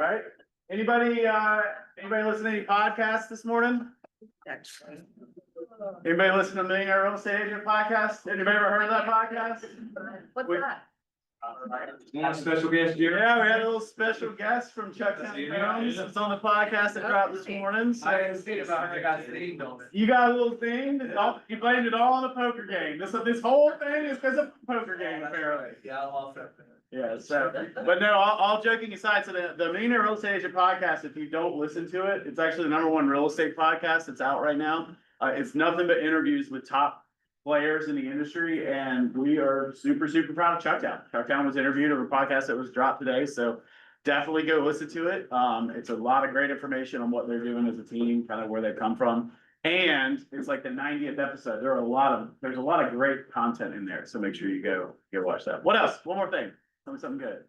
All right, anybody listen to any podcasts this morning? Anybody listen to Millionaire Real Estate Agent podcast? Anybody ever heard of that podcast? What's We- that? Want a special guest here? Yeah, we had a little special guest from Chuck County Homes. It's on the podcast that dropped this morning. I didn't So see it, but I got steamed on it. you got a little thing, you blamed it all on the poker game. This whole thing is because of poker game apparently. Yeah, I'll off it. Yeah, so, but no, all joking aside, so the Millionaire Real Estate Agent podcast, if you don't listen to it, it's actually the #1 real estate podcast that's out right now. It's nothing but interviews with top players in the industry, and we are super, super proud of Chucktown. Chucktown was interviewed on a podcast that was dropped today, so definitely go listen to it. It's a lot of great information on what they're doing as a team, kind of where they come from. And it's like the 90th episode. There's a lot of great content in there, so make sure you go watch that. What else? One more thing. Tell me something good.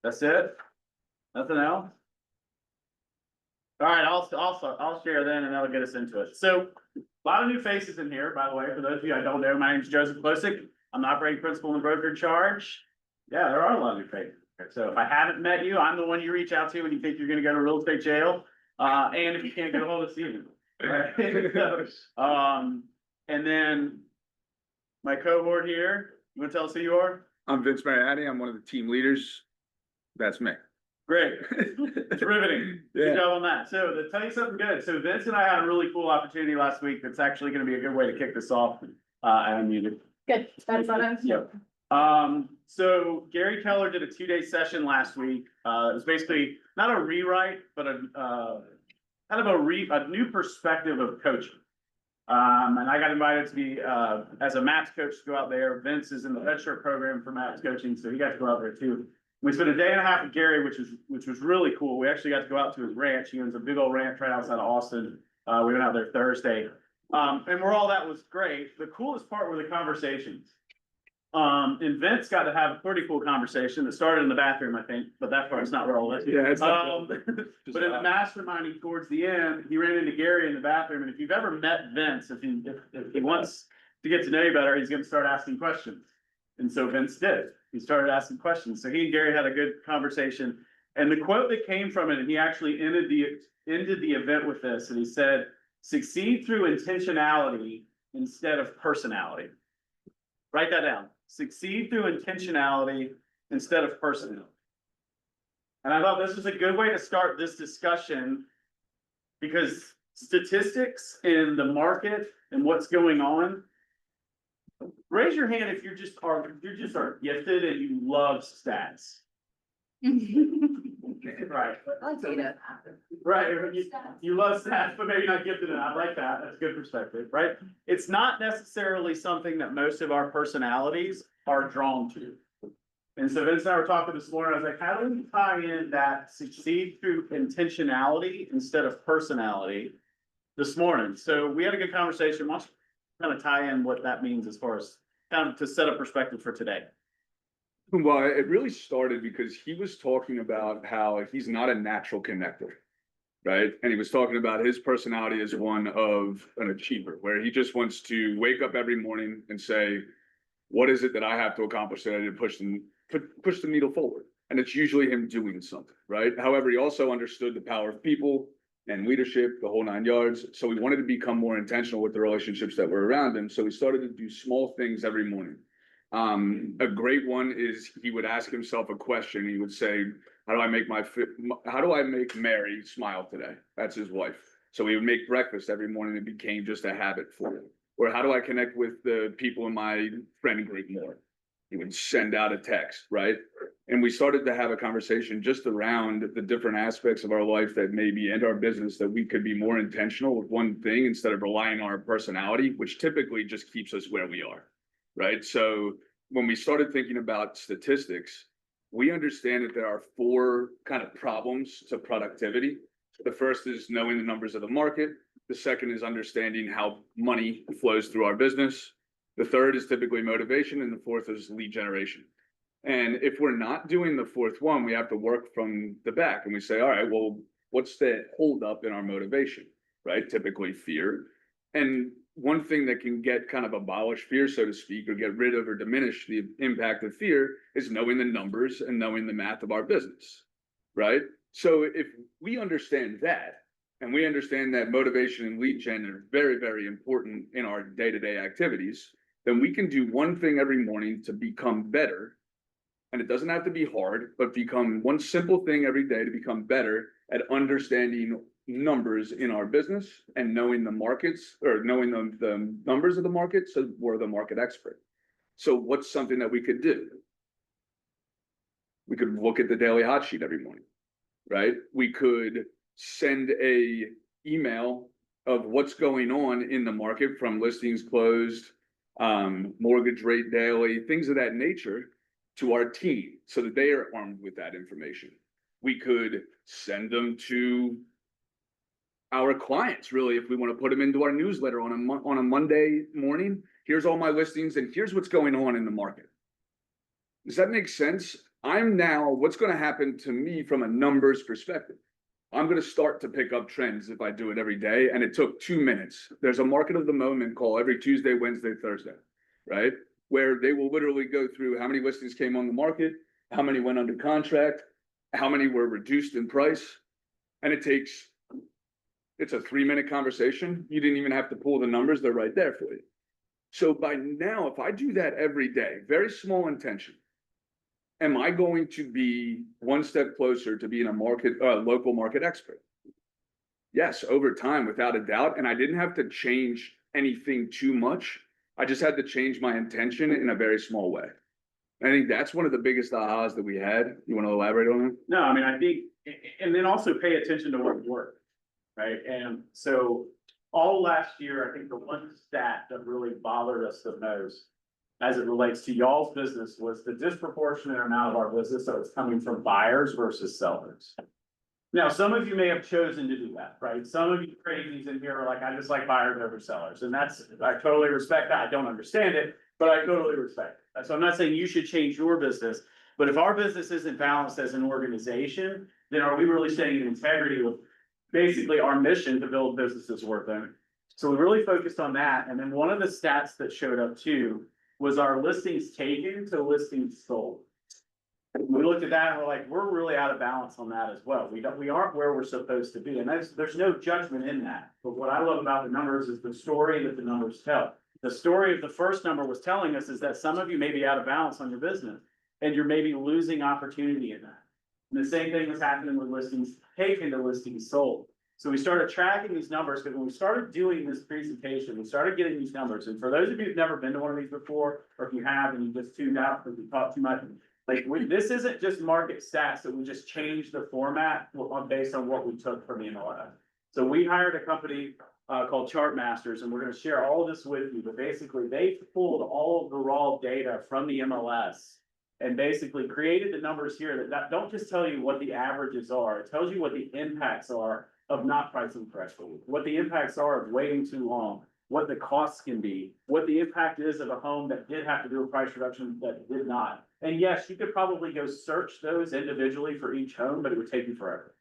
That's it? Nothing else? All right, I'll share then and that'll get us into it. So a lot of new faces in here, by the way, for those of you I don't know, my name is Joseph Klosick. I'm the operating principal and broker in charge. Yeah, there are a lot of new faces. So if I haven't met you, I'm the one you reach out to when you think you're gonna go to real estate jail. And if you can't get a hold of Steven. Right? And then my cohort here, you wanna tell us who you are? I'm Vince Mariani. I'm one of the team leaders. That's me. Great. It's riveting. Good job on that. So to tell you something good, so Vince and I had a really cool opportunity last week that's actually gonna be a good way to kick this off. And I'm muted. Good, that's what I'm. Yep. So Gary Keller did a 2-day session last week. It was basically not a rewrite, but kind of a new perspective of coaching. And I got invited to be, as a MAPS coach to go out there. Vince is in the redshirt program for MAPS coaching, so he got to go out there too. We spent a day and a half with Gary, which was really cool. We actually got to go out to his ranch. He owns a big old ranch right outside of Austin. We went out there Thursday. And where all that was great, the coolest part were the conversations. And Vince got to have a pretty cool conversation that started in the bathroom, I think, but that part's not relevant. Yeah, it's But in the masterminding towards the end, he ran into Gary in the bathroom, and if you've ever met Vince, if he wants to get to know you better, he's gonna start asking questions. And so Vince did. He started asking questions. So he and Gary had a good conversation. And the quote that came from it, and he actually ended the event with this, and he said, "Succeed through intentionality instead of personality." Write that down. Succeed through intentionality instead of personality. And I thought this was a good way to start this discussion because statistics in the market and what's going on. Raise your hand if you're just are gifted and you love stats. Right. Right, you love stats, but maybe not gifted enough. I like that. That's a good perspective, right? It's not necessarily something that most of our personalities are drawn to. And so Vince and I were talking this morning, I was like, how do we tie in that succeed through intentionality instead of personality this morning? So we had a good conversation. Why don't you kind of tie in what that means as far as kind of to set a perspective for today? Well, it really started because he was talking about how he's not a natural connector, right? And he was talking about his personality as one of an achiever, where he just wants to wake up every morning and say, what is it that I have to accomplish today to push the needle forward? And it's usually him doing something, right? However, he also understood the power of people and leadership, the whole 9 yards. So he wanted to become more intentional with the relationships that were around him. So he started to do small things every morning. A great one is he would ask himself a question. He would say, how do I make Mary smile today? That's his wife. So he would make breakfast every morning. It became just a habit for him. Or how do I connect with the people in my friend group more? He would send out a text, right? And we started to have a conversation just around the different aspects of our life that maybe and our business that we could be more intentional with one thing instead of relying on our personality, which typically just keeps us where we are. Right. So when we started thinking about statistics, we understand that there are 4 kind of problems to productivity. The first is knowing the numbers of the market. The second is understanding how money flows through our business. The third is typically motivation. And the fourth is lead generation. And if we're not doing the fourth one, we have to work from the back and we say, all right, well, what's the hold up in our motivation? Right. Typically fear. And one thing that can get kind of abolish fear, so to speak, or get rid of or diminish the impact of fear is knowing the numbers and knowing the math of our business, right? So if we understand that, and we understand that motivation and lead gen are very, very important in our day-to-day activities, then we can do one thing every morning to become better. And it doesn't have to be hard, but become one simple thing every day to become better at understanding numbers in our business and knowing the markets or knowing the numbers of the market. So we're the market expert. So what's something that we could do? We could look at the daily hot sheet every morning, right? We could send a email of what's going on in the market from listings closed, mortgage rate daily, things of that nature to our team so that they are armed with that information. We could send them to our clients, really, if we want to put them into our newsletter on a Monday morning. Here's all my listings and here's what's going on in the market. Does that make sense? What's going to happen to me from a numbers perspective? I'm going to start to pick up trends if I do it every day. And it took 2 minutes. There's a market of the moment call every Tuesday, Wednesday, Thursday, right? Where they will literally go through how many listings came on the market, how many went under contract, how many were reduced in price. And it's a 3-minute conversation. You didn't even have to pull the numbers. They're right there for you. So by now, if I do that every day, very small intention, am I going to be one step closer to being a local market expert? Yes, over time, without a doubt. And I didn't have to change anything too much. I just had to change my intention in a very small way. I think that's one of the biggest ahas that we had. You want to elaborate on that? No, I mean, I think, and then also pay attention to what worked, right? And so all last year, I think the one stat that really bothered us the most as it relates to y'all's business was the disproportionate amount of our business that was coming from buyers versus sellers. Now, some of you may have chosen to do that, right? Some of you crazies in here are like, I just like buyers over sellers. And I totally respect that. I don't understand it, but I totally respect it. So I'm not saying you should change your business, but if our business isn't balanced as an organization, then are we really staying in integrity with basically our mission to build businesses worth owning? So we really focused on that. And then one of the stats that showed up too was our listings taken to listings sold. We looked at that and we're like, we're really out of balance on that as well. We aren't where we're supposed to be. And there's no judgment in that. But what I love about the numbers is the story that the numbers tell. The story of the first number was telling us is that some of you may be out of balance on your business and you're maybe losing opportunity in that. And the same thing was happening with listings taken to listings sold. So we started tracking these numbers because when we started doing this presentation, we started getting these numbers. And for those of you who've never been to one of these before, or if you have and you just tuned out because we talked too much, this isn't just market stats that we just changed the format based on what we took from the MLS. So we hired a company called Chartmasters, and we're going to share all of this with you. But basically, they pulled all of the raw data from the MLS and basically created the numbers here that don't just tell you what the averages are. It tells you what the impacts are of not pricing correctly, what the impacts are of waiting too long, what the costs can be, what the impact is of a home that did have to do a price reduction that did not. And yes, you could probably go search those individually for each home, but it would take you forever.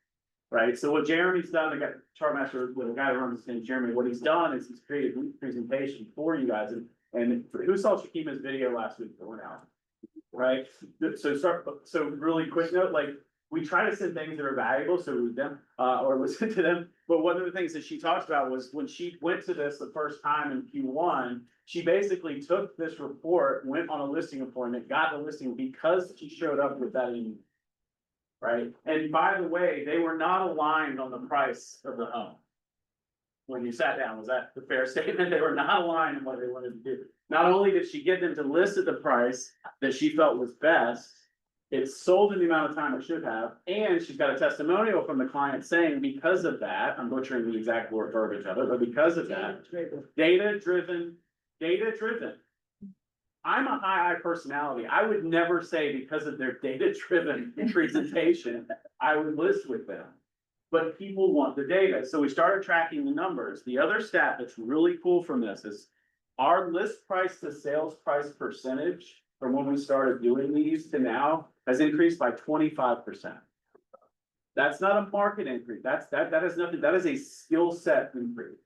Right? So what Jeremy's done, I got Chartmaster with a guy who runs this name, Jeremy, what he's done is he's created a presentation for you guys. And who saw Shakima's video last week that went out? Right? So really quick note, like we try to send things that are valuable, so read them or listen to them. But one of the things that she talks about was when she went to this the first time in Q1, she basically took this report, went on a listing appointment, got the listing because she showed up with that email. Right? And by the way, they were not aligned on the price of the home. When you sat down, was that the fair statement? They were not aligned on what they wanted to do. Not only did she get them to list at the price that she felt was best, it sold in the amount of time it should have, and she's got a testimonial from the client saying because of that, I'm butchering the exact word verbiage of it, but because of that, data driven. I'm a high personality. I would never say because of their data driven presentation, I would list with them. But people want the data. So we started tracking the numbers. The other stat that's really cool from this is our list price to sales price percentage from when we started doing these to now has increased by 25%. That's not a market increase. That is nothing. That is a skill set increase.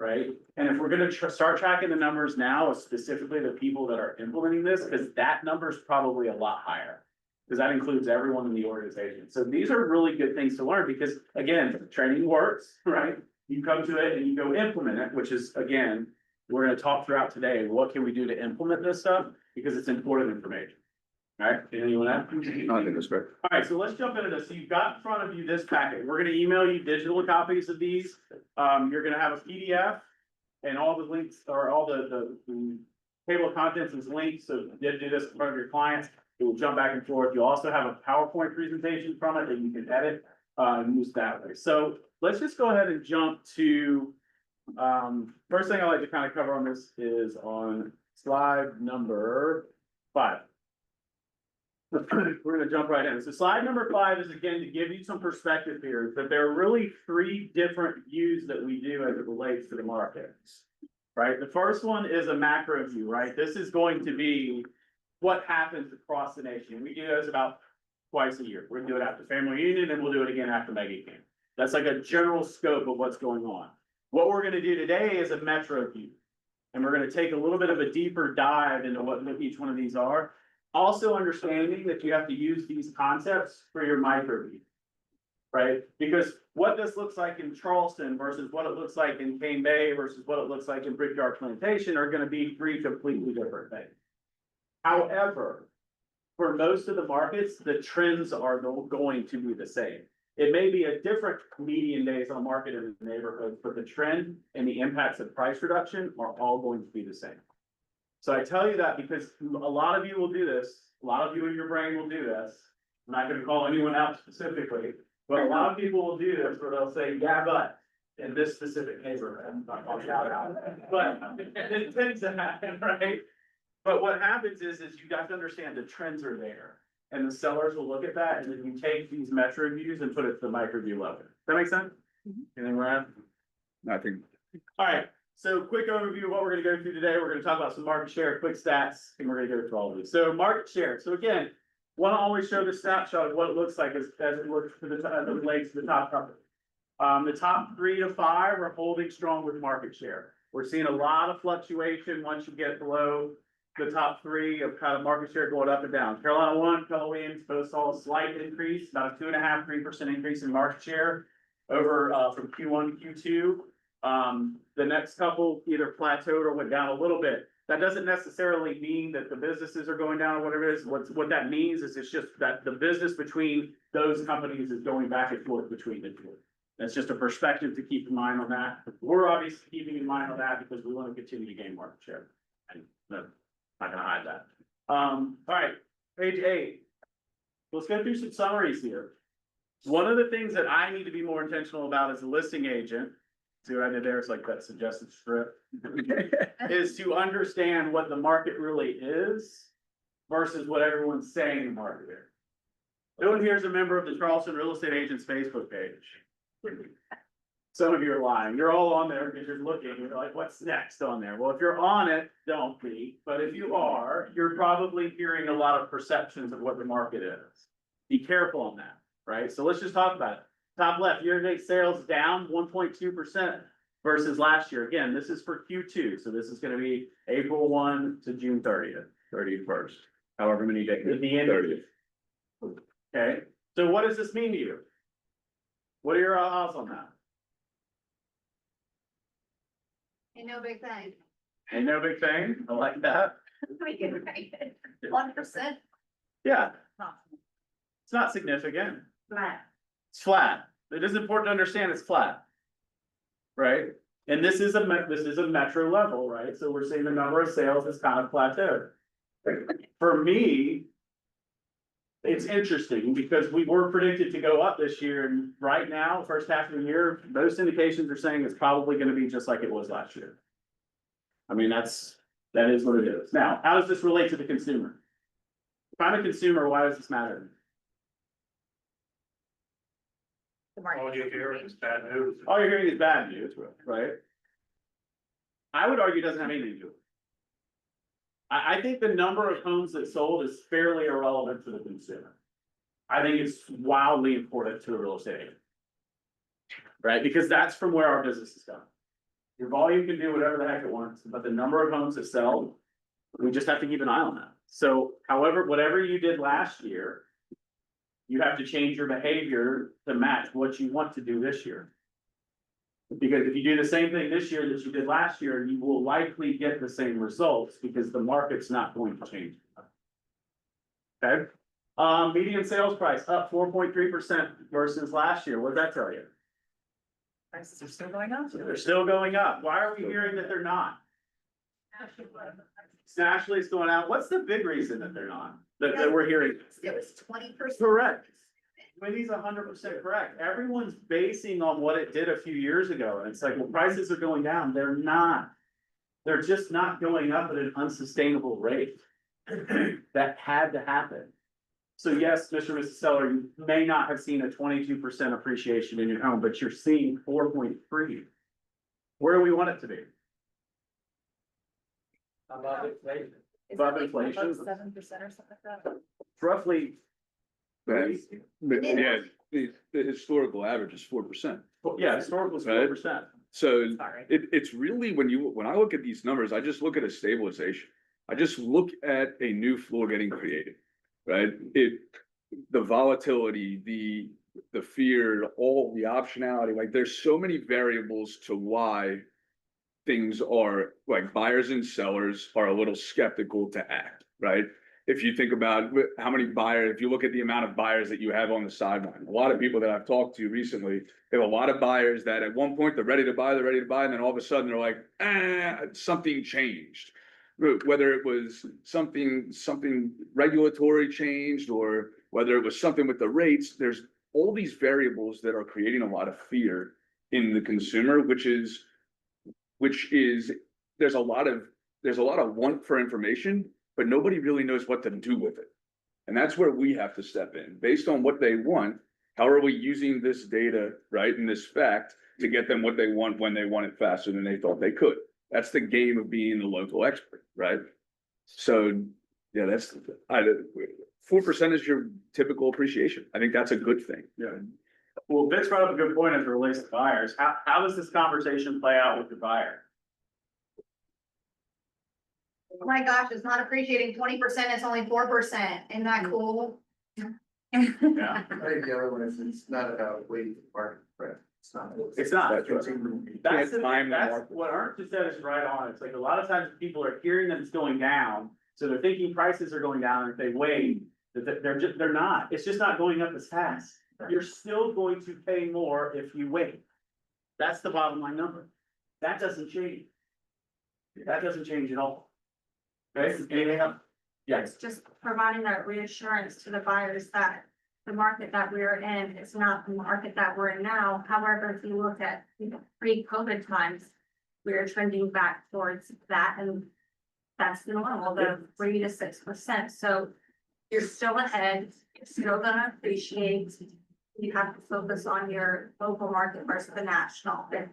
right? And if we're gonna start tracking the numbers now, specifically the people that are implementing this, because that number is probably a lot higher. Because that includes everyone in the organization. So these are really good things to learn because, again, training works, right? You come to it and you go implement it, which is, again, we're gonna talk throughout today, what can we do to implement this stuff? Because it's important information. All right, anyone else? No, I think that's great. All right, so let's jump into this. So you've got in front of you this packet. We're gonna email you digital copies of these. You're gonna have a PDF and all the links or all the table of contents is linked. So if you did do this in front of your clients, it will jump back and forth. You also have a PowerPoint presentation from it that you can edit and use that way. So let's just go ahead and jump to, first thing I like to kind of cover on this is on slide number 5. We're gonna jump right in. So slide number 5 is again to give you some perspective here, that there are really 3 different views that we do as it relates to the market. Right, the first one is a macro view, right? This is going to be what happens across the nation. We do those about twice a year. We're gonna do it after family reunion and we'll do it again after mega camp. That's like a general scope of what's going on. What we're gonna do today is a metro view. And we're gonna take a little bit of a deeper dive into what each one of these are. Also understanding that you have to use these concepts for your micro view. Right? Because what this looks like in Charleston versus what it looks like in Cane Bay versus what it looks like in Brickyard Plantation are gonna be 3 completely different things. However, for most of the markets, the trends are going to be the same. It may be a different median days on market in the neighborhood, but the trend and the impacts of price reduction are all going to be the same. So I tell you that because a lot of you will do this, a lot of you in your brain will do this. I'm not gonna call anyone out specifically, but a lot of people will do this where they'll say, yeah, but in this specific neighborhood, I'm not calling you out, but it tends to happen, right? But what happens is you have to understand the trends are there. And the sellers will look at that and then you take these metro views and put it to the micro view level. Does that make sense? Anything, Ryan? I think, All right, so quick overview of what we're gonna go through today. We're gonna talk about some market share, quick stats, and we're gonna go through all of these. So market share. So again, wanna always show the snapshot of what it looks like as it looks to as it relates to the top company. The top 3 to 5 are holding strong with market share. We're seeing a lot of fluctuation once you get below the top 3 of kind of market share going up and down. Carolina One, Keller Williams both saw a slight increase, about a 2.5%, 3% increase in market share over from Q1 to Q2. The next couple either plateaued or went down a little bit. That doesn't necessarily mean that the businesses are going down or whatever it is. What that means is it's just that the business between those companies is going back and forth between the two. That's just a perspective to keep in mind on that. We're obviously keeping in mind on that because we want to continue to gain market share. And no, not gonna hide that. All right, page 8. Let's go through some summaries here. One of the things that I need to be more intentional about as a listing agent, see what I did there? It's like that suggested strip, is to understand what the market really is versus what everyone's saying the market is. No one here is a member of the Charleston Real Estate Agents Facebook page. Some of you are lying. You're all on there because you're looking, you're like, what's next on there? Well, if you're on it, don't be. But if you are, you're probably hearing a lot of perceptions of what the market is. Be careful on that, right? So let's just talk about it. Top left, year-to-date sales down 1.2% versus last year. Again, this is for Q2. So this is gonna be April 1 to June 30th, 31st, however many days, at the end. 30th. Okay, so what does this mean to you? What are your ahas on that? Ain't no big thing. Ain't no big thing. I like that. 1%. Yeah, it's not significant. Flat. It's flat. It is important to understand it's flat. Right? And this is a metro level, right? So we're seeing the number of sales is kind of plateaued. For me, it's interesting because we were predicted to go up this year, and right now, first half of the year, most indications are saying it's probably gonna be just like it was last year. I mean, that is what it is. Now, how does this relate to the consumer? If I'm a consumer, why does this matter? All you hear is bad news. All you're hearing is bad news, right? I would argue it doesn't have anything to do with it. I think the number of homes that sold is fairly irrelevant to the consumer. I think it's wildly important to a real estate agent. Right, because that's from where our business is going. Your volume can do whatever the heck it wants, but the number of homes that sell, we just have to keep an eye on that. So however, whatever you did last year, you have to change your behavior to match what you want to do this year. Because if you do the same thing this year that you did last year, you will likely get the same results because the market's not going to change. Okay, median sales price up 4.3% versus last year. What does that tell you? Prices are still going up. They're still going up. Why are we hearing that they're not? Nationally, it's going out. What's the big reason that they're not? That we're hearing? It was 20%. Correct. Wendy's 100% correct. Everyone's basing on what it did a few years ago, and it's like, well, prices are going down. They're not. They're just not going up at an unsustainable rate. That had to happen. So yes, Mr. and Mrs. Seller, you may not have seen a 22% appreciation in your home, but you're seeing 4.3. Where do we want it to be? Above inflation. Above inflation. 7% or something like that. Roughly. But yeah, the historical average is 4%. Yeah, historical is 4%. So Sorry. it's really, when I look at these numbers, I just look at a stabilization. I just look at a new floor getting created, right? The volatility, the fear, all the optionality, like there's so many variables to why things are, like, buyers and sellers are a little skeptical to act, right? If you think about how many buyers, if you look at the amount of buyers that you have on the sideline, a lot of people that I've talked to recently, they have a lot of buyers that at one point they're ready to buy, and then all of a sudden they're like, something changed. Whether it was something regulatory changed, or whether it was something with the rates, there's all these variables that are creating a lot of fear in the consumer, which is, there's a lot of want for information, but nobody really knows what to do with it. And that's where we have to step in. Based on what they want, how are we using this data, right, and this fact to get them what they want when they want it faster than they thought they could? That's the game of being the local expert, right? So, yeah, 4% is your typical appreciation. I think that's a good thing. Yeah. Well, Vince brought up a good point as it relates to buyers. How does this conversation play out with your buyer? Oh my gosh, it's not appreciating 20%, it's only 4%. Isn't that cool? Yeah. I think the other one is, it's not about waiting for market price. It's not. It's not. That's right. That's, Can't time the that's market. what Ernst just said is right on. It's like a lot of times people are hearing that it's going down, so they're thinking prices are going down. If they wait, they're not. It's just not going up as fast. You're still going to pay more if you wait. That's the bottom line number. That doesn't change. That doesn't change at all. Okay, anything else? Yes. It's just providing that reassurance to the buyers that the market that we're in is not the market that we're in now. However, if you look at, pre-COVID times, we are trending back towards that, and that's the normal, the 3 to 6%. So you're still ahead, you're still gonna appreciate. You have to focus on your local market versus the national, and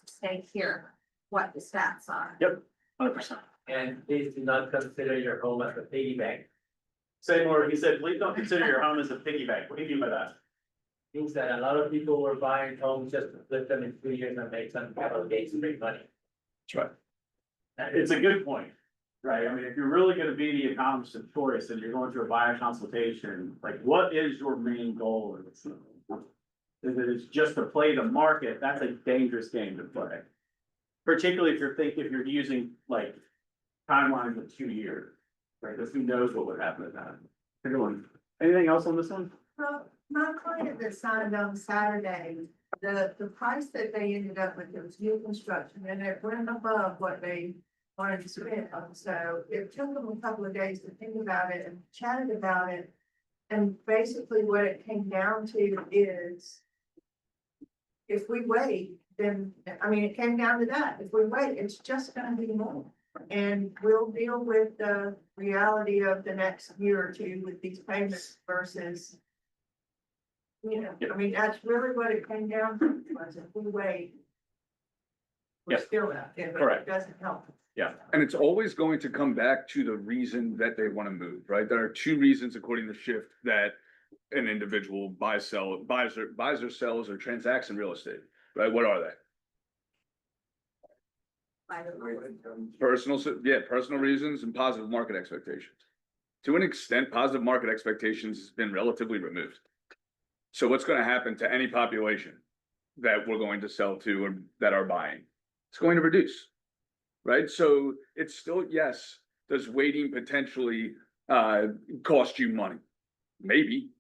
stay here, what the stats are. Yep, 100%. And please do not consider your home as a piggy bank. Say more. He said, please don't consider your home as a piggy bank. What do you mean by that? Means that a lot of people were buying homes just to flip them in 2 years and make some capital gains and make money. That's right. It's a good point, right? I mean, if you're really gonna be the economist of choice and you're going through a buyer consultation, like, what is your main goal? If it is just to play the market, that's a dangerous game to play. Particularly if you're using like timelines of 2 years, right? Because who knows what would happen at that. Good one. Anything else on this one? Well, my client that signed on Saturday, the price that they ended up with, it was new construction, and it went above what they wanted to spend on. So it took them a couple of days to think about it and chatted about it. And basically what it came down to is, if we wait, then, I mean, it came down to that. If we wait, it's just gonna be more. And we'll deal with the reality of the next year or two with these payments versus, I mean, that's really what it came down to, was if we wait, we're Yes. still out there, but Correct. it doesn't help. Yeah. And it's always going to come back to the reason that they want to move, right? There are two reasons, according to Shift, that an individual buys or sells or transacts in real estate, right? What are they? by the market. Personal reasons and positive market expectations. To an extent, positive market expectations has been relatively removed. So what's gonna happen to any population that we're going to sell to or that are buying? It's going to reduce. Right? So it's still, yes, does waiting potentially cost you money? Maybe,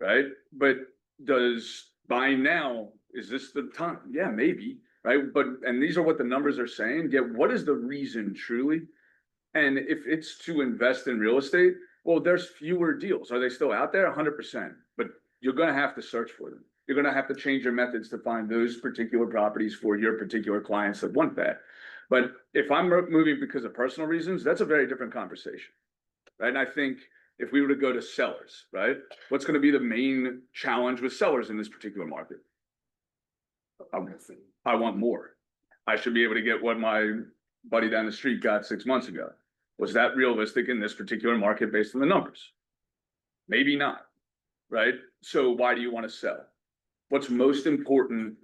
right? But does buying now, is this the time? Yeah, maybe, right? But, and these are what the numbers are saying, yet what is the reason truly? And if it's to invest in real estate, well, there's fewer deals. Are they still out there? 100%, but you're gonna have to search for them. You're gonna have to change your methods to find those particular properties for your particular clients that want that. But if I'm moving because of personal reasons, that's a very different conversation. Right? And I think if we were to go to sellers, right, what's gonna be the main challenge with sellers in this particular market? I want more. I should be able to get what my buddy down the street got 6 months ago. Was that realistic in this particular market based on the numbers? Maybe not, right? So why do you want to sell? What's most important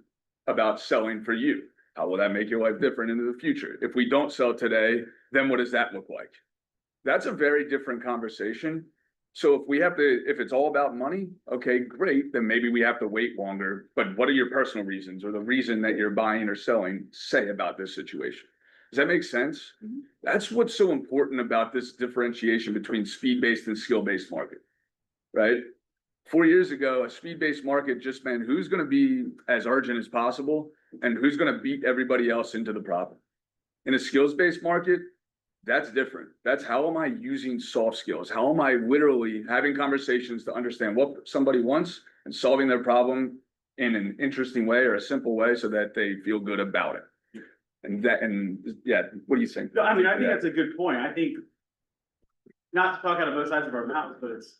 about selling for you? How will that make your life different into the future? If we don't sell today, then what does that look like? That's a very different conversation. So if we have to, if it's all about money, okay, great, then maybe we have to wait longer. But what are your personal reasons or the reason that you're buying or selling say about this situation? Does that make sense? That's what's so important about this differentiation between speed-based and skill-based market, right? 4 years ago, a speed-based market just meant who's gonna be as urgent as possible and who's gonna beat everybody else into the problem. In a skills-based market, that's different. That's how am I using soft skills? How am I literally having conversations to understand what somebody wants and solving their problem in an interesting way or a simple way so that they feel good about it. And yeah, what do you think? No, I mean, I think that's a good point. I think, not to talk out of both sides of our mouths, but it's,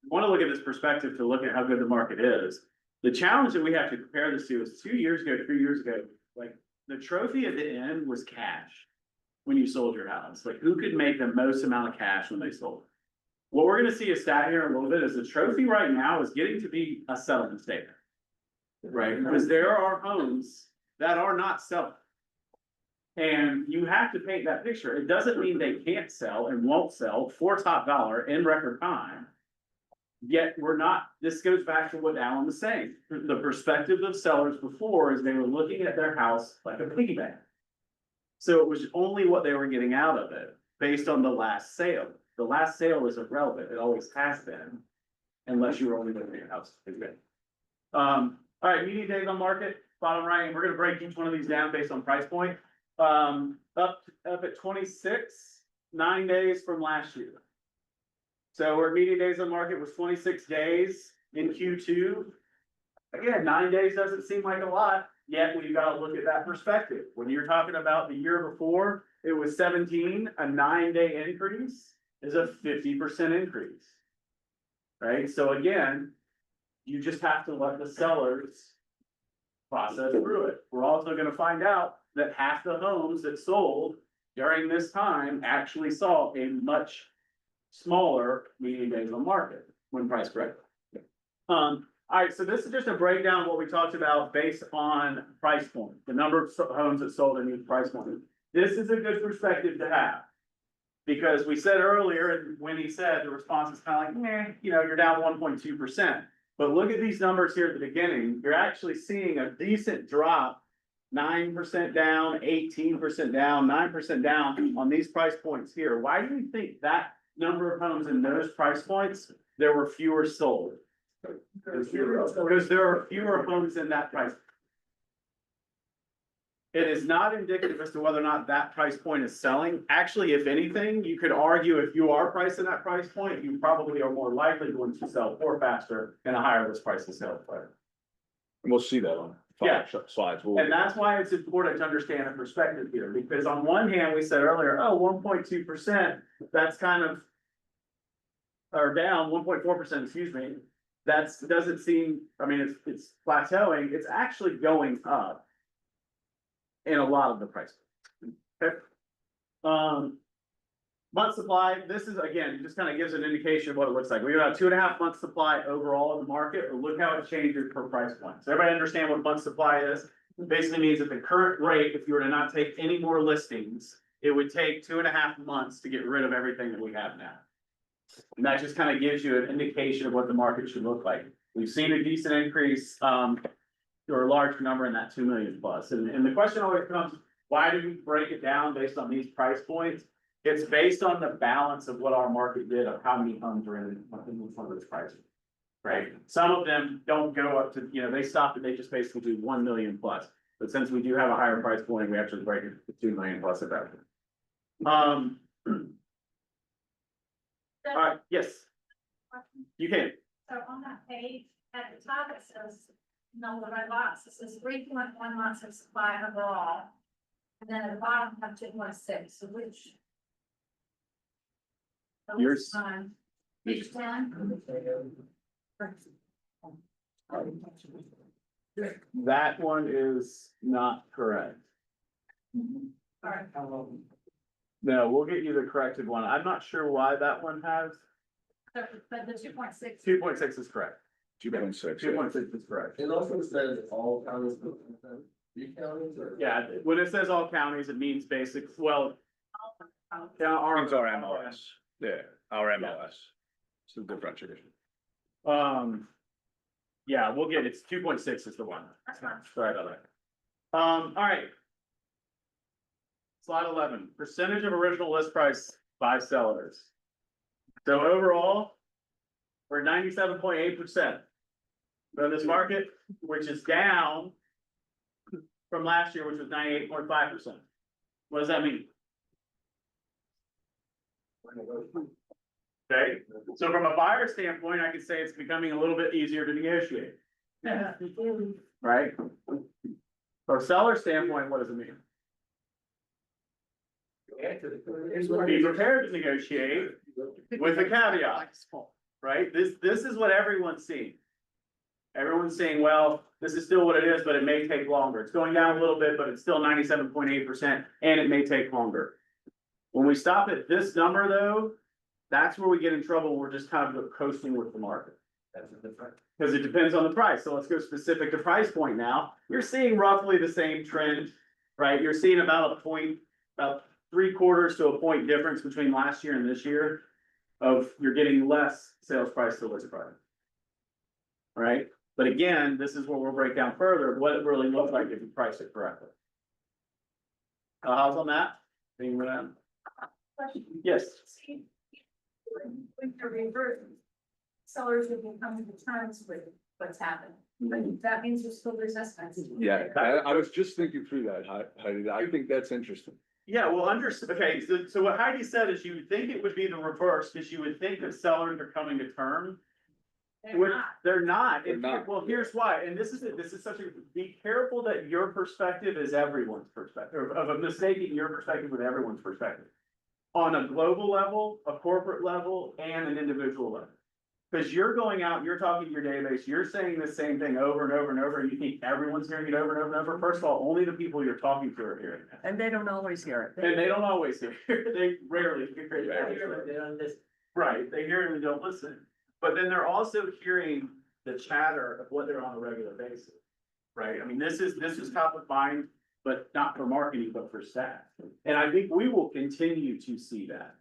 want to look at this perspective to look at how good the market is. The challenge that we have to compare this to is 2 years ago, 3 years ago, like the trophy at the end was cash. When you sold your house, like who could make the most amount of cash when they sold? What we're gonna see a stat here in a little bit is the trophy right now is getting to be a settlement statement. Right, because there are homes that are not selling. And you have to paint that picture. It doesn't mean they can't sell and won't sell for top dollar in record time. Yet we're not, this goes back to what Alan was saying. The perspective of sellers before is they were looking at their house like a piggy bank. So it was only what they were getting out of it based on the last sale. The last sale is irrelevant. It always has been. Unless you were only living in your house. All right, median days on market, bottom right, and we're gonna break each one of these down based on price point. Up at 26, 9 days from last year. So our median days on market was 26 days in Q2. Again, 9 days doesn't seem like a lot, yet we've got to look at that perspective. When you're talking about the year before, it was 17, a 9-day increase is a 50% increase. Right, so again, you just have to let the sellers process through it. We're also gonna find out that half the homes that sold during this time actually saw a much smaller median days on market when price corrected. All right, so this is just a breakdown of what we talked about based on price point, the number of homes that sold in each price point. This is a good perspective to have. Because we said earlier, and when he said the response is kind of like, meh, you know, you're down 1.2%. But look at these numbers here at the beginning, you're actually seeing a decent drop, 9% down, 18% down, 9% down on these price points here. Why do you think that number of homes in those price points, there were fewer sold? Because there are fewer homes in that price. It is not indicative as to whether or not that price point is selling. Actually, if anything, you could argue if you are pricing that price point, you probably are more likely going to sell for faster in a higher list price to sell for. And we'll see that on slides. And that's why it's important to understand the perspective here, because on one hand, we said earlier, oh, 1.2%, that's kind of, or down 1.4%, excuse me. Doesn't seem, I mean, it's plateauing, it's actually going up in a lot of the prices. Okay. Month supply, this is, again, just kind of gives an indication of what it looks like. We have 2.5 months supply overall in the market, but look how it changes per price point. So everybody understand what month supply is? basically means that the current rate, if you were to not take any more listings, it would take 2.5 months to get rid of everything that we have now. And that just kind of gives you an indication of what the market should look like. We've seen a decent increase, or a large number in that 2 million plus. And the question always comes, why do we break it down based on these price points? It's based on the balance of what our market did of how many homes are in each one of those prices. Right? Some of them don't go up to, they stop and they just basically do 1 million plus. But since we do have a higher price point, we actually break it to 2 million plus at that. All right, yes, you can. So on that page, at the top, it says, number of lots, it says 3.1 lots of supply overall. And then at the bottom, have 2.6, so which? So which Yours. one? Page 10? That one is not correct. Alright. No, we'll get you the corrected one. I'm not sure why that one has, So, but the 2.6. 2.6 is correct. 2.6. 2.6 is correct. It also says all counties, three counties or? Yeah, when it says all counties, it means basic, well. Yeah, our. It's our MLS. Yeah, our MLS. It's the differentiation. Yeah, we'll get, it's 2.6 is the one. That's fine. Sorry about that. All right. Slide 11, percentage of original list price by sellers. So overall, we're 97.8%. For this market, which is down from last year, which was 98.5%. What does that mean? Okay, so from a buyer standpoint, I could say it's becoming a little bit easier to negotiate. Right? From a seller standpoint, what does it mean? Be prepared to negotiate with a caveat, right? This is what everyone's seeing. Everyone's saying, well, this is still what it is, but it may take longer. It's going down a little bit, but it's still 97.8% and it may take longer. When we stop at this number though, that's where we get in trouble. We're just kind of coasting with the market. Because it depends on the price. So let's go specific to price point now. You're seeing roughly the same trend, right? You're seeing about a point, about 3/4 to a point difference between last year and this year of you're getting less sales price to list price. Right? But again, this is where we'll break down further what it really looks like if you price it correctly. How's on that? Anyone else? Yes. With the reverse, sellers will be coming to terms with what's happened. But that means there's still resistance. Yeah, I was just thinking through that, Heidi. I think that's interesting. Yeah, well, okay, so what Heidi said is you would think it would be the reverse, because you would think that sellers are coming to term. They're Which not. they're not. They're not. Well, here's why, and this is such a, be careful that your perspective is everyone's perspective, of a mistaking your perspective with everyone's perspective. On a global level, a corporate level, and an individual level. Because you're going out, you're talking to your database, you're saying the same thing over and over and over, and you think everyone's hearing it over and over and over. First of all, only the people you're talking to are hearing it. And they don't always hear it. And they don't always hear it, they rarely hear it. They don't listen. Right, they hear it and don't listen, but then they're also hearing the chatter of what they're on a regular basis. Right, I mean, this is top of mind, but not for marketing, but for staff. And I think we will continue to see that.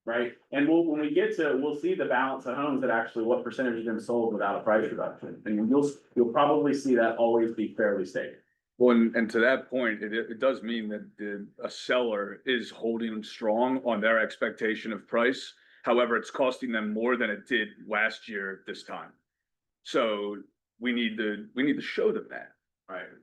Right, and when we get to, we'll see the balance of homes that actually, what percentage of them sold without a price reduction. And you'll probably see that always be fairly stable. Well, and to that point, it does mean that a seller is holding strong on their expectation of price. However, it's costing them more than it did last year this time. So we need to show them that.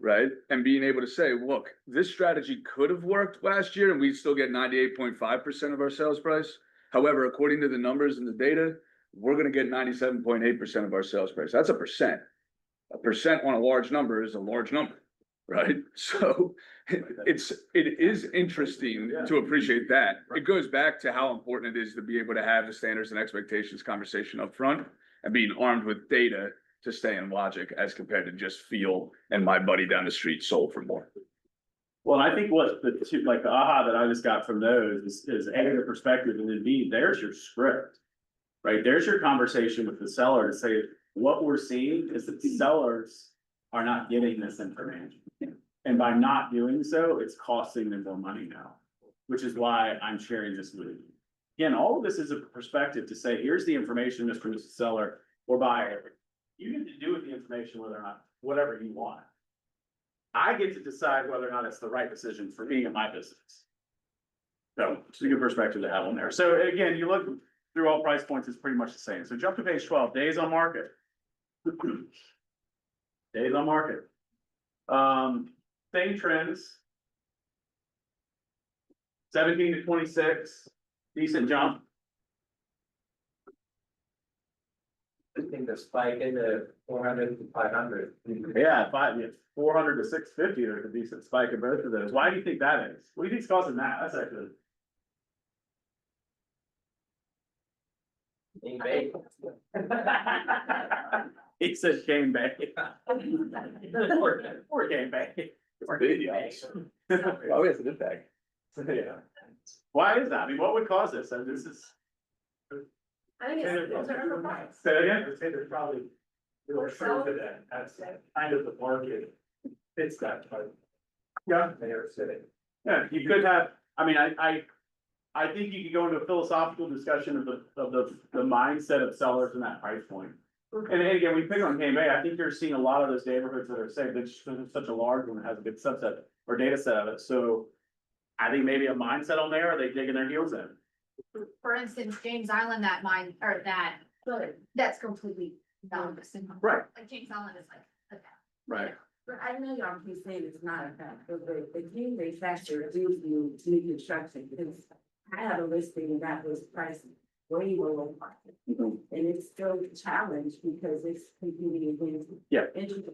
Right? And being able to say, look, this strategy could have worked last year and we'd still get 98.5% of our sales price. However, according to the numbers and the data, we're gonna get 97.8% of our sales price. That's a percent. A percent on a large number is a large number, right? So it is interesting to appreciate that. It goes back to how important it is to be able to have the standards and expectations conversation up front and being armed with data to stay in logic as compared to just feel and my buddy down the street sold for more. Well, I think what the two, like the aha that I just got from those is A, the perspective, and then B, there's your script. Right, there's your conversation with the seller to say, what we're seeing is that the sellers are not getting this information. And by not doing so, it's costing them more money now, which is why I'm sharing this with you. Again, all of this is a perspective to say, here's the information, Mr. Seller or buyer. You get to do with the information whether or not, whatever you want. I get to decide whether or not it's the right decision for me and my business. So it's a good perspective to have on there. So again, you look through all price points, it's pretty much the same. So jump to page 12, days on market. Days on market. Same trends. 17 to 26, decent jump. I think the spike in the 400 to 500. Yeah, 400 to 650, there's a decent spike in both of those. Why do you think that is? What do you think's causing that? That's actually. In Bay. He said Game Bay. Poor Game Bay. Poor Game Bay. Oh, yes, it is back. Yeah. Why is that? I mean, what would cause this? And this is. I think it's a price. Say it again. There's probably. We're sure to that, that's kind of the market. It's that type. Yeah. They are sitting. Yeah, you could have, I mean, I think you could go into a philosophical discussion of the mindset of sellers in that price point. And again, we pick on Cane Bay, I think you're seeing a lot of those neighborhoods that are safe, it's such a large one that has a good subset or data set of it, so. I think maybe a mindset on there, are they digging their heels in? For instance, James Island, that mine, or that's completely non-existent. Right. Like James Island is like, okay. Right. But I know y'all keep saying it's not a fact, but the King Bay factor gives you new construction, because I have a listing that was priced way below market. And it's still a challenge because it's competing against. Yeah. Interest.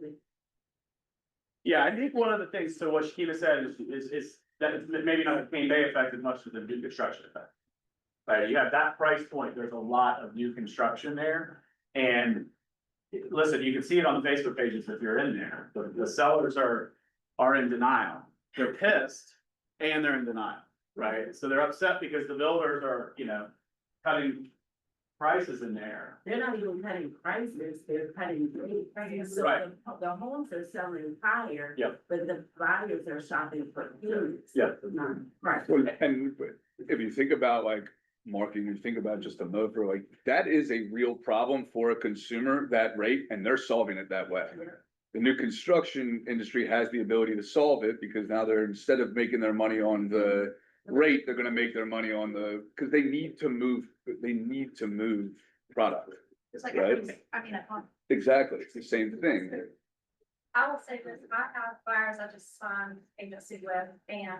Yeah, I think one of the things, so what Shakina said is that it's maybe not the Cane Bay effect as much as the new construction effect. Right, you have that price point, there's a lot of new construction there, and listen, you can see it on the Facebook pages if you're in there, the sellers are in denial. They're pissed and they're in denial, right? So they're upset because the builders are, cutting prices in there. They're not even cutting prices, they're cutting rates. So Right. the homes are selling higher. Yep. But the buyers are shopping for units. Yeah. Not price. Well, and if you think about like marketing, you think about just a mover, like that is a real problem for a consumer, that rate, and they're solving it that way. The new construction industry has the ability to solve it because now they're, instead of making their money on the rate, they're gonna make their money on because they need to move product. It's like, Right. I mean, Exactly, it's the same thing. I will say this, I have buyers I just signed agency with, and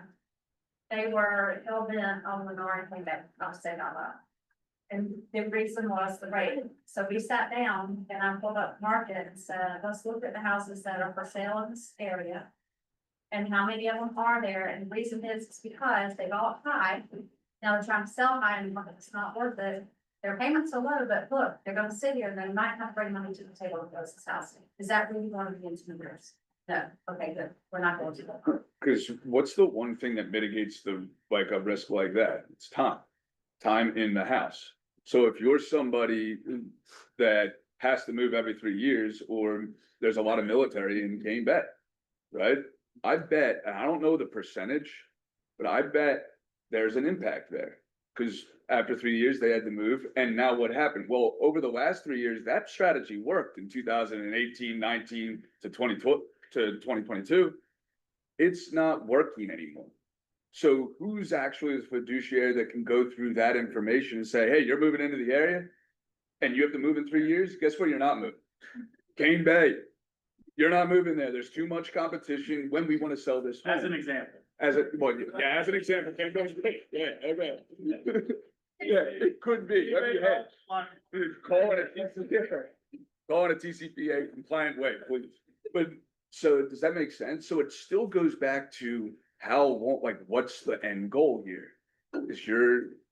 they were hell bent on the north thing that I'll say out loud. And the reason was the rate, so we sat down and I pulled up market and said, let's look at the houses that are for sale in this area. And how many of them are there, and the reason is because they bought high, now they're trying to sell high and it's not worth it. Their payments are low, but look, they're gonna sit here and they might not bring money to the table to close this house. Is that really one of the consumers? No, okay, good, we're not going to that. Cause what's the one thing that mitigates like a risk like that? It's time in the house. So if you're somebody that has to move every 3 years, or there's a lot of military in Cane Bay, right? I bet, and I don't know the percentage, but I bet there's an impact there. Cause after 3 years, they had to move, and now what happened? Well, over the last 3 years, that strategy worked in 2018, 19 to 2022. It's not working anymore. So who's actually the fiduciary that can go through that information and say, hey, you're moving into the area and you have to move in 3 years? Guess where you're not moving? Cane Bay. You're not moving there. There's too much competition when we want to sell this home. As an example. As an example, Cane Bay. Yeah, okay. Yeah, it could be. Call it a TCPA compliant way, please. But so does that make sense? So it still goes back to what's the end goal here?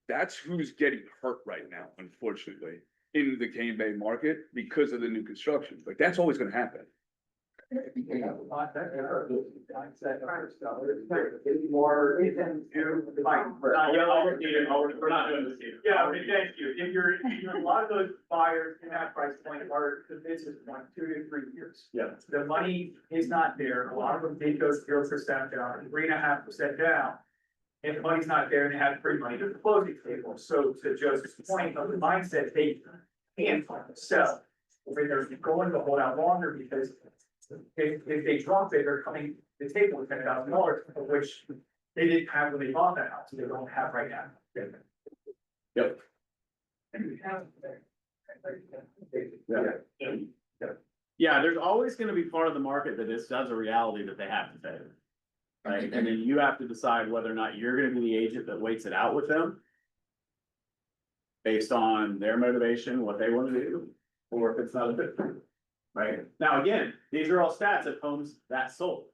That's who's getting hurt right now, unfortunately, in the Cane Bay market because of the new construction. Like, that's always gonna happen. More. We're not doing this here. Yeah, I mean, thank you. If you're, a lot of those buyers can have price point are the business point, 2 to 3 years. Yeah. The money is not there. A lot of them did go 0% down, 3.5% down. If the money's not there, they have free money to the closing table. So to Joseph's point of the mindset, they can't sell. Or they're going to hold out longer because if they drop it, they're coming to the table with $10,000, which they didn't have when they bought that house, they don't have right now. Yep. Yeah, there's always gonna be part of the market that this does a reality that they have to pay. Right, and then you have to decide whether or not you're gonna be the agent that waits it out with them. Based on their motivation, what they wanna do, or if it's not a fit. Right, now again, these are all stats of homes that sold.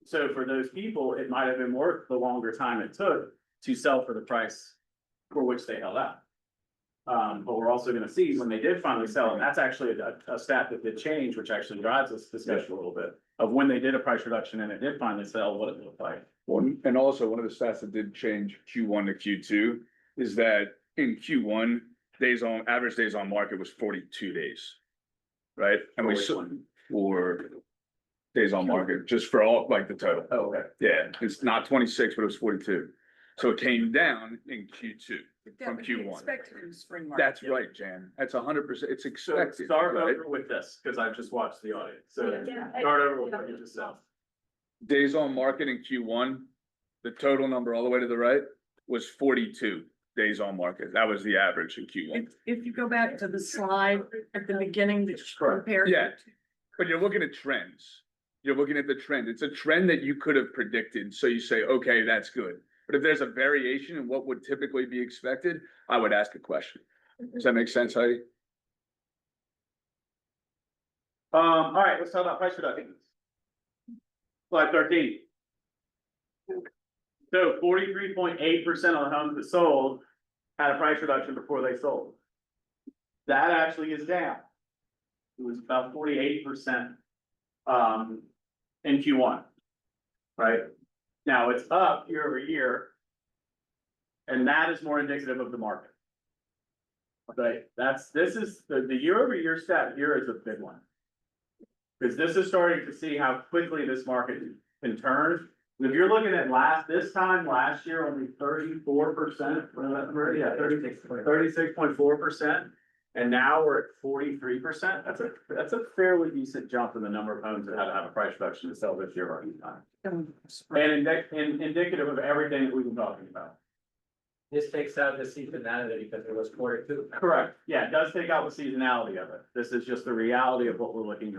So for those people, it might have been worth the longer time it took to sell for the price for which they held out. But we're also gonna see when they did finally sell, and that's actually a stat that did change, which actually drives this discussion a little bit. Of when they did a price reduction and it did finally sell, what it looked like. One, and also one of the stats that did change Q1 to Q2 is that in Q1, average days on market was 42 days. Right? And we saw for days on market, just for all, like the total. Oh, okay. Yeah, it's not 26, but it was 42. So it came down in Q2 from Q1. Expected in spring market. That's right, Jan. That's 100%. It's So expected, start right? over with this, cause I've just watched the audience, so Yeah. start over with what you just said. Days on market in Q1, the total number all the way to the right was 42 days on market. That was the average in Q1. If you go back to the slide at the beginning that you compared. Yeah. But you're looking at trends. You're looking at the trend. It's a trend that you could have predicted. So you say, okay, that's good. But if there's a variation in what would typically be expected, I would ask a question. Does that make sense, Heidi? All right, let's talk about price reductions. Slide 13. So 43.8% of the homes that sold had a price reduction before they sold. That actually is down. It was about 48%, in Q1. Right? Now it's up year over year. And that is more indicative of the market. Right, this is the year over year stat here is a big one. Because this is starting to see how quickly this market can turn. If you're looking at this time last year, only 34%, yeah, 36.4%. And now we're at 43%. That's a fairly decent jump in the number of homes that had to have a price reduction to sell this year or any time. And indicative of everything that we've been talking about. This takes out the seasonality because it was Q2. Correct, yeah, it does take out the seasonality of it. This is just the reality of what we're looking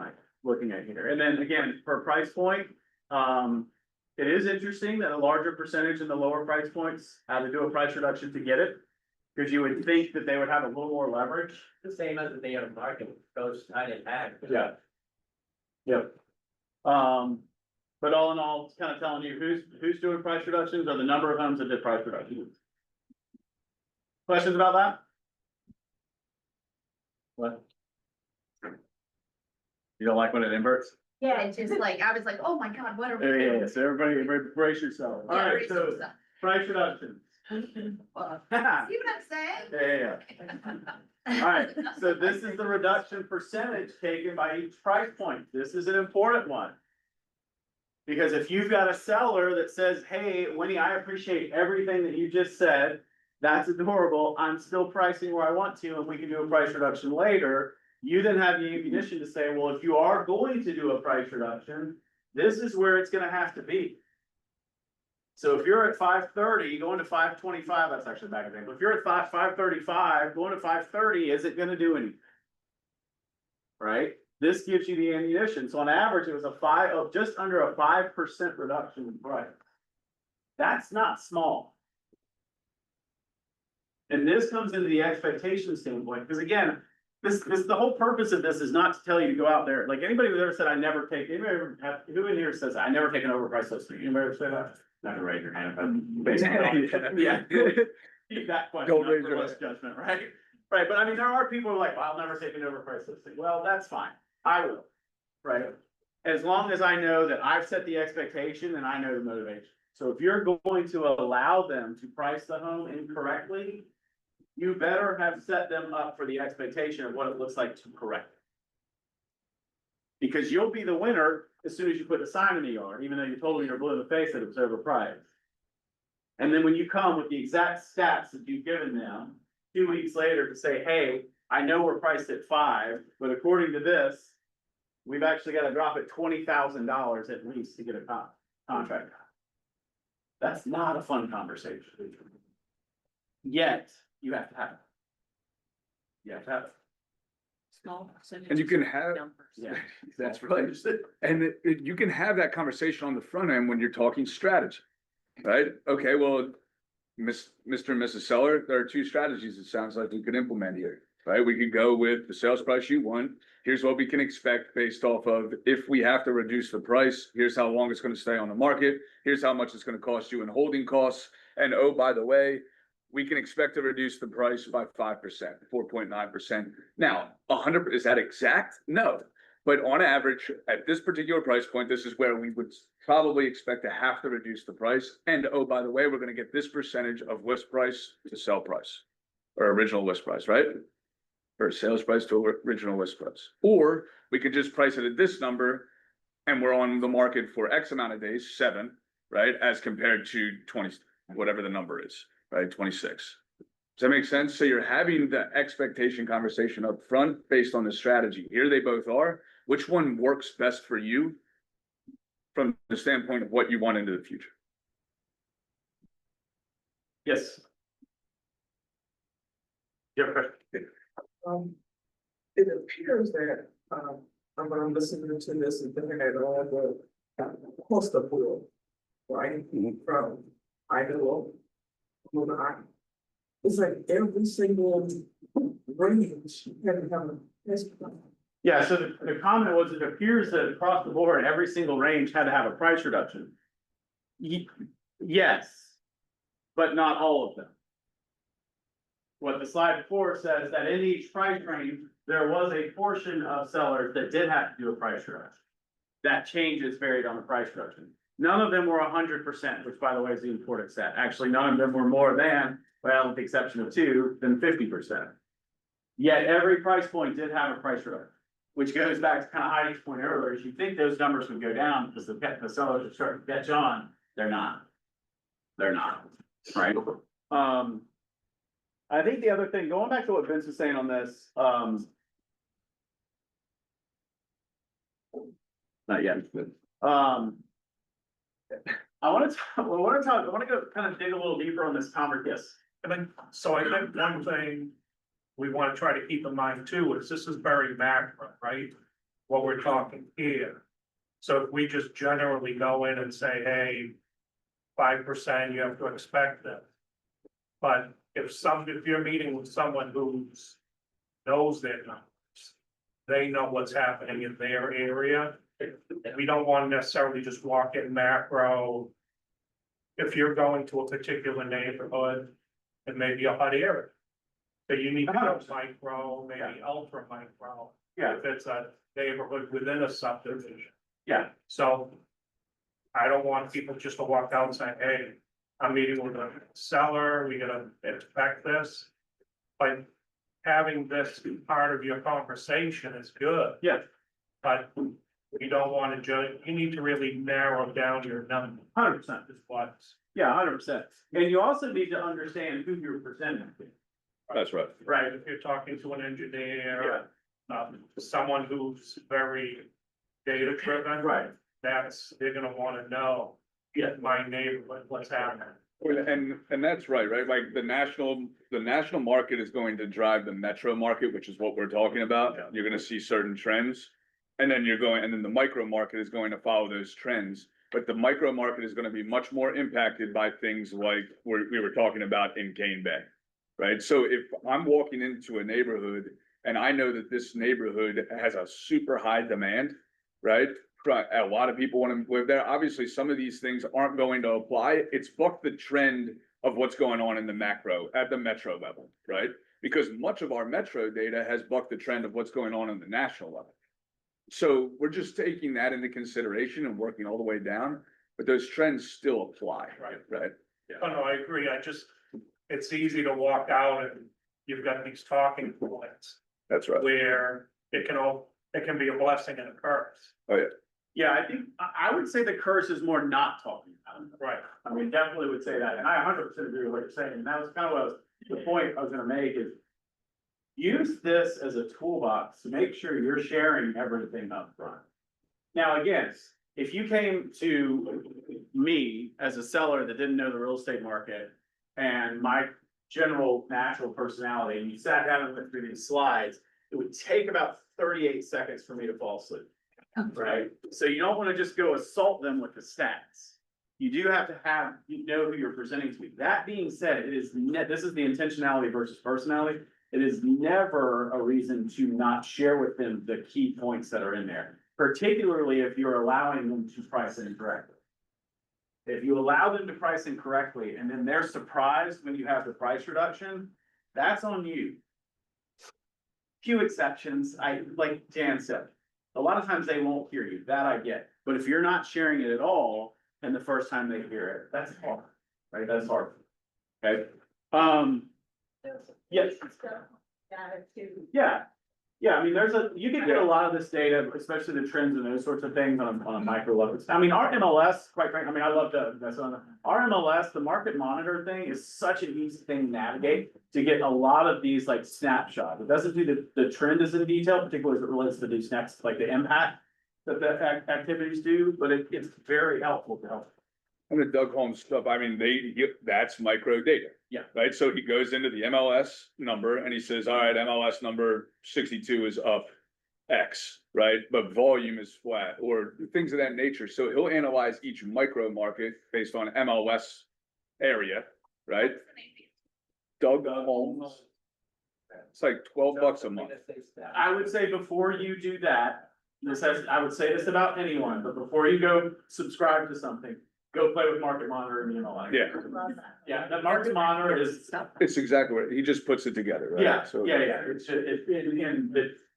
at here. And then again, for price point, it is interesting that a larger percentage in the lower price points had to do a price reduction to get it. Because you would think that they would have a little more leverage. The same as the day on market, goes 9.5. Yeah. Yep. But all in all, it's kind of telling you who's doing price reductions or the number of homes that did price reductions. Questions about that? What? You don't like when it inverts? Yeah, it's just like, I was like, oh my God, what are we Yeah, doing? yeah, so everybody brace yourself. All Yeah, right, brace so yourself. price reductions. See what I'm saying? Yeah. All right, so this is the reduction percentage taken by each price point. This is an important one. Because if you've got a seller that says, hey, Winnie, I appreciate everything that you just said. That's adorable. I'm still pricing where I want to, and we can do a price reduction later. You then have the ammunition to say, well, if you are going to do a price reduction, this is where it's gonna have to be. So if you're at 530, going to 525, that's actually back again. If you're at 535, going to 530, is it gonna do anything? Right? This gives you the ammunition. So on average, it was just under a 5% reduction in price. That's not small. And this comes into the expectation standpoint, because again, the whole purpose of this is not to tell you to go out there, like anybody who ever said, who in here says, I never take an overpriced listing? Anybody ever say that? Not to raise your hand, but basically, yeah. Keep that question Don't up raise for your less hand. judgment, right? Right, but I mean, there are people who are like, well, I'll never take an overpriced listing. Well, that's fine. I will, right? as long as I know that I've set the expectation and I know the motivation. So if you're going to allow them to price the home incorrectly, you better have set them up for the expectation of what it looks like to correct it. Because you'll be the winner as soon as you put the sign in the yard, even though you told them you're blue in the face that it was overpriced. And then when you come with the exact stats that you've given them 2 weeks later to say, hey, I know we're priced at 5, but according to this, we've actually got to drop it $20,000 at least to get a contract. That's not a fun conversation. Yet, you have to have it. You have to have it. Small percentage. And you can have, numbers. Yeah. that's right. And you can have that conversation on the front end when you're talking strategy, right? Okay, well, Mr. and Mrs. Seller, there are 2 strategies it sounds like we could implement here, right? We could go with the sales price you want. Here's what we can expect based off of if we have to reduce the price, here's how long it's gonna stay on the market. Here's how much it's gonna cost you in holding costs. And oh, by the way, we can expect to reduce the price by 5%, 4.9%. Now, 100, is that exact? No. But on average, at this particular price point, this is where we would probably expect to have to reduce the price. And oh, by the way, we're gonna get this percentage of list price to sell price, or original list price, right? Or sales price to original list price. Or we could just price it at this number and we're on the market for X amount of days, 7, right? As compared to 20, whatever the number is, right? 26. Does that make sense? So you're having the expectation conversation up front based on the strategy. Here they both are. Which one works best for you from the standpoint of what you want into the future? Yes. Yeah, It appears that, when I'm listening to this and thinking at all the cost of will, right, from Idaho, it's like every single range had to have a test plan. Yeah, so the comment was, it appears that across the board, every single range had to have a price reduction. Yes, but not all of them. What the slide before says that in each price range, there was a portion of sellers that did have to do a price reduction. That changes varied on the price reduction. None of them were 100%, which by the way is the important stat. Actually, none of them were more than, well, with the exception of 2, than 50%. Yet every price point did have a price reduction, which goes back to kind of Heidi's point earlier, is you think those numbers would go down because the sellers are starting to catch on. They're not. They're not, right? I think the other thing, going back to what Vince was saying on this, not yet. I want to go kind of dig a little deeper on this conversation. I think, so I think one thing we want to try to keep in mind too is this is very macro, right? What we're talking here. So if we just generally go in and say, hey, 5%, you have to expect this. But if you're meeting with someone who's knows their numbers, they know what's happening in their area. We don't want to necessarily just walk in macro. If you're going to a particular neighborhood, it may be a hot area. So you need to go micro, maybe ultra micro. Yeah. If it's a neighborhood within a subdivision. Yeah. So I don't want people just to walk out and say, hey, I'm meeting with a seller, we gotta expect this. But having this be part of your conversation is good. Yeah. But you don't want to judge, you need to really narrow down your number. 100%. Is what. Yeah, 100%. And you also need to understand who you're presenting to. That's right. Right, if you're talking to an engineer, someone who's very data driven. Right. They're gonna wanna know, my neighborhood, what's happening. And that's right, right? Like the national market is going to drive the metro market, which is what we're talking about. Yeah. You're gonna see certain trends. And then the micro market is going to follow those trends. But the micro market is gonna be much more impacted by things like we were talking about in Cane Bay. Right? So if I'm walking into a neighborhood and I know that this neighborhood has a super high demand, right? A lot of people want to live there. Obviously, some of these things aren't going to apply. It's bucked the trend of what's going on in the macro at the metro level, right? Because much of our metro data has bucked the trend of what's going on in the national level. So we're just taking that into consideration and working all the way down, but those trends still apply. Right. Right? Oh, no, I agree, it's easy to walk out and you've got these talking points That's right. where it can be a blessing and a curse. Yeah, I think, I would say the curse is more not talking about it. Right. I mean, definitely would say that, and I 100% agree with what you're saying, and that was kind of the point I was gonna make is. Use this as a toolbox to make sure you're sharing everything up front. Now, again, if you came to me as a seller that didn't know the real estate market. And my general natural personality, and you sat down and went through these slides, it would take about 38 seconds for me to fall asleep. Right? So you don't wanna just go assault them with the stats. You do have to have, you know who you're presenting to. That being said, this is the intentionality versus personality. It is never a reason to not share with them the key points that are in there, particularly if you're allowing them to price incorrectly. If you allow them to price incorrectly and then they're surprised when you have the price reduction, that's on you. Few exceptions, like Dan said, a lot of times they won't hear you, that I get, but if you're not sharing it at all, and the first time they hear it, that's hard, right? That's hard. Okay, yes. Yeah, I mean, you can get a lot of this data, especially the trends and those sorts of things on a micro level. I mean, our MLS, quite frankly, I mean, I love to invest on our MLS, the market monitor thing is such an easy thing to navigate to get a lot of these like snapshots. It doesn't do the trend is in detail, particularly as it relates to these next, like the impact that the activities do, but it's very helpful to help. And the Doug Holmes stuff, I mean, that's micro data. Yeah. Right, so he goes into the MLS number and he says, all right, MLS number 62 is up X, right? But volume is flat or things of that nature. So he'll analyze each micro market based on MLS area, right? Doug Holmes. It's like $12 a month. I would say before you do that, I would say this about anyone, but before you go subscribe to something, go play with Market Monitor and like. Yeah. Yeah, the Market Monitor is, It's exactly what, he just puts it together, right? yeah, So- yeah, it's just,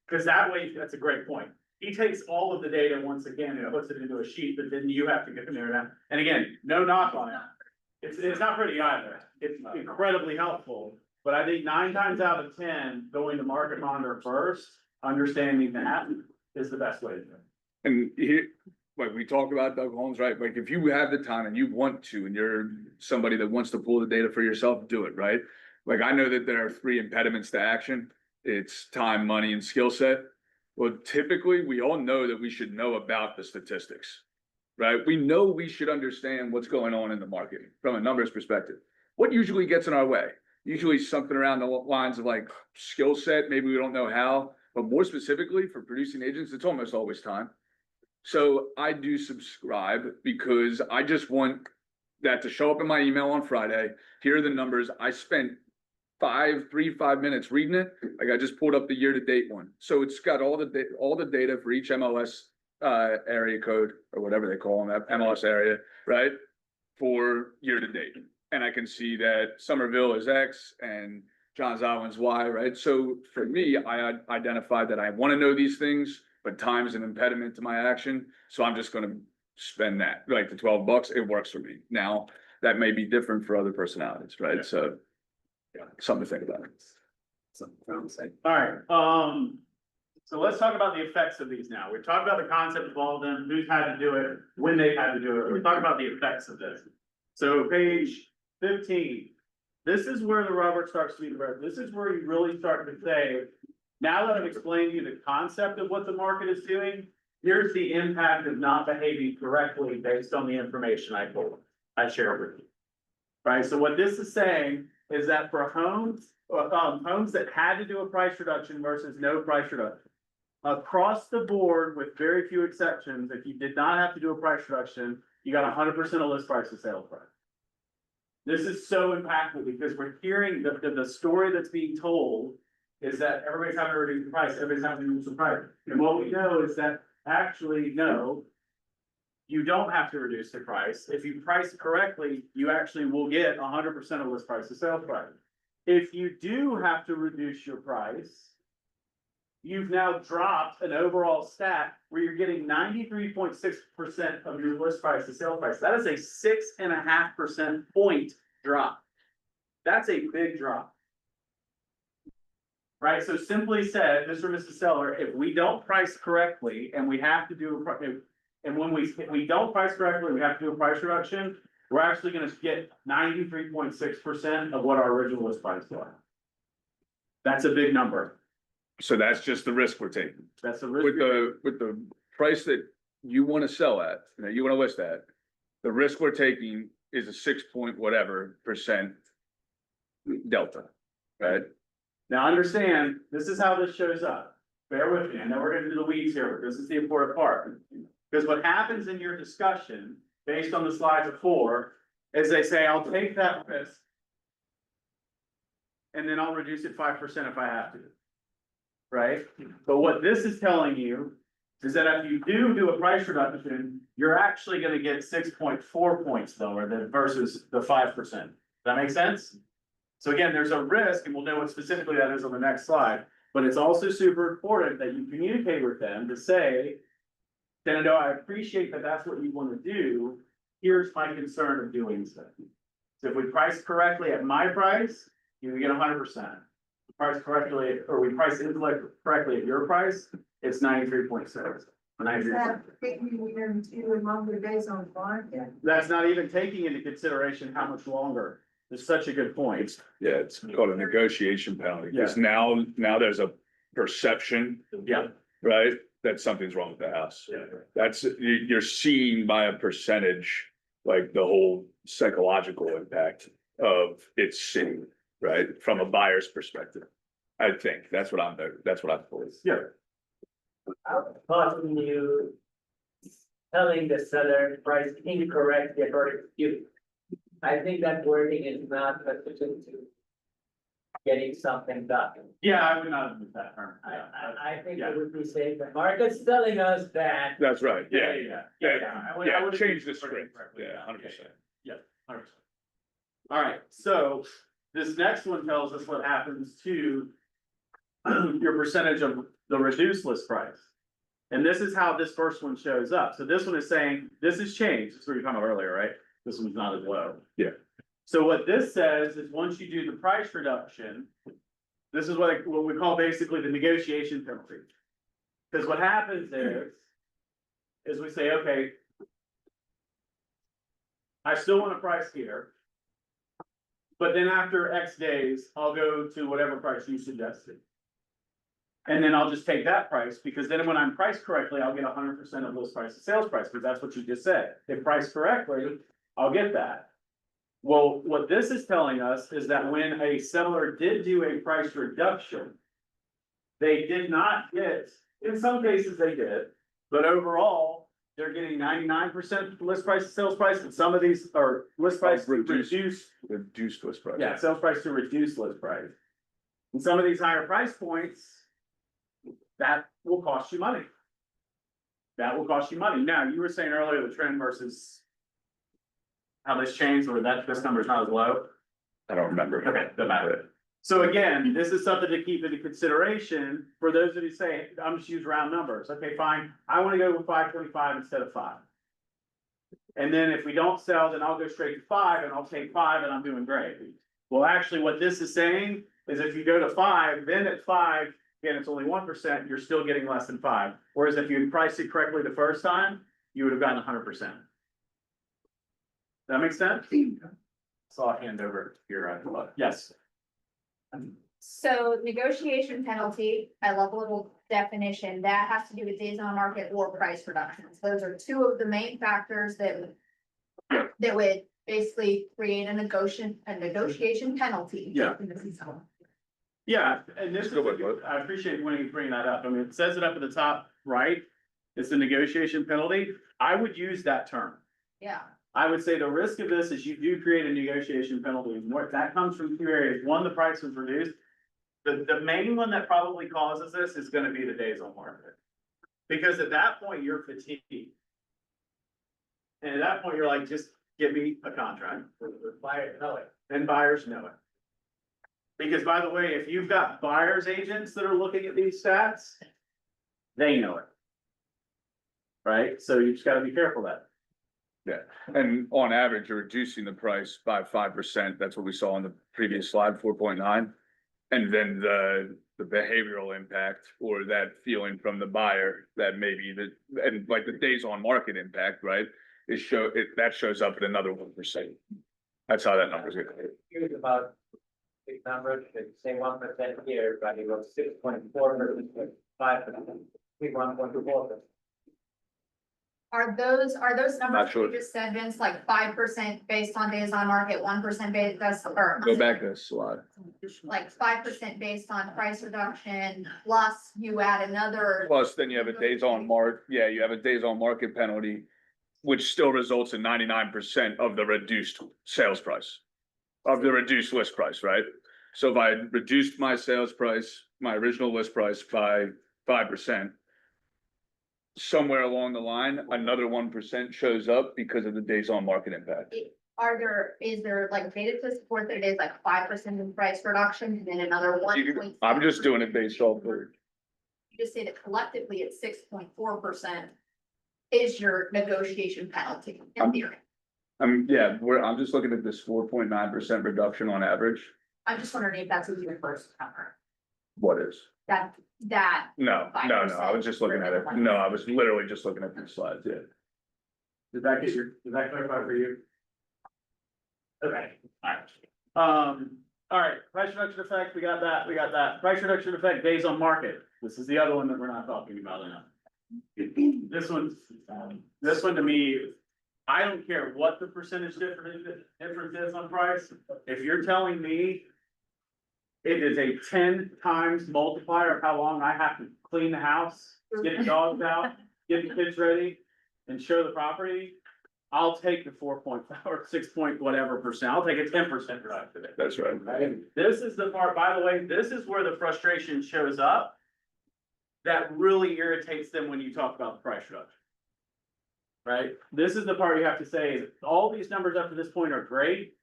because that way, that's a great point. He takes all of the data once again and puts it into a sheet, but then you have to get them there now. And again, no knock on it. It's not pretty either. It's incredibly helpful, but I think 9 times out of 10, going to Market Monitor first, understanding that is the best way to do it. And here, like we talk about Doug Holmes, right? Like if you have the time and you want to, and you're somebody that wants to pull the data for yourself, do it, right? Like I know that there are 3 impediments to action. It's time, money, and skill set. Well, typically, we all know that we should know about the statistics, right? We know we should understand what's going on in the market from a numbers perspective. What usually gets in our way? Usually something around the lines of like skill set, maybe we don't know how, but more specifically for producing agents, it's almost always time. So I do subscribe because I just want that to show up in my email on Friday. Here are the numbers. I spent 5 minutes reading it. Like I just pulled up the year-to-date one. So it's got all the data for each MLS area code or whatever they call them, that MLS area, right? For year-to-date. And I can see that Somerville is X and Johns Island's Y, right? So for me, I identified that I want to know these things, but time is an impediment to my action. So I'm just gonna spend that, like the $12, it works for me. Now, that may be different for other personalities, right? So, yeah, something to think about. Alright, so let's talk about the effects of these now. We've talked about the concept of all of them, who's had to do it, when they've had to do it. We're talking about the effects of this. So page 15, this is where the rubber starts to meet the road. This is where you really start to say, now that I've explained to you the concept of what the market is doing, here's the impact of not behaving correctly based on the information I shared with you. Right, so what this is saying is that for homes that had to do a price reduction versus no price reduction. Across the board, with very few exceptions, if you did not have to do a price reduction, you got 100% of list price to sales price. This is so impactful because we're hearing the story that's being told is that everybody's having to reduce the price, everybody's having to reduce the price. And what we know is that actually, no, you don't have to reduce the price. If you price correctly, you actually will get 100% of list price to sales price. If you do have to reduce your price, you've now dropped an overall stat where you're getting 93.6% of your list price to sale price. That is a 6.5% point drop. That's a big drop. Right, so simply said, Mr. and Mrs. Seller, if we don't price correctly and we have to do, and when if we don't price correctly, we have to do a price reduction, we're actually gonna get 93.6% of what our original list price was. That's a big number. So that's just the risk we're taking. That's a risk. With the price that you wanna sell at, that you wanna list at, the risk we're taking is a 6 point whatever percent delta, right? Now, understand, this is how this shows up. Bear with me, I know we're gonna do the weeds here, but this is the important part. Because what happens in your discussion, based on the slides before, is they say, I'll take that risk. And then I'll reduce it 5% if I have to. Right? But what this is telling you is that if you do a price reduction, you're actually gonna get 6.4 points lower than versus the 5%. Does that make sense? So again, there's a risk, and we'll know what specifically that is on the next slide, but it's also super important that you communicate with them to say, Shenandoah, I appreciate that that's what you want to do. Here's my concern of doing so. So if we price correctly at my price, you get 100%. Price correctly, or we price intellect correctly at your price, it's 93.6. Is that taking you into longer days on farm? Yeah. That's not even taking into consideration how much longer. It's such a good point. Yeah, it's called a negotiation penalty, because now there's a perception, Yeah. right? That something's wrong with the house. Yeah. That's, you're seeing by a percentage, like the whole psychological impact of its sitting, right? From a buyer's perspective. I think, that's what I'm told. Yeah. Causing you telling the seller price incorrectly according to you. I think that wording is not sufficient to getting something done. Yeah, I would not have used that term. I think Yeah. it would be safe. The market's telling us that. That's right, yeah, I would change the script, yeah, 100%. 100%. All right, so this next one tells us what happens to your percentage of the reduced list price. And this is how this first one shows up. So this one is saying, this has changed. This is what you were talking about earlier, right? This one's not as low. Yeah. So what this says is once you do the price reduction, this is what we call basically the negotiation penalty. Because what happens is we say, okay, I still want a price here. But then after X days, I'll go to whatever price you suggested. And then I'll just take that price, because then when I'm priced correctly, I'll get 100% of list price to sales price, because that's what you just said. If priced correctly, I'll get that. Well, what this is telling us is that when a seller did do a price reduction, they did not get, in some cases they did, but overall, they're getting 99% list price to sales price, and some of these are list price reduced. Reduced list price. Yeah, sales price to reduce list price. And some of these higher price points, that will cost you money. That will cost you money. Now, you were saying earlier the trend versus how this changed, or that this number is not as low. I don't remember. Okay, doesn't matter. So again, this is something to keep into consideration for those of you say, I'm just use round numbers. Okay, fine. I want to go with 525 instead of 5. And then if we don't sell, then I'll go straight to 5 and I'll take 5 and I'm doing great. Well, actually what this is saying is if you go to 5, then at 5, again, it's only 1%, you're still getting less than 5. Whereas if you priced it correctly the first time, you would have gotten 100%. That makes sense? So I'll hand over here. Yes. So negotiation penalty, I love a little definition, that has to do with days on market or price reductions. Those are two of the main factors that would basically create a negotiation penalty. Yeah. Yeah, and this is, I appreciate when you bring that up. I mean, it says it up at the top, right? It's the negotiation penalty. I would use that term. Yeah. I would say the risk of this is you do create a negotiation penalty, and what that comes from 2 areas. One, the price was reduced. The main one that probably causes this is gonna be the days on market. Because at that point, you're fatigued. And at that point, you're like, just give me a contract. Buyers know it. And buyers know it. Because by the way, if you've got buyer's agents that are looking at these stats, they know it. Right? So you just gotta be careful of that. And on average, you're reducing the price by 5%. That's what we saw on the previous slide, 4.9. And then the behavioral impact or that feeling from the buyer that maybe and like the days on market impact, right? That shows up at another 1%. That's how that number's gonna hit. Here's about big numbers, say 1% here, but it was 6.4 versus 5%. We 1.4%. Are those numbers Not sure. you just said, Vince, like 5% based on days on market, 1% based, or Go back to the slide. like 5% based on price reduction, plus you add another. Plus, then you have a days on market penalty, which still results in 99% of the reduced sales price. Of the reduced list price, right? So if I reduced my sales price, my original list price by 5%. Somewhere along the line, another 1% shows up because of the days on market impact. Is there like data to support that it is like 5% in price reduction and then another 1.6? I'm just doing it based off of. You just say that collectively it's 6.4% is your negotiation penalty in theory. I'm just looking at this 4.9% reduction on average. I'm just wondering if that's your first number, What is? that. No, I was just looking at it. 5%. No, I was literally just looking at these slides, yeah. Did that clarify for you? Okay, alright, price reduction effect, we got that, price reduction effect, days on market, this is the other one that we're not talking about enough. This one to me, I don't care what the percentage difference is on price, if you're telling me it is a 10 times multiplier of how long I have to clean the house, get the dogs out, get the kids ready, and show the property. I'll take the 4.5 or 6 point whatever percent. I'll take a 10% reduction. That's right. This is the part, by the way, this is where the frustration shows up. That really irritates them when you talk about the price reduction. Right? This is the part you have to say, all these numbers up to this point are great.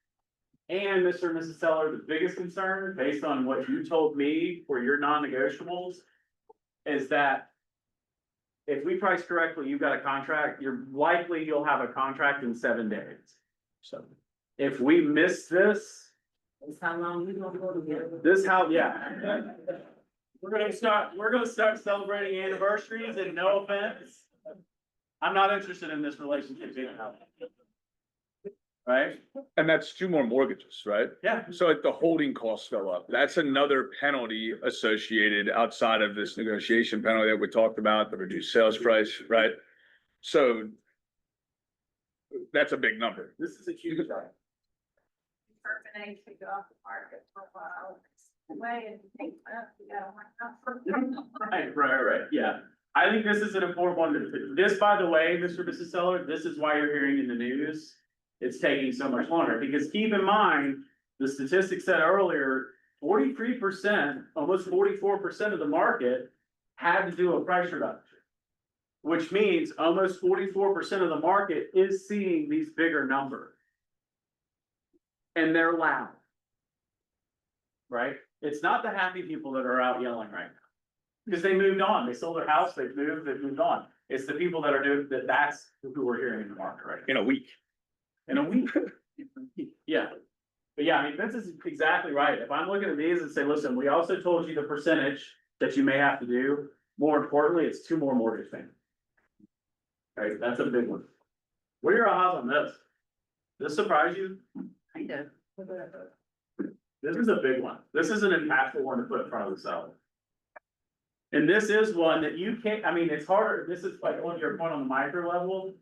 And Mr. and Mrs. Seller, the biggest concern, based on what you told me for your non-negotiables, is that if we price correctly, you've got a contract, you'll have a contract in 7 days. So if we miss this, That's how long we gonna go together. we're gonna start celebrating anniversaries, and no offense, I'm not interested in this relationship being healthy. Right? And that's 2 more mortgages, right? Yeah. So like the holding costs go up. That's another penalty associated outside of this negotiation penalty that we talked about, the reduced sales price, right? So that's a big number. This is a huge one. Terminate to go off the market for a while. Way and think, you gotta Right, yeah. I think this is an important one. This, by the way, Mr. and Mrs. Seller, this is why you're hearing in the news. It's taking so much longer, because keep in mind, the statistics said earlier, 43%, almost 44% of the market had to do a price reduction. Which means almost 44% of the market is seeing these bigger numbers. And they're loud. Right? It's not the happy people that are out yelling right now. Because they moved on, they sold their house, they've moved on. It's the people that are doing, that's who we're hearing in the market right now. In a week. In a week. Yeah. But yeah, I mean, Vince is exactly right. If I'm looking at these and say, listen, we also told you the percentage that you may have to do. More importantly, it's 2 more mortgage payments. Right, that's a big one. What are your odds on this? This surprise you? Kind of. This is a big one. This is an impactful one to put in front of the seller. And this is one that you can't, I mean, it's harder. This is like on your point on the micro level.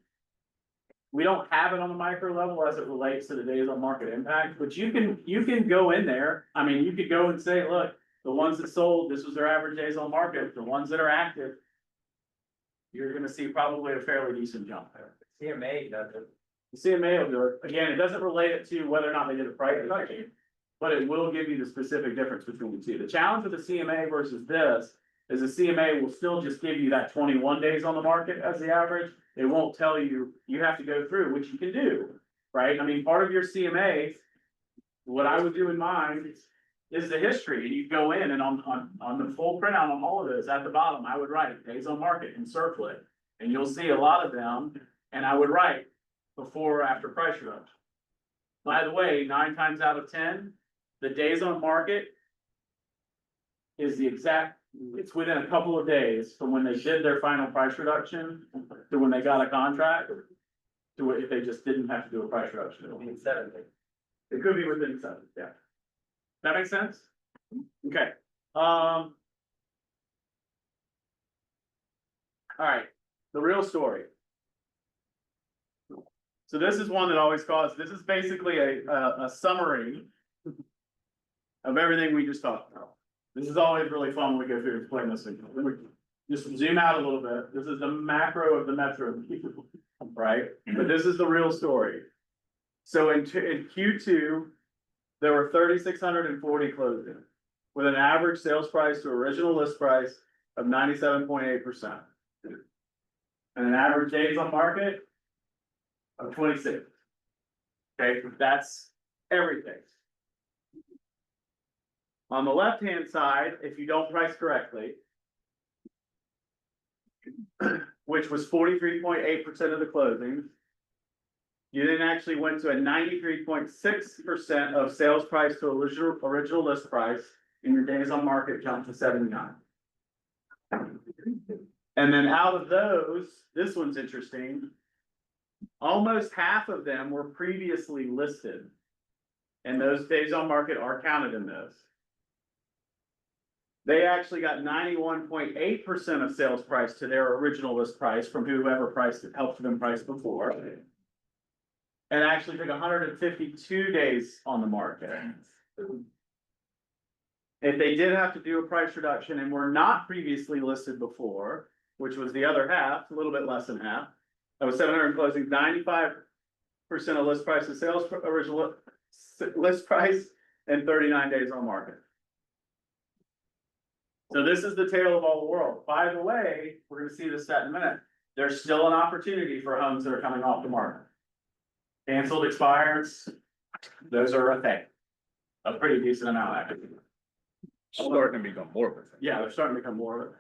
We don't have it on the micro level as it relates to the days on market impact, but you can go in there. I mean, you could go and say, look, the ones that sold, this was their average days on market. The ones that are active, you're gonna see probably a fairly decent jump there. CMA does it. The CMA will do it. Again, it doesn't relate it to whether or not they did a price reduction, but it will give you the specific difference between the two. The challenge with the CMA versus this is the CMA will still just give you that 21 days on the market as the average. It won't tell you, you have to go through, which you can do, right? I mean, part of your CMA, what I would do in mine is the history, and you go in and on the full printout on all of those, at the bottom, I would write days on market and circle it. And you'll see a lot of them, and I would write before or after price reduction. By the way, 9 times out of 10, the days on market is the exact, it's within a couple of days from when they did their final price reduction to when they got a contract. To if they just didn't have to do a price reduction. It'll be 7 days. It could be within 7, yeah. That makes sense? Okay, all right, the real story. So this is one that always causes, this is basically a summary of everything we just talked about. This is always really fun when we go through and explain this thing. Let me just zoom out a little bit. This is the macro of the metro, right? But this is the real story. So in Q2, there were 3,640 closings with an average sales price to original list price of 97.8%. And an average days on market of 26. Okay, that's everything. On the left-hand side, if you don't price correctly, which was 43.8% of the closings, you then actually went to a 93.6% of sales price to original list price, and your days on market jumped to 79. And then out of those, this one's interesting. Almost half of them were previously listed. And those days on market are counted in this. They actually got 91.8% of sales price to their original list price from whoever priced it, helped them price before. And actually took 152 days on the market. If they did have to do a price reduction and were not previously listed before, which was the other half, a little bit less than half, that was 700 closings, 95% of list price to sales, original list price, and 39 days on market. So this is the tale of all the world. By the way, we're gonna see this stat in a minute. There's still an opportunity for homes that are coming off the market. Canceled expires, those are a thing. A pretty decent amount, actually. Starting to become more of a thing. Yeah, they're starting to become more of it.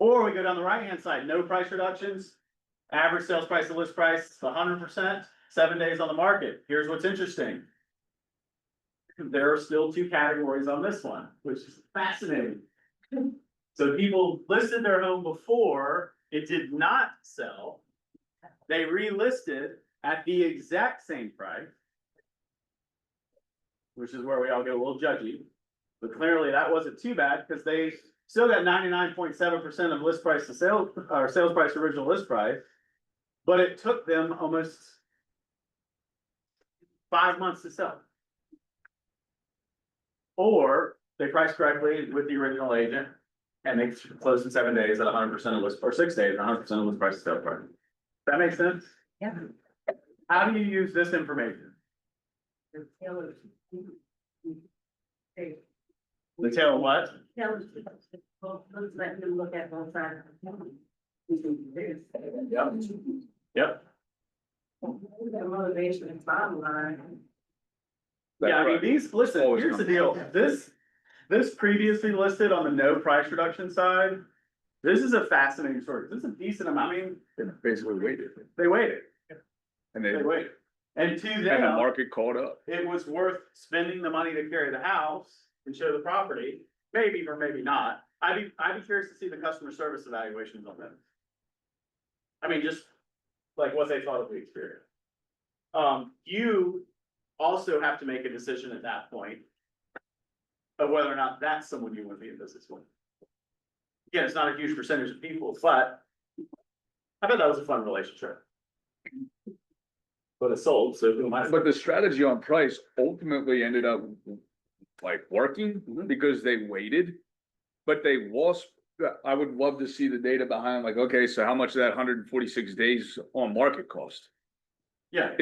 Or we go down the right-hand side, no price reductions, average sales price to list price, 100%, 7 days on the market. Here's what's interesting. There are still 2 categories on this one, which is fascinating. So people listed their home before, it did not sell. They relisted at the exact same price, which is where we all get a little judgy. But clearly that wasn't too bad because they still got 99.7% of list price to sale, or sales price to original list price. But it took them almost 5 months to sell. Or they priced correctly with the original agent and they closed in 7 days at 100% of list, or 6 days, 100% of list price to sale price. That makes sense? Yeah. How do you use this information? The tail of what? Let them look at both sides. Yep. Yep. The motivation is bottom line. Yeah, I mean, these, listen, Always here's the gonna- deal, this previously listed on the no price reduction side. This is a fascinating story, this is a decent amount, I mean, They basically waited. they waited, And they waited. And to and the them, market caught up. it was worth spending the money to carry the house and show the property, maybe or maybe not. I'd be curious to see the customer service evaluations on that. I mean, just like what they thought of the experience. You also have to make a decision at that point of whether or not that's someone you want to be in business with. Again, it's not a huge percentage of people, but I bet that was a fun relationship. But it sold, so who am I? But the strategy on price ultimately ended up like working because they waited. But they lost, I would love to see the data behind, like, okay, so how much of that 146 days on market cost? Yeah,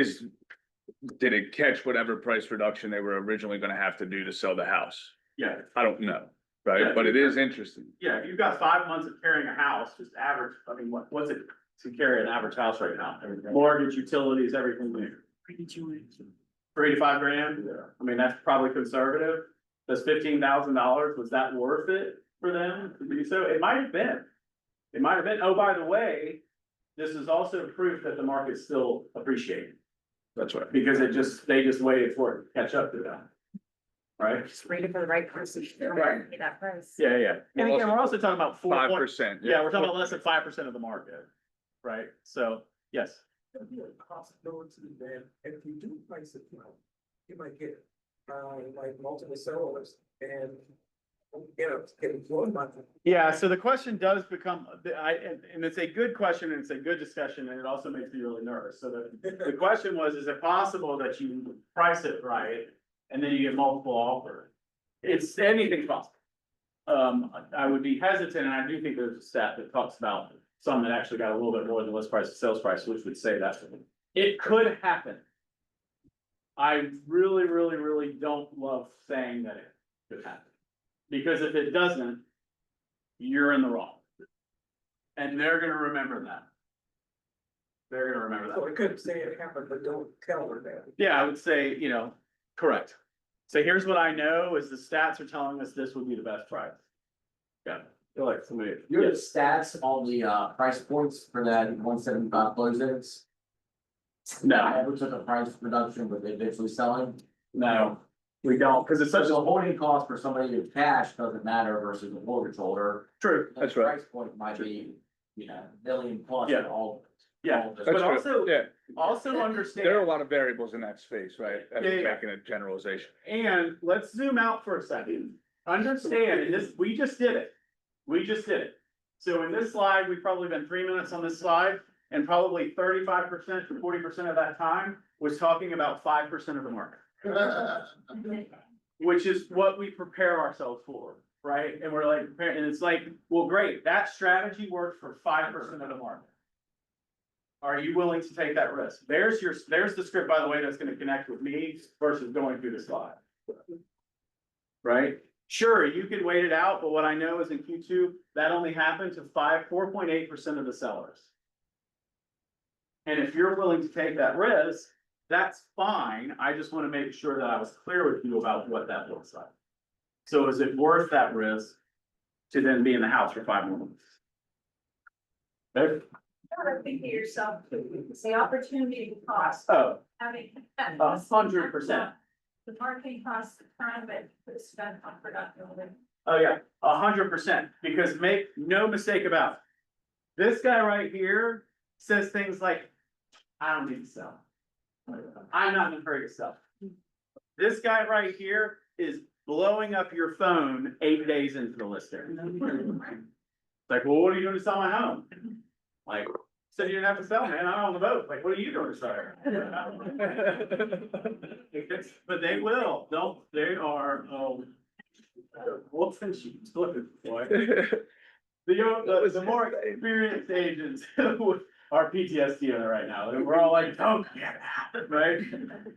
Did it catch whatever price reduction they were originally gonna have to do to sell the house? yeah, I don't know, Yeah. right? But it is interesting. yeah, if you've got 5 months of carrying a house, just average, I mean, what's it to carry an average house right now? Mortgage, utilities, everything there. 3 to 5 grand, I mean, that's probably conservative. Does $15,000, was that worth it for them to do so? It might have been. It might have been. Oh, by the way, this is also proof that the market's still appreciating. That's right. Because they just waited for it to catch up to them. Right? Just waiting for the right person to Right. pay that price. Yeah, yeah. And again, we're also talking about 5%. Yeah, we're talking about less than 5% of the market. Right? So, yes. There'd be a possibility that if you do price it, you might get, like multiple sellers and get employed by them. Yeah, so the question does become, and it's a good question and it's a good discussion and it also makes me really nervous. So the question was, is it possible that you price it right and then you get multiple offers? It's anything's possible. I would be hesitant, and I do think there's a stat that talks about some that actually got a little bit more than list price to sales price, which would say that it could happen. I really, really, really don't love saying that it could happen. Because if it doesn't, you're in the wrong. And they're gonna remember that. They're gonna remember So that. I couldn't say it happened, but don't tell her that. Yeah, I would say, correct. So here's what I know is the stats are telling us this would be the best price. Yeah, I feel like somebody. Your Yes. stats on the price points for that 175 closings. No, Ever took a price reduction, but they eventually selling? no, we don't, because it's such So a the holding cost for somebody who cash doesn't matter versus a mortgage holder. true. The That's right. Price point might be, million plus Yeah. in all. Yeah, all of this. but That's true. also, Yeah, also there are a understand, lot of variables in that space, right? That's Yeah, yeah. making a generalization. and let's zoom out for a second. Understand, and this, we just did it. We just did it. So in this slide, we've probably been 3 minutes on this slide, and probably 35% to 40% of that time was talking about 5% of the market. Which is what we prepare ourselves for, right? And we're like, and it's like, well, great, that strategy worked for 5% of the market. Are you willing to take that risk? There's the script, by the way, that's gonna connect with me versus going through the slide. Right? Sure, you could wait it out, but what I know is in Q2, that only happened to 4.8% of the sellers. And if you're willing to take that risk, that's fine. I just want to make sure that I was clear with you about what that looks like. So is it worth that risk to then be in the house for 5 more months? Okay? Gotta think to yourself, it's the opportunity cost, Oh, having. 100%. The marketing costs, the time that was spent on production. Oh, yeah, 100%, because make no mistake about it. This guy right here says things like, I don't need to sell. I'm not in a hurry to sell. This guy right here is blowing up your phone 8 days into the listing. Like, well, what are you doing to sell my home? Like, said you didn't have to sell, man, I'm on the boat, like, what are you doing to sell? But they will, they are, wolf and sheep, look at boy. The more experienced agents are PTSD on it right now, and we're all like, oh, yeah, right?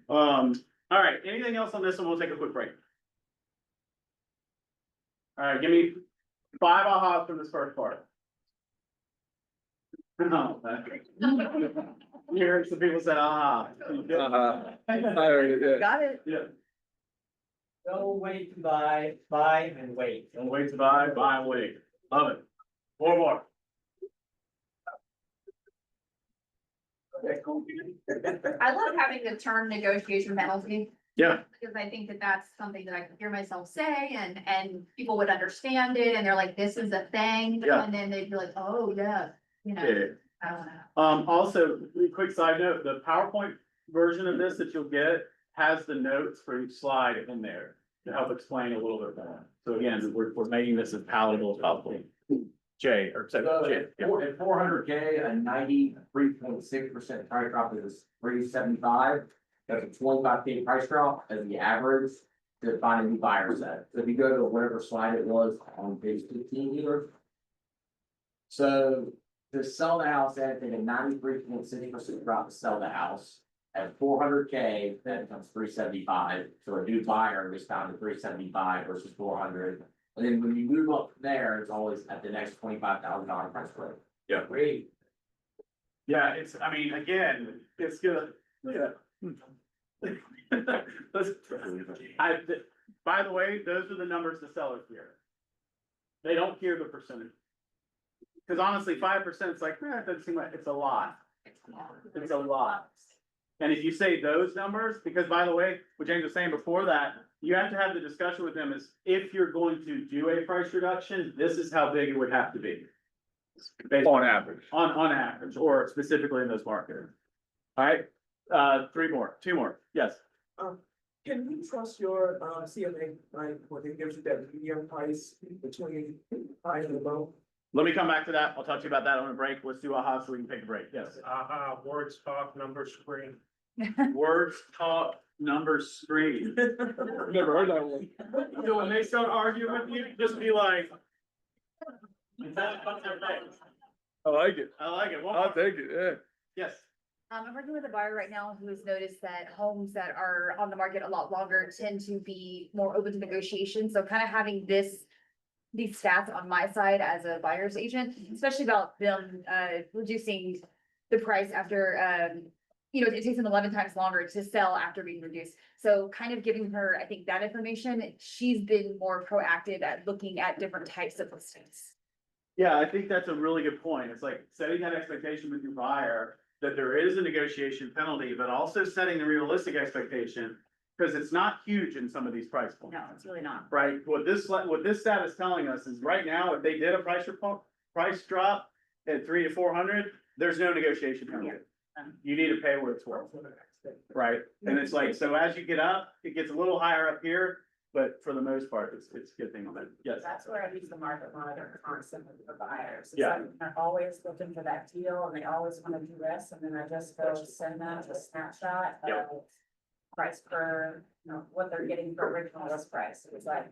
All right, anything else on this one? We'll take a quick break. All right, give me 5 ahas from this first part. No. You heard some people said, aha. I heard it, yeah. Got it. Yeah, Don't wait to buy and wait. don't wait to buy and wait. Love it. 4 more. I love having the term negotiation penalty. Yeah. Because I think that that's something that I can hear myself say and people would understand it and they're like, this is a thing. Yeah. And then they'd be like, oh, yeah, Yeah. I don't know. Also, a quick side note, the PowerPoint version of this that you'll get has the notes for each slide in there to help explain a little bit more. So again, we're making this as palatable as possible. Jay, or So Jay, yeah. at 400K, a 93.6% price drop is 375. That's a 25K price drop as the average to find a new buyer set. So if you go to whatever slide it was on page 15 here. So to sell the house, I think a 93.6% drop to sell the house. At 400K, that becomes 375. So a new buyer is found at 375 versus 400. And then when you move up from there, it's always at the next $25,000 price point. Yeah. Great. Yeah, it's, I mean, again, it's gonna, look at that. by the way, those are the numbers the sellers hear. They don't hear the percentage. Cause honestly, 5% is like, it doesn't seem like, it's a lot. It's a lot. And if you say those numbers, because by the way, what James was saying before that, you have to have the discussion with them is if you're going to do a price reduction, this is how big it would have to be. Based On average. on average, or specifically in those markets. Alright, two more, yes. Can you trust your, CMA, like, when it gives you that medium price between high and low? Let me come back to that. I'll talk to you about that on a break. Let's do AHA so we can take a break. Yes. Words, talk, number, screen. Words, talk, numbers, screen. Never heard that one. So when they start arguing with you, just be like. I like it. I like it. One I'll more. take it, yeah. Yes. I'm working with a buyer right now who has noticed that homes that are on the market a lot longer tend to be more open to negotiation. So kind of having these stats on my side as a buyer's agent, especially about them, reducing the price after, it takes them 11 times longer to sell after being reduced. So kind of giving her, I think, that information, she's been more proactive at looking at different types of listings. Yeah, I think that's a really good point. It's like setting that expectation with your buyer that there is a negotiation penalty, but also setting a realistic expectation. Cause it's not huge in some of these price points. No, it's really not. Right, what this stat is telling us is right now, if they did a price drop at 300 to 400, there's no negotiation penalty. You need to pay what it's worth, right? And it's like, so as you get up, it gets a little higher up here, but for the most part, it's a good thing on it, yes. That's where I use the market monitor constantly for buyers. It's Yeah. like they're always looking for that deal and they always want to do this, and then I just go send them a snapshot Yep. of price per, what they're getting for original list price. It's like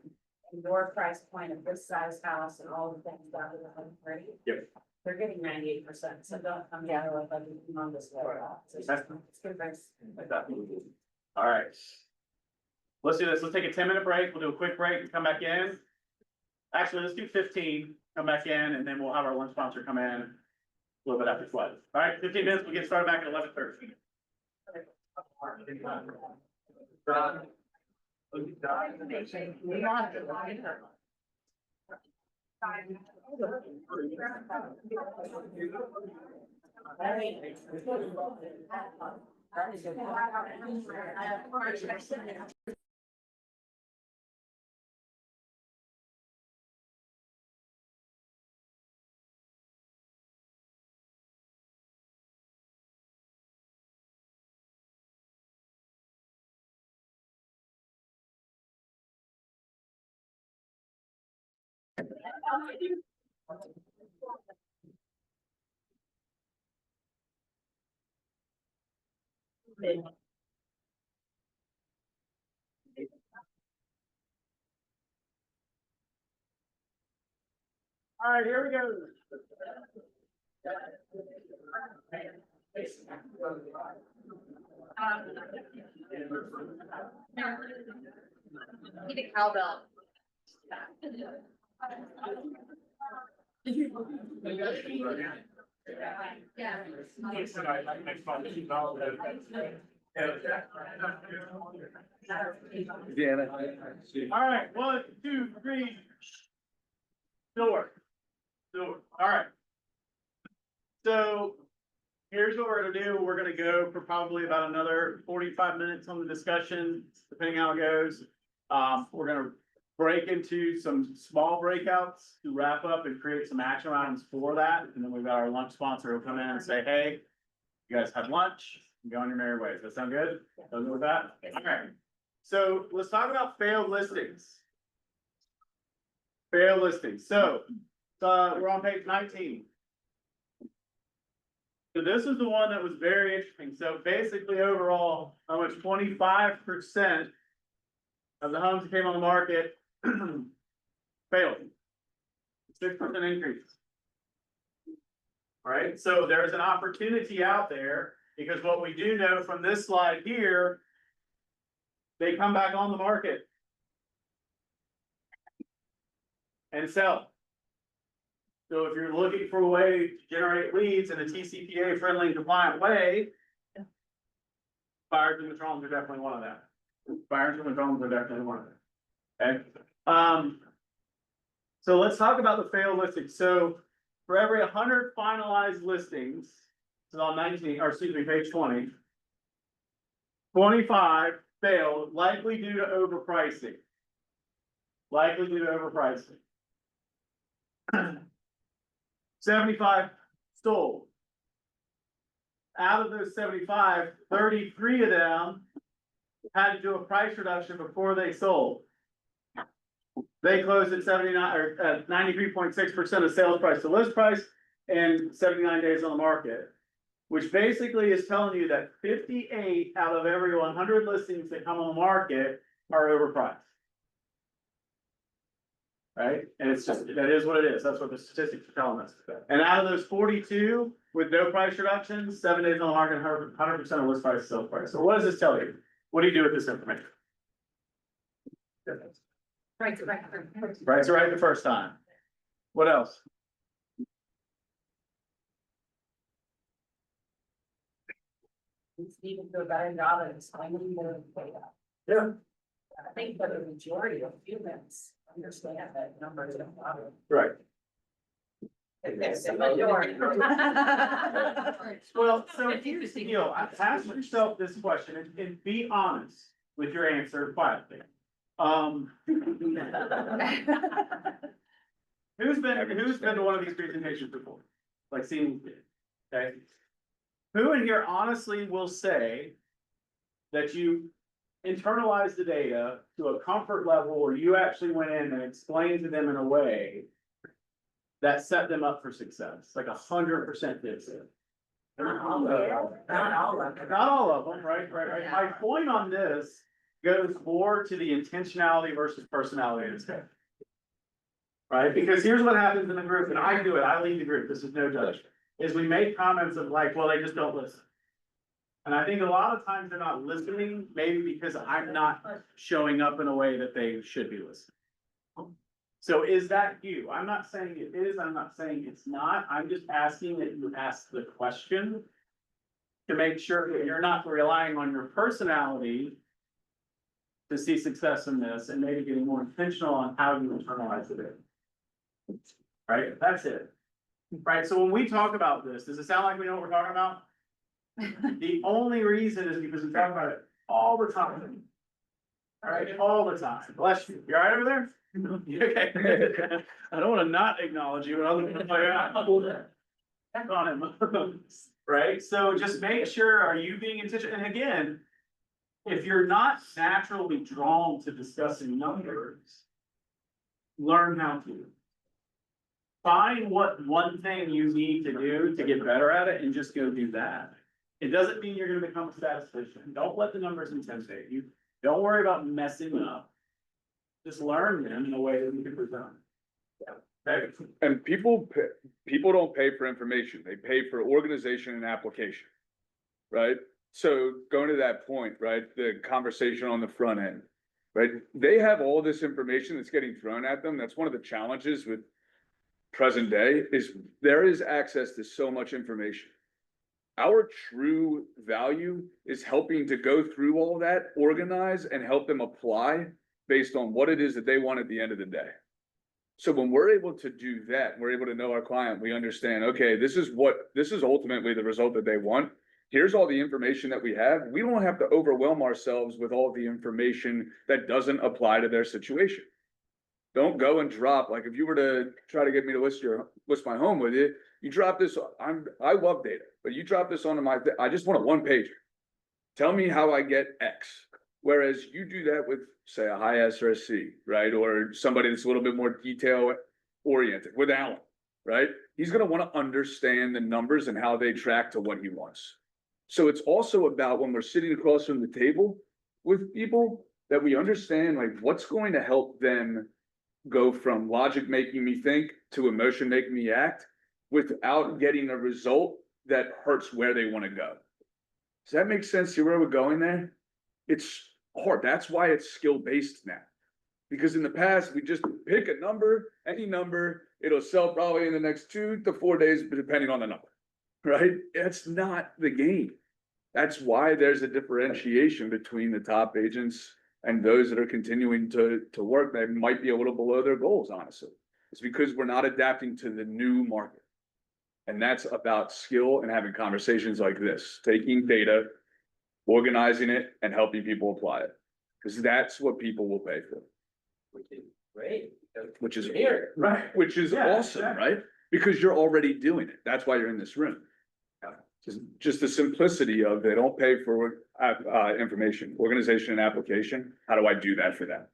your price point of this size house and all the things that we have ready. Yep. They're getting 98%, so don't come down with like a humongous lower. It's good price. All right. Let's do this, let's take a 10-minute break, we'll do a quick break and come back in. Actually, let's do 15, come back in, and then we'll have our lunch sponsor come in a little bit after 12. All right, 15 minutes, we'll get started back at 11:30. All right, here we go. Need a cowbell. Yeah. All right, 1, 2, 3. Door. All right. So here's what we're gonna do. We're gonna go for probably about another 45 minutes on the discussion, depending how it goes. We're gonna break into some small breakouts to wrap up and create some action items for that. And then we've got our lunch sponsor who'll come in and say, hey, you guys have lunch, and go on your merry ways. Does that sound good? Sound good with that? All right. So let's talk about failed listings. Failed listings. So, we're on page 19. So this is the one that was very interesting. So basically overall, how much 25% of the homes that came on the market failed. 6% increase. All right, so there's an opportunity out there because what we do know from this slide here, they come back on the market and sell. So if you're looking for a way to generate leads in a TCPA friendly and compliant way, buyers and withdrawals are definitely one of them. Buyers and withdrawals are definitely one of them. Okay, so let's talk about the failed listings. So for every 100 finalized listings, it's on 19, or excuse me, page 20. 25 failed, likely due to overpricing. Likely due to overpricing. 75 sold. Out of those 75, 33 of them had to do a price reduction before they sold. They closed at 79 or at 93.6% of sales price to list price and 79 days on the market. Which basically is telling you that 58 out of every 100 listings that come on the market are overpriced. Right? And it's just, that is what it is. That's what the statistics are telling us. And out of those 42 with no price reductions, 7 days on the market, 100% of list price, sales price. So what does this tell you? What do you do with this information? Right, right. Right, so right the first time. What else? Even do a better job at explaining the data. Yeah. I think that the majority of humans understand that numbers are not. Right. It's the majority. Well, so here's the deal, ask yourself this question and be honest with your answer quietly. Who's been to one of these presentations before? Like seen, okay? Who in here honestly will say that you internalized the data to a comfort level where you actually went in and explained to them in a way that set them up for success, like 100% did so? Not all of them. Not all of them. Not all of them, right. My point on this goes more to the intentionality versus personality of this guy. Right, because here's what happens in the group, and I do it, I lead the group, this is no judgment, is we make comments of like, well, they just don't listen. And I think a lot of times they're not listening, maybe because I'm not showing up in a way that they should be listening. So is that you? I'm not saying it is, I'm not saying it's not, I'm just asking that you ask the question to make sure that you're not relying on your personality to see success in this and maybe getting more intentional on how you internalize it. Right, that's it. Right, so when we talk about this, does it sound like we know what we're talking about? The only reason is because we talk about it all the time. All right, all the time. Bless you. You all right over there? You okay? I don't wanna not acknowledge you, but I'm back on him. Right, so just make sure, are you being intentional? And again, if you're not naturally drawn to discussing numbers, learn how to. Find what one thing you need to do to get better at it and just go do that. It doesn't mean you're gonna become a statistician. Don't let the numbers intimidate you. Don't worry about messing up. Just learn them in a way that you can present. Okay? And people don't pay for information, they pay for organization and application. Right? So going to that point, right, the conversation on the front end, right? They have all this information that's getting thrown at them. That's one of the challenges with present day is there is access to so much information. Our true value is helping to go through all that, organize and help them apply based on what it is that they want at the end of the day. So when we're able to do that, we're able to know our client, we understand, okay, this is ultimately the result that they want. Here's all the information that we have. We don't have to overwhelm ourselves with all the information that doesn't apply to their situation. Don't go and drop, like if you were to try to get me to list my home with you, you drop this, I love data, but you drop this onto I just want a one pager. Tell me how I get X. Whereas you do that with, say, a high SRC, right? Or somebody that's a little bit more detail oriented with Alan, right? He's gonna wanna understand the numbers and how they track to what he wants. So it's also about when we're sitting across from the table with people that we understand like what's going to help them go from logic making me think to emotion making me act without getting a result that hurts where they want to go. Does that make sense? See where we're going there? It's hard. That's why it's skill based now. Because in the past, we just pick a number, any number, it'll sell probably in the next 2 to 4 days, depending on the number, right? That's not the game. That's why there's a differentiation between the top agents And those that are continuing to work, they might be a little below their goals, honestly. It's because we're not adapting to the new market. And that's about skill and having conversations like this, taking data, organizing it and helping people apply it. Because that's what people will pay for. Which is great. Which is, Here. right, which is Yeah, awesome, exactly. right? Because you're already doing it. That's why you're in this room. Just the simplicity of they don't pay for information, organization and application. How do I do that for them?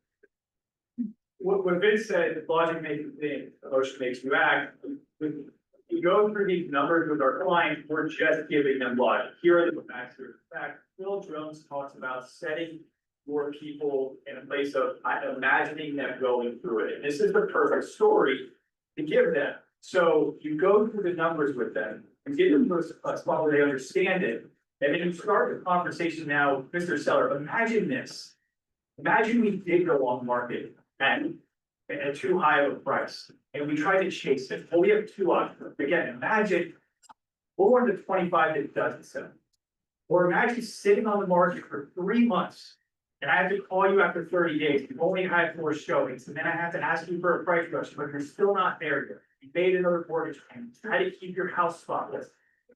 What Vince said, logic makes you think, emotion makes you act. When you go through these numbers with our clients, we're just giving them logic. Here are the facts. Here are the facts. Phil Jones talks about setting your people in a place of imagining them going through it. And this is the perfect story to give them. So you go through the numbers with them and get them to a spot where they understand it. And then you start the conversation now, Mr. Seller, imagine this. Imagine we did go on the market at too high of a price and we try to chase it. Well, we have two options. Again, imagine we're one of the 25 that doesn't sell. Or imagine sitting on the market for 3 months. And I have to call you after 30 days. You've only had 4 showings, and then I have to ask you for a price reduction, but you're still not there yet. You made another mortgage payment, try to keep your house spotless.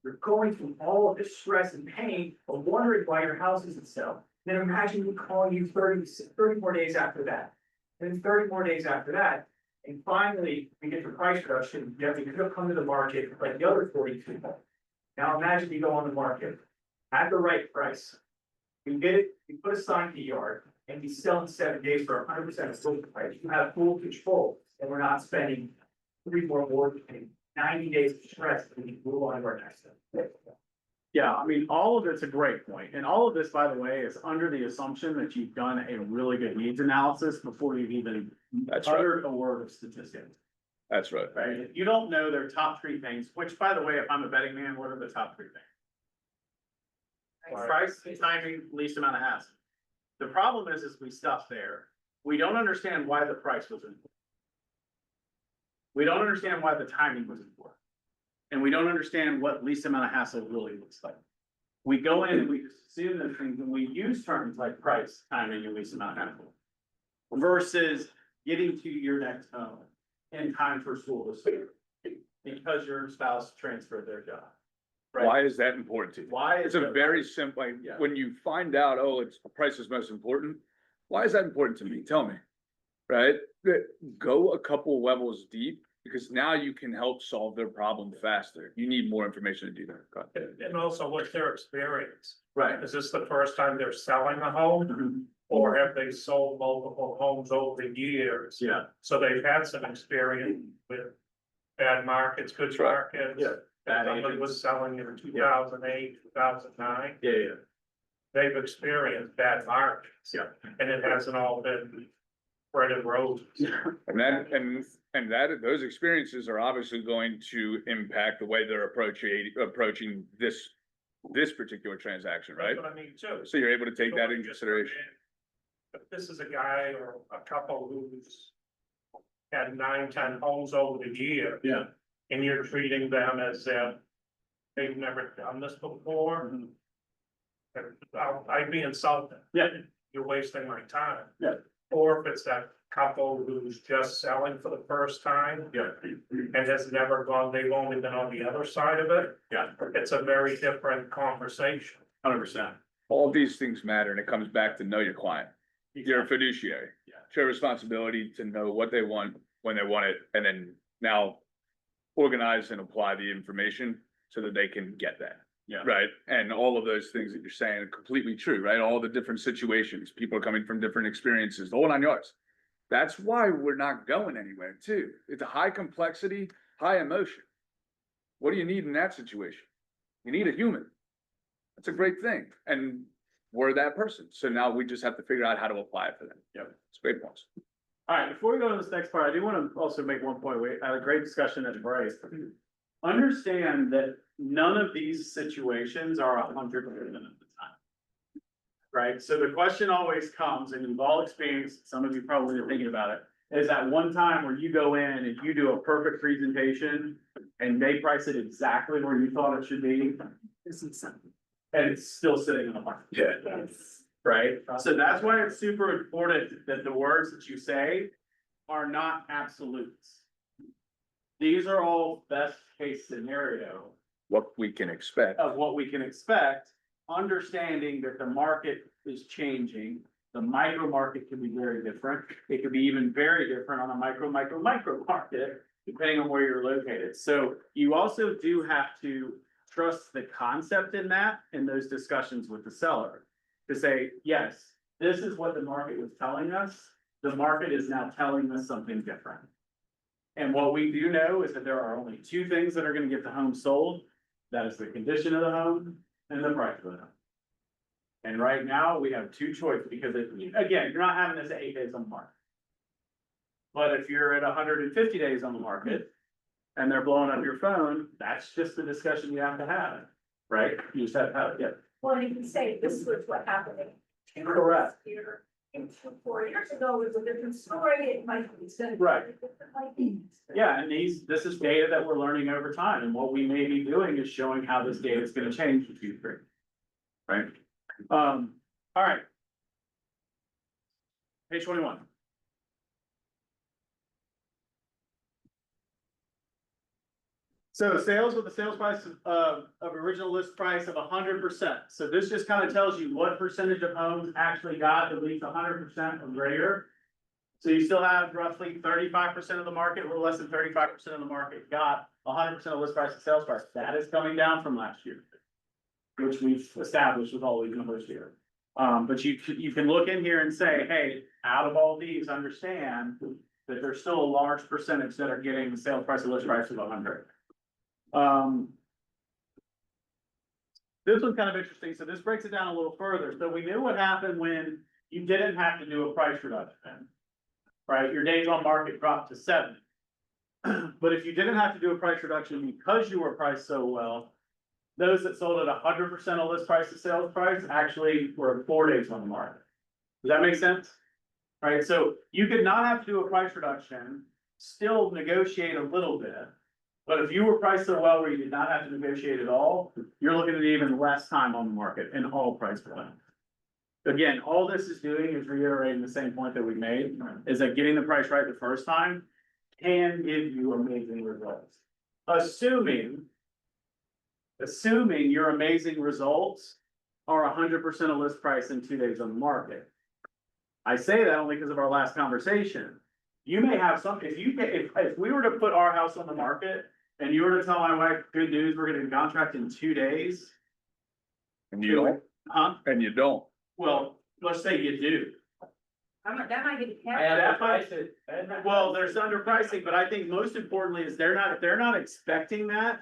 You're going through all of this stress and pain of wondering why your house isn't sell. Then imagine me calling you 30 more days after that. Then 30 more days after that. And finally, we get the price reduction. You could have come to the market like the other 42. Now imagine you go on the market at the right price. We get it, we put a sign in the yard and we sell in 7 days for 100% of full price. You have full control and we're not spending 3 more mortgage payments, 90 days of stress and we move on to our next step. Yeah, I mean, all of it's a great point. And all of this, by the way, is under the assumption that you've done a really good needs analysis before you've even That's right. uttered a word of statistics. That's right. Right? If you don't know their top 3 things, which by the way, if I'm a betting man, what are the top 3 things? Price, timing, least amount of hassle. The problem is we stop there. We don't understand why the price was important. We don't understand why the timing was important. And we don't understand what least amount of hassle really looks like. We go in and we assume those things and we use terms like price, timing, and least amount of hassle. Versus getting to your next home in time for school to start. Because your spouse transferred their job. Right? Why is that important to you? Why is It's a it- very simple, like, Yeah. when you find out, oh, it's price is most important. Why is that important to me? Tell me, right? Go a couple levels deep because now you can help solve their problem faster. You need more information to do that. Go ahead. And also what's their experience? Right. Is this the first time they're selling a home? Mhm. Or have they sold multiple homes over the years? Yeah. So they've had some experience with bad markets, good That's right. markets. Yeah. Bad Somebody agents. was selling in 2008, 2009. Yeah. They've experienced bad markets. Yeah. And it hasn't all been bread and roses. And that, those experiences are obviously going to impact the way they're approaching this particular transaction, right? That's what I mean too. So you're able to take that Don't into just consideration. forget, If this is a guy or a couple who's had 9, 10 homes over the year. Yeah. And you're treating them as if they've never done this before. I'd be insulted. Yeah. You're wasting my time. Yeah. Or if it's that couple who's just selling for the first time. Yeah. And has never gone, they've only been on the other side of it. Yeah. It's a very different conversation. 100%. All these things matter and it comes back to know your client. You're a fiduciary. Yeah. It's your responsibility to know what they want, when they want it, and then now organize and apply the information so that they can get that. Yeah. Right? And all of those things that you're saying are completely true, right? All the different situations, people are coming from different experiences, the whole 9 yards. That's why we're not going anywhere too. It's a high complexity, high emotion. What do you need in that situation? You need a human. That's a great thing. And we're that person. So now we just have to figure out how to apply it for them. Yep. It's great points. All right, before we go to this next part, I do want to also make one point. We had a great discussion at Bryce. Understand that none of these situations are 100% of the time. Right? So the question always comes, and you've all experienced, some of you probably are thinking about it, is that one time where you go in and you do a perfect presentation and they price it exactly where you thought it should be. Isn't something. And it's still sitting in the market. Yeah. right? So that's why it's super important that the words that you say are not absolutes. These are all best case scenario What we can expect. of what we can expect, understanding that the market is changing. The micro market can be very different. It could be even very different on a micro market, depending on where you're located. So you also do have to trust the concept in that, in those discussions with the seller. To say, yes, this is what the market was telling us. The market is now telling us something different. And what we do know is that there are only two things that are gonna get the home sold. That is the condition of the home and the price of the home. And right now, we have two choices, because again, you're not having this at 8 days on the market. But if you're at 150 days on the market and they're blowing up your phone, that's just the discussion you have to have, right? You just have to have it, yeah. Well, you can say this was what happened. Correct. Here, and 4 years ago was a different story, it might be said. Right. Differently. Yeah, and this is data that we're learning over time, and what we may be doing is showing how this data is gonna change in Q3. Right? All right. Page 21. So sales with the sales price of original list price of 100%. So this just kind of tells you what percentage of homes actually got at least 100% or greater. So you still have roughly 35% of the market, a little less than 35% of the market got 100% of list price to sales price. That is coming down from last year, which we've established with all these numbers here. But you can look in here and say, hey, out of all these, understand that there's still a large percentage that are getting the sales price of list price of 100. This one's kind of interesting. So this breaks it down a little further. So we knew what happened when you didn't have to do a price reduction, right? Your days on market dropped to 7. But if you didn't have to do a price reduction because you were priced so well, those that sold at 100% of list price to sales price actually were 4 days on the market. Does that make sense? Right, so you could not have to do a price reduction, still negotiate a little bit. But if you were priced so well where you did not have to negotiate at all, you're looking at even less time on the market in all price points. Again, all this is doing is reiterating the same point that we made, is that getting the price right the first time can give you amazing results. Assuming your amazing results are 100% of list price in 2 days on the market. I say that only because of our last conversation. You may have some, if we were to put our house on the market and you were to tell my wife, good news, we're gonna contract in 2 days. And you don't, Huh? and you don't. Well, let's say you do. That might be. That might, well, there's underpricing, but I think most importantly is if they're not expecting that.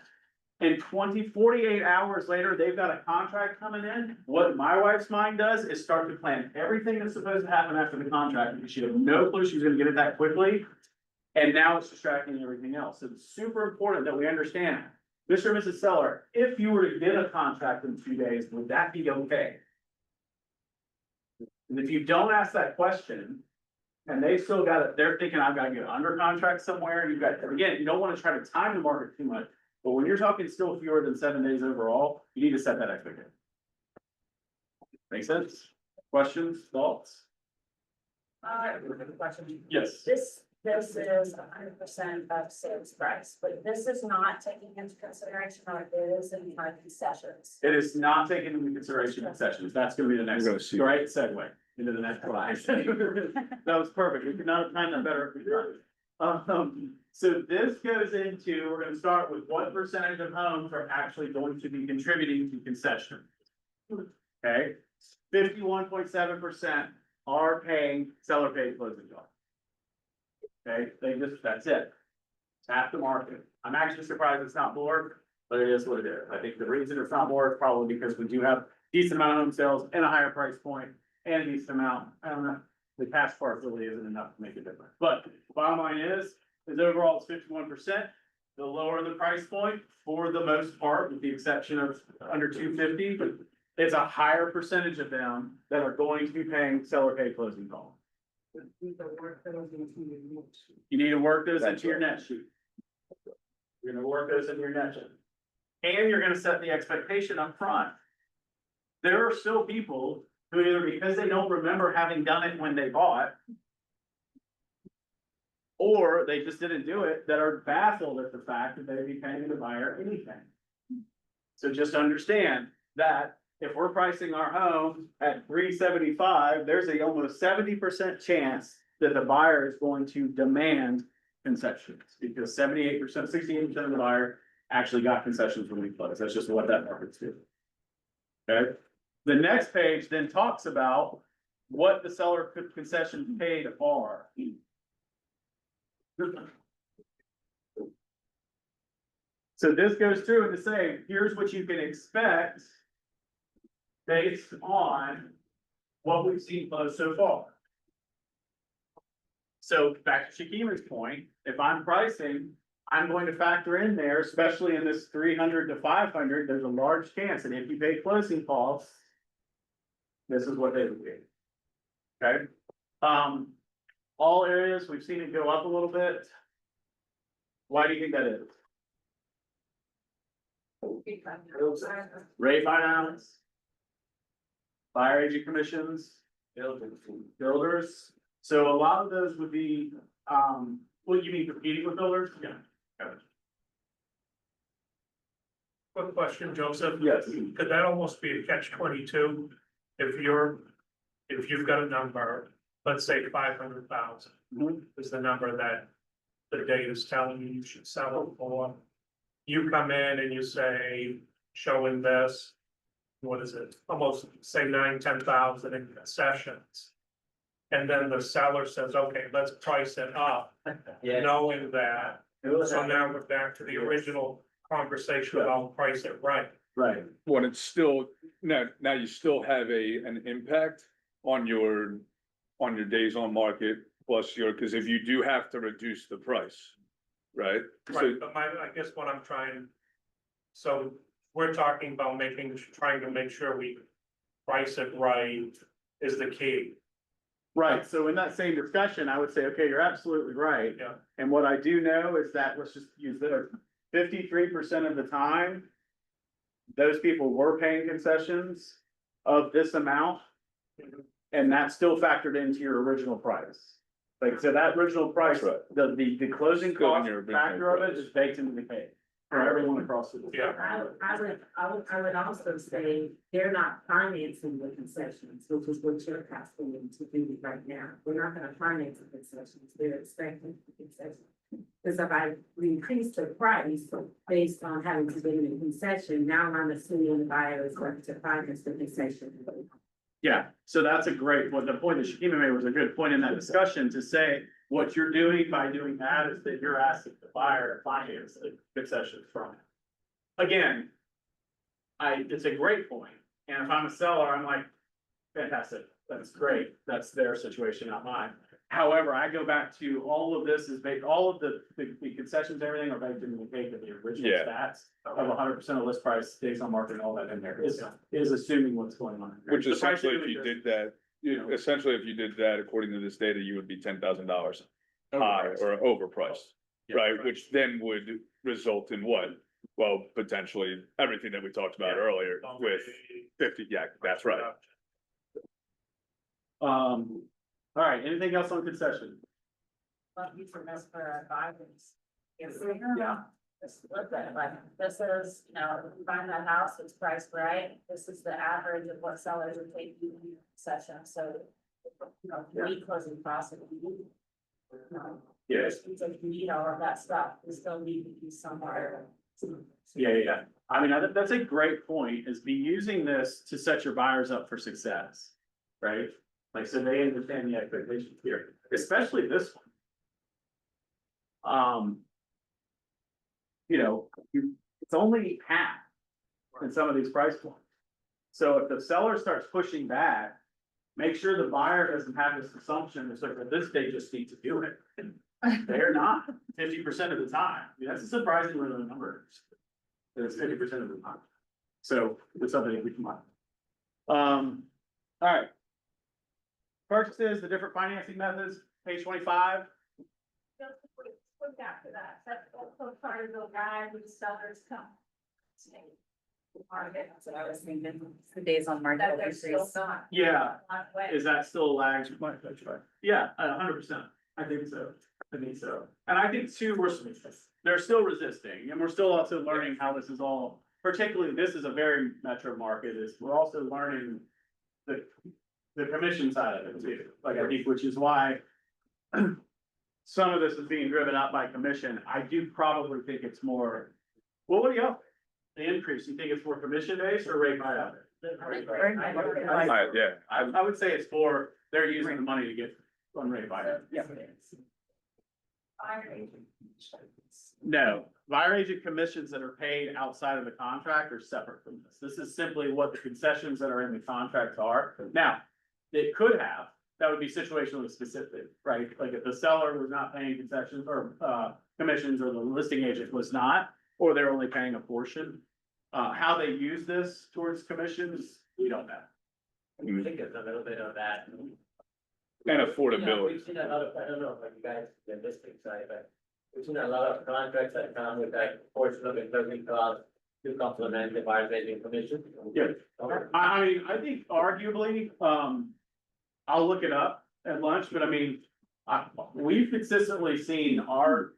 And 48 hours later, they've got a contract coming in. What my wife's mind does is start to plan everything that's supposed to happen after the contract, because she had no clue she was gonna get it that quickly. And now it's distracting everything else. So it's super important that we understand, Mr. and Mrs. Seller, if you were to get a contract in 2 days, would that be okay? And if you don't ask that question, and they still got it, they're thinking, I've got to get under contract somewhere, you've got, again, you don't want to try to time the market too much. But when you're talking still fewer than 7 days overall, you need to set that expectation. Make sense? Questions, thoughts? Yes. This is 100% of sales price, but this is not taking into consideration what it is in my concessions. It is not taken into consideration in sessions. That's gonna be the next, We're gonna see. great segue into the next slide. That was perfect. We could not have timed that better if we tried. So this goes into, we're gonna start with what percentage of homes are actually going to be contributing to concession. Okay, 51.7% are paying seller paid closing costs. Okay, that's it. It's half the market. I'm actually surprised it's not more, but it is what it is. I think the reason it's not more is probably because we do have decent amount of home sales and a higher price point and a decent amount. I don't know, the cash part really isn't enough to make a difference. But bottom line is overall it's 51%. The lower the price point, for the most part, with the exception of under 250, but it's a higher percentage of them that are going to be paying seller paid closing costs. You need to work those into your net sheet. You're gonna work those into your net sheet. And you're gonna set the expectation up front. There are still people who either because they don't remember having done it when they bought, or they just didn't do it, that are baffled at the fact that they'd be paying the buyer anything. So just understand that if we're pricing our home at $375, there's a almost 70% chance that the buyer is going to demand concessions, because 78%, 68% of the buyer actually got concessions when we close. That's just what that market's doing. Okay, the next page then talks about what the seller concessions paid are. So this goes through and to say, here's what you can expect based on what we've seen close so far. So back to Shakima's point, if I'm pricing, I'm going to factor in there, especially in this 300 to 500, there's a large chance that if you pay closing costs, this is what they would be. Okay, all areas, we've seen it go up a little bit. Why do you think that is? Rate finance. Buyer agent commissions. Builders. So a lot of those would be, what you mean competing with builders? Yeah. Got it. Quick question, Joseph. Yes. Could that almost be a catch-22? If you've got a number, let's say 500,000 is the number that the data is telling you should sell it for. You come in and you say, showing this, what is it, almost say 9,000-10,000 in concessions. And then the seller says, okay, let's price it up, knowing that. So now we're back to the original conversation about price it right. Right. When it's still, now you still have an impact on your days on market plus because if you do have to reduce the price, right? Right, but I guess what I'm so we're talking about trying to make sure we price it right is the key. Right, so in that same discussion, I would say, okay, you're absolutely right. Yeah. And what I do know is that, let's just use that, 53% of the time, those people were paying concessions of this amount. And that's still factored into your original price. Like, so that original price, Right. the closing Still in cost your original factor of it price. is baked into the pay for everyone across the board. Yeah. I would also say they're not financing the concessions, which is what you're asking them to do right now. We're not gonna finance the concessions, they're expecting the concessions. Because if I increase the price based on having to give a concession, now I'm assuming the buyer is going to finance the concession. Yeah, so that's a great, the point that Shakima made was a good point in that discussion to say, what you're doing by doing that is that you're asking the buyer to finance the concessions from it. Again, it's a great point, and if I'm a seller, I'm like, fantastic, that's great, that's their situation, not mine. However, I go back to all of this is baked, all of the concessions, everything are baked into the cake of the original Yeah. stats of 100% of list price, days on market, and all that in there is assuming what's going on. Which The price essentially, if really you does- did that, essentially, if you did that according to this data, you would be $10,000 high or overpriced, Yeah, right? Which then would result in what? Well, potentially everything that we talked about earlier with 50, yeah, that's right. All right, anything else on concession? But you for this for buyers. Yeah. Just look at it, like, this is, if you find that house, it's priced right, this is the average of what sellers are taking in session, so. We closing costs. Yeah. It's like you need all of that stuff, we still need to be somewhere. Yeah. I mean, that's a great point, is be using this to set your buyers up for success, right? Like, so they understand the expectations here, especially this one. It's only half in some of these price points. So if the seller starts pushing back, make sure the buyer doesn't have this assumption, it's like, well, this they just need to do it. They're not 50% of the time. I mean, that's a surprisingly low number. It's 50% of the time. So it's something that we can mind. All right. First is the different financing methods, page 25. Just quick after that, that's also part of the guide with sellers come. Market, that's what I was thinking, the days on market. That there's still not. Yeah, a lot of way. is that still a lag? Yeah, 100%. I think so. And I think too, they're still resisting and we're still also learning how this is all, particularly this is a very metro market we're also learning the commission side of it too. Like I think, which is why some of this is being driven out by commission. I do probably think it's more, well, what do you think? The increase, you think it's more commission based or rate buyout? Yeah, I would say it's for, they're using the money to get on rate buyout. Yeah. No, buyer agent commissions that are paid outside of the contract are separate from this. This is simply what the concessions that are in the contract are. Now, it could have, that would be situationally specific, right? Like if the seller was not paying concessions or commissions or the listing agent was not, or they're only paying a portion. How they use this towards commissions, we don't know. I think it's a little bit of that. and affordability. We've seen a lot of, I don't know, like you guys, the listing side, but we've seen a lot of contracts that come with that portion of it, closing costs to complement the buyer's agent commission. Yeah. I mean, I think arguably, I'll look it up at lunch, but I mean, we've consistently seen our,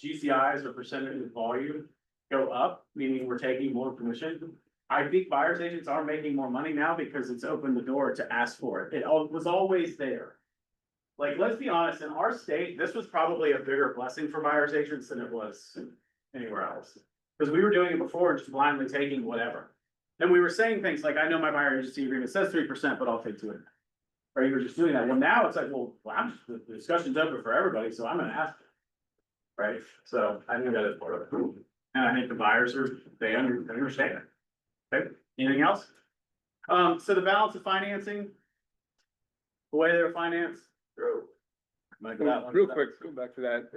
GCIs or percentage of volume go up, meaning we're taking more commission. I think buyer's agents are making more money now because it's opened the door to ask for it. It was always there. Like, let's be honest, in our state, this was probably a bigger blessing for buyer's agents than it was anywhere else. Because we were doing it before and just blindly taking whatever. And we were saying things like, I know my buyer agency agreement says 3%, but I'll take 2%. Or you were just doing that. Well, now it's like, well, the discussion's open for everybody, so I'm gonna ask. Right? So I think that is part of it. And I think the buyers they understand it. Okay, anything else? So the balance of financing. The way they're financed. Real quick, go back to that,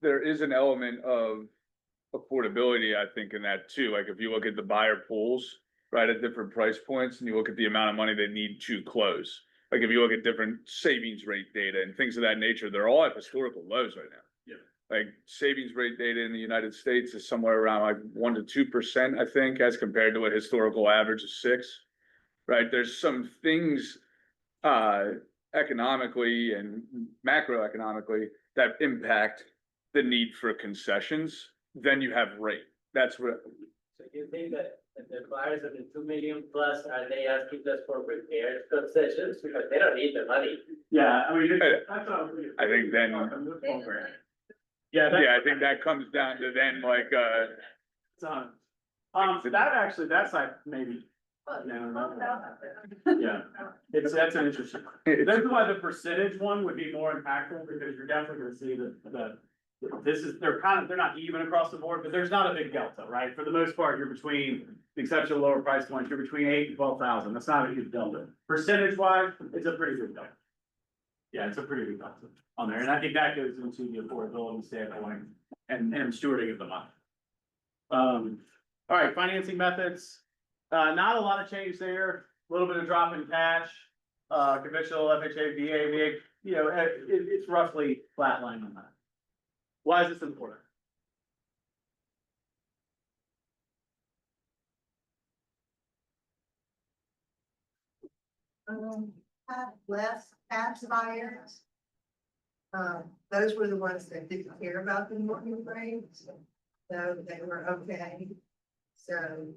there is an element of affordability, I think, in that too, like if you look at the buyer pools, right, at different price points, and you look at the amount of money they need to close. Like if you look at different savings rate data and things of that nature, they're all at historical lows right now. Like savings rate data in the United States is somewhere around like 1% to 2%, I think, as compared to a historical average of 6%. Right, there's some things economically and macroeconomically that impact the need for concessions. Then you have rate. That's what. So you think that the buyers of the 2 million plus, are they asking us for repairs concessions because they don't need the money? Yeah, I mean, I think then. Yeah, Yeah, I think that comes down to then like, that's like maybe. Yeah, that's an interesting. That's why the percentage one would be more impactful, because you're definitely gonna see that they're not even across the board, but there's not a big delta, right? For the most part, you're between, the exception of lower price points, you're between 8,000 and 12,000. That's not a huge delta. Percentage wise, it's a pretty big delta. Yeah, it's a pretty big delta on there, and I think that goes into the affordability standpoint and stewarding of the money. All right, financing methods, not a lot of change there, a little bit of drop in cash, conventional FHA, VA, you know, it's roughly flatline on that. Why is this important? Had less cash buyers. Those were the ones that didn't care about the mortgage rates, so they were okay. So.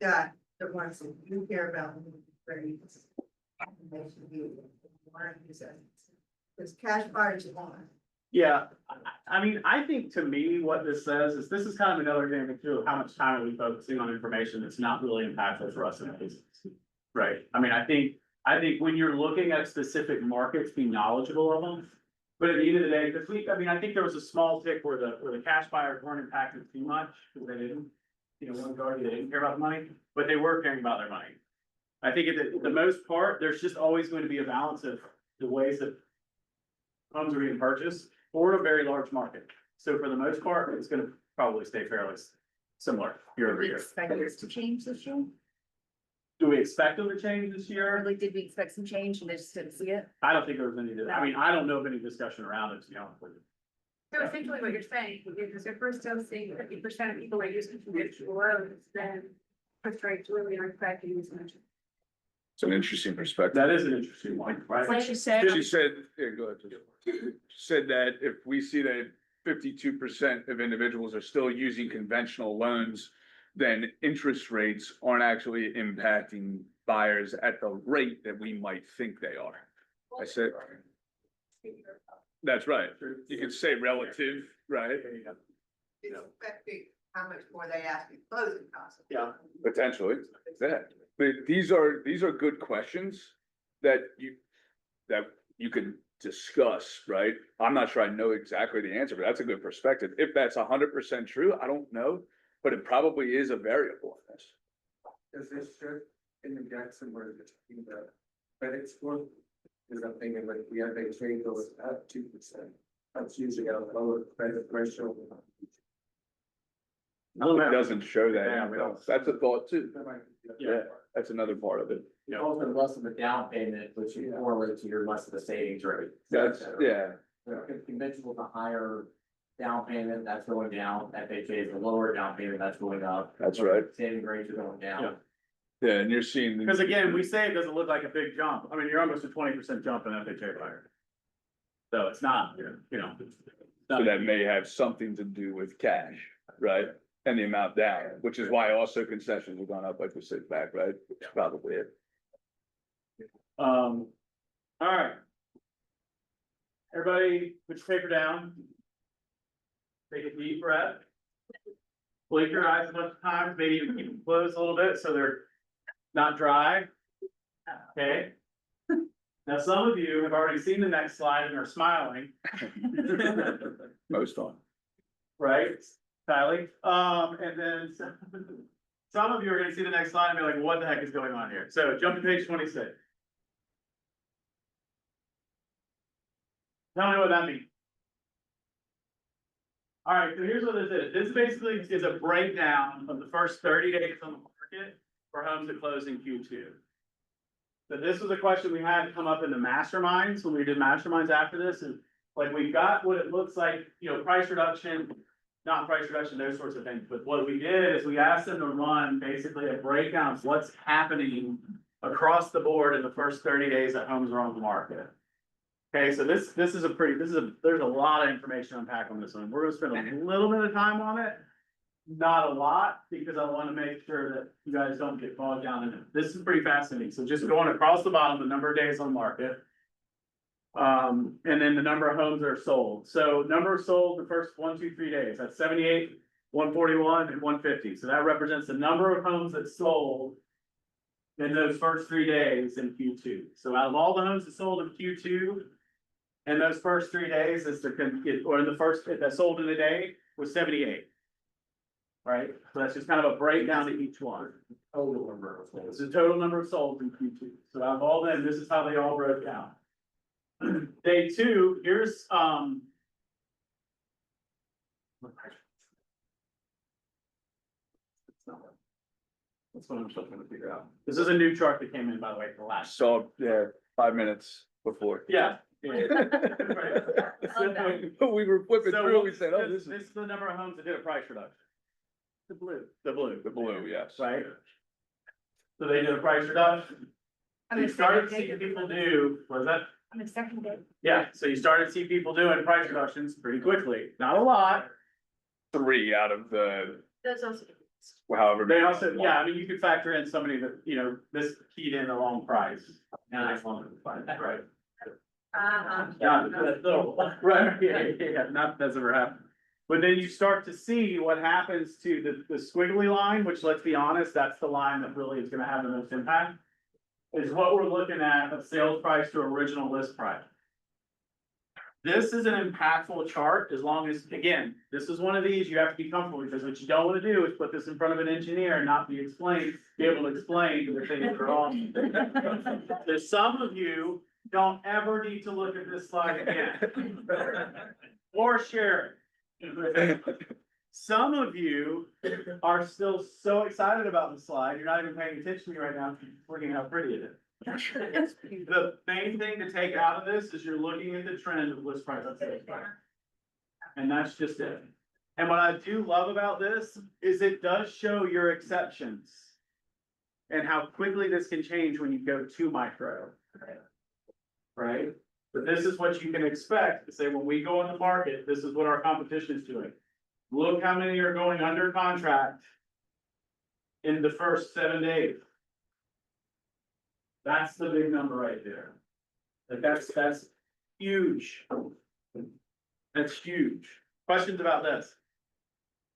Got the ones that do care about the mortgage rates. They should be more because cash buyers want. Yeah, I mean, I think to me, what this says is this is kind of another example too of how much time are we focusing on information that's not really impactful for us in the business. Right, I mean, I think when you're looking at specific markets, be knowledgeable of them. But at the end of the day, I think there was a small tick where the cash buyers weren't impacted too much, because they didn't, you know, they didn't care about the money, but they were caring about their money. I think at the most part, there's just always going to be a balance of the ways that homes are being purchased for a very large market. So for the most part, it's gonna probably stay fairly similar year over year. Expect yours to change this year? Do we expect them to change this year? Or like, did we expect some change and they just didn't see it? I don't think there was any, I mean, I don't know of any discussion around it, to be honest with you. So essentially what you're saying, because if we're still seeing 50% of people are using conventional loans, then interest rates really aren't affecting as much. It's an interesting perspective. That is an interesting one, right? What she said, She said, yeah, go ahead. She said that if we see that 52% of individuals are still using conventional loans, then interest rates aren't actually impacting buyers at the rate that we might think they are. I said, that's right. You could say relative, right? It's affecting how much more they ask in closing costs. Yeah. Potentially, yeah. But these are good questions that you could discuss, right? I'm not sure I know exactly the answer, but that's a good perspective. If that's 100% true, I don't know, but it probably is a variable in this. Does this shift in the Jackson where it's in the credit score? Is I'm thinking like the FHA goes up 2%. That's usually a lower credit threshold. It doesn't show Yeah, that. we don't. That's a thought too. That might be- Yeah, that's another part of it. Yeah. Also less of a down payment, which you correlate to your less of a savings rate. That's, yeah, If conventional is a higher down payment, that's going down, FHA is a lower down payment, that's going up. that's right. Saving rates are going Yeah. down. Yeah, and you're seeing. Because again, we say it doesn't look like a big jump. I mean, you're almost a 20% jump in FHA buyer. So it's not, you know. So that may have something to do with cash, right? And the amount down, which is why also concessions have gone up like we said back, right? It's probably it. All right. Everybody, put your paper down. Take a deep breath. Blink your eyes a bunch of times, maybe even keep them closed a little bit so they're not dry. Okay? Now, some of you have already seen the next slide and are smiling. Most on. Right, Kylie? And then some of you are gonna see the next slide and be like, what the heck is going on here? So jump to page 26. Tell me what that means. All right, so here's what this is. This basically is a breakdown of the first 30 days on the market for homes that close in Q2. So this was a question we had come up in the masterminds, when we did masterminds after this, and like, we got what it looks like, you know, price reduction, not price reduction, those sorts of things, but what we did is we asked them to run basically a breakdown of what's happening across the board in the first 30 days that homes are on the market. Okay, so there's a lot of information to unpack on this one. We're gonna spend a little bit of time on it. Not a lot, because I wanna make sure that you guys don't get bogged down in it. This is pretty fascinating. So just going across the bottom, the number of days on market. And then the number of homes that are sold. So number sold the first 1, 2, 3 days, that's 78, 141, and 150. So that represents the number of homes that sold in those first 3 days in Q2. So out of all the homes that sold in Q2, and those first 3 days is or in the first, that sold in a day was 78. Right, so that's just kind of a breakdown to each one. Total number of It's the total number of sold in Q2. So out of all them, this is how they all broke down. Day 2, here's, that's what I'm still trying to figure out. This is a new chart that came in, by the way, for the last. So, yeah, 5 minutes before. Yeah. We were flipping So through, we said, oh, this is the number of homes that did a price reduction. The blue. The blue, yes. Right? So they did a price reduction. You started seeing people do, what is that? On the second day. Yeah, so you started to see people doing price reductions pretty quickly, not a lot. 3 out of the, Those also. however. They many. also, yeah, I mean, you could factor in somebody that, you know, this keyed in the wrong price. And I just wanted to find that, right? Yeah, that's little, right, yeah, not, that's ever happened. But then you start to see what happens to the squiggly line, which, let's be honest, that's the line that really is gonna have the most impact. Is what we're looking at of sales price to original list price. This is an impactful chart, as long as, again, this is one of these you have to be comfortable with, because what you don't wanna do is put this in front of an engineer and not be able to explain the things that are on. There's some of you don't ever need to look at this slide again. Or share it. Some of you are still so excited about the slide, you're not even paying attention to me right now, you're looking how pretty it is. The main thing to take out of this is you're looking at the trend of list price. And that's just it. And what I do love about this is it does show your exceptions. And how quickly this can change when you go to micro. Right? But this is what you can expect to say, when we go in the market, this is what our competition is doing. Look how many are going under contract in the first 7 days. That's the big number right there. Like that's huge. That's huge. Questions about this?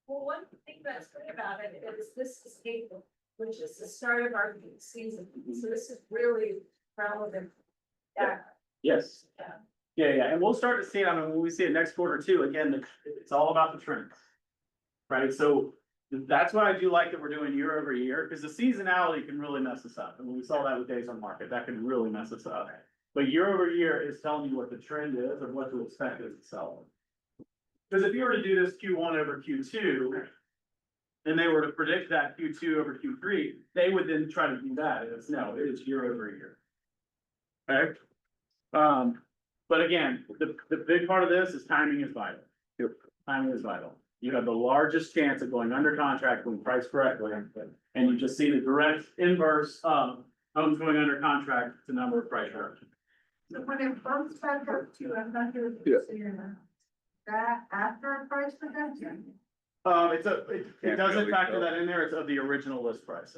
Well, one thing that's great about it is this is April, which is the start of our season, so this is really relevant. Yeah. Yes. Yeah. Yeah, and we'll start to see it, I mean, when we see it next quarter too, again, it's all about the trends. Right, so that's why I do like that we're doing year over year, because the seasonality can really mess us up, and when we saw that with days on market, that can really mess us up. But year over year is telling you what the trend is and what to expect as a seller. Because if you were to do this Q1 over Q2, and they were to predict that Q2 over Q3, they would then try to do that, and it's no, it is year over year. Okay? But again, the big part of this is timing is vital. Yep. Timing is vital. You have the largest chance of going under contract when priced correctly, and you just see the direct inverse of homes going under contract to number of price reductions. So when it bumps back up to 100, Yeah. that after a price reduction? It doesn't factor that in there, it's of the original list price.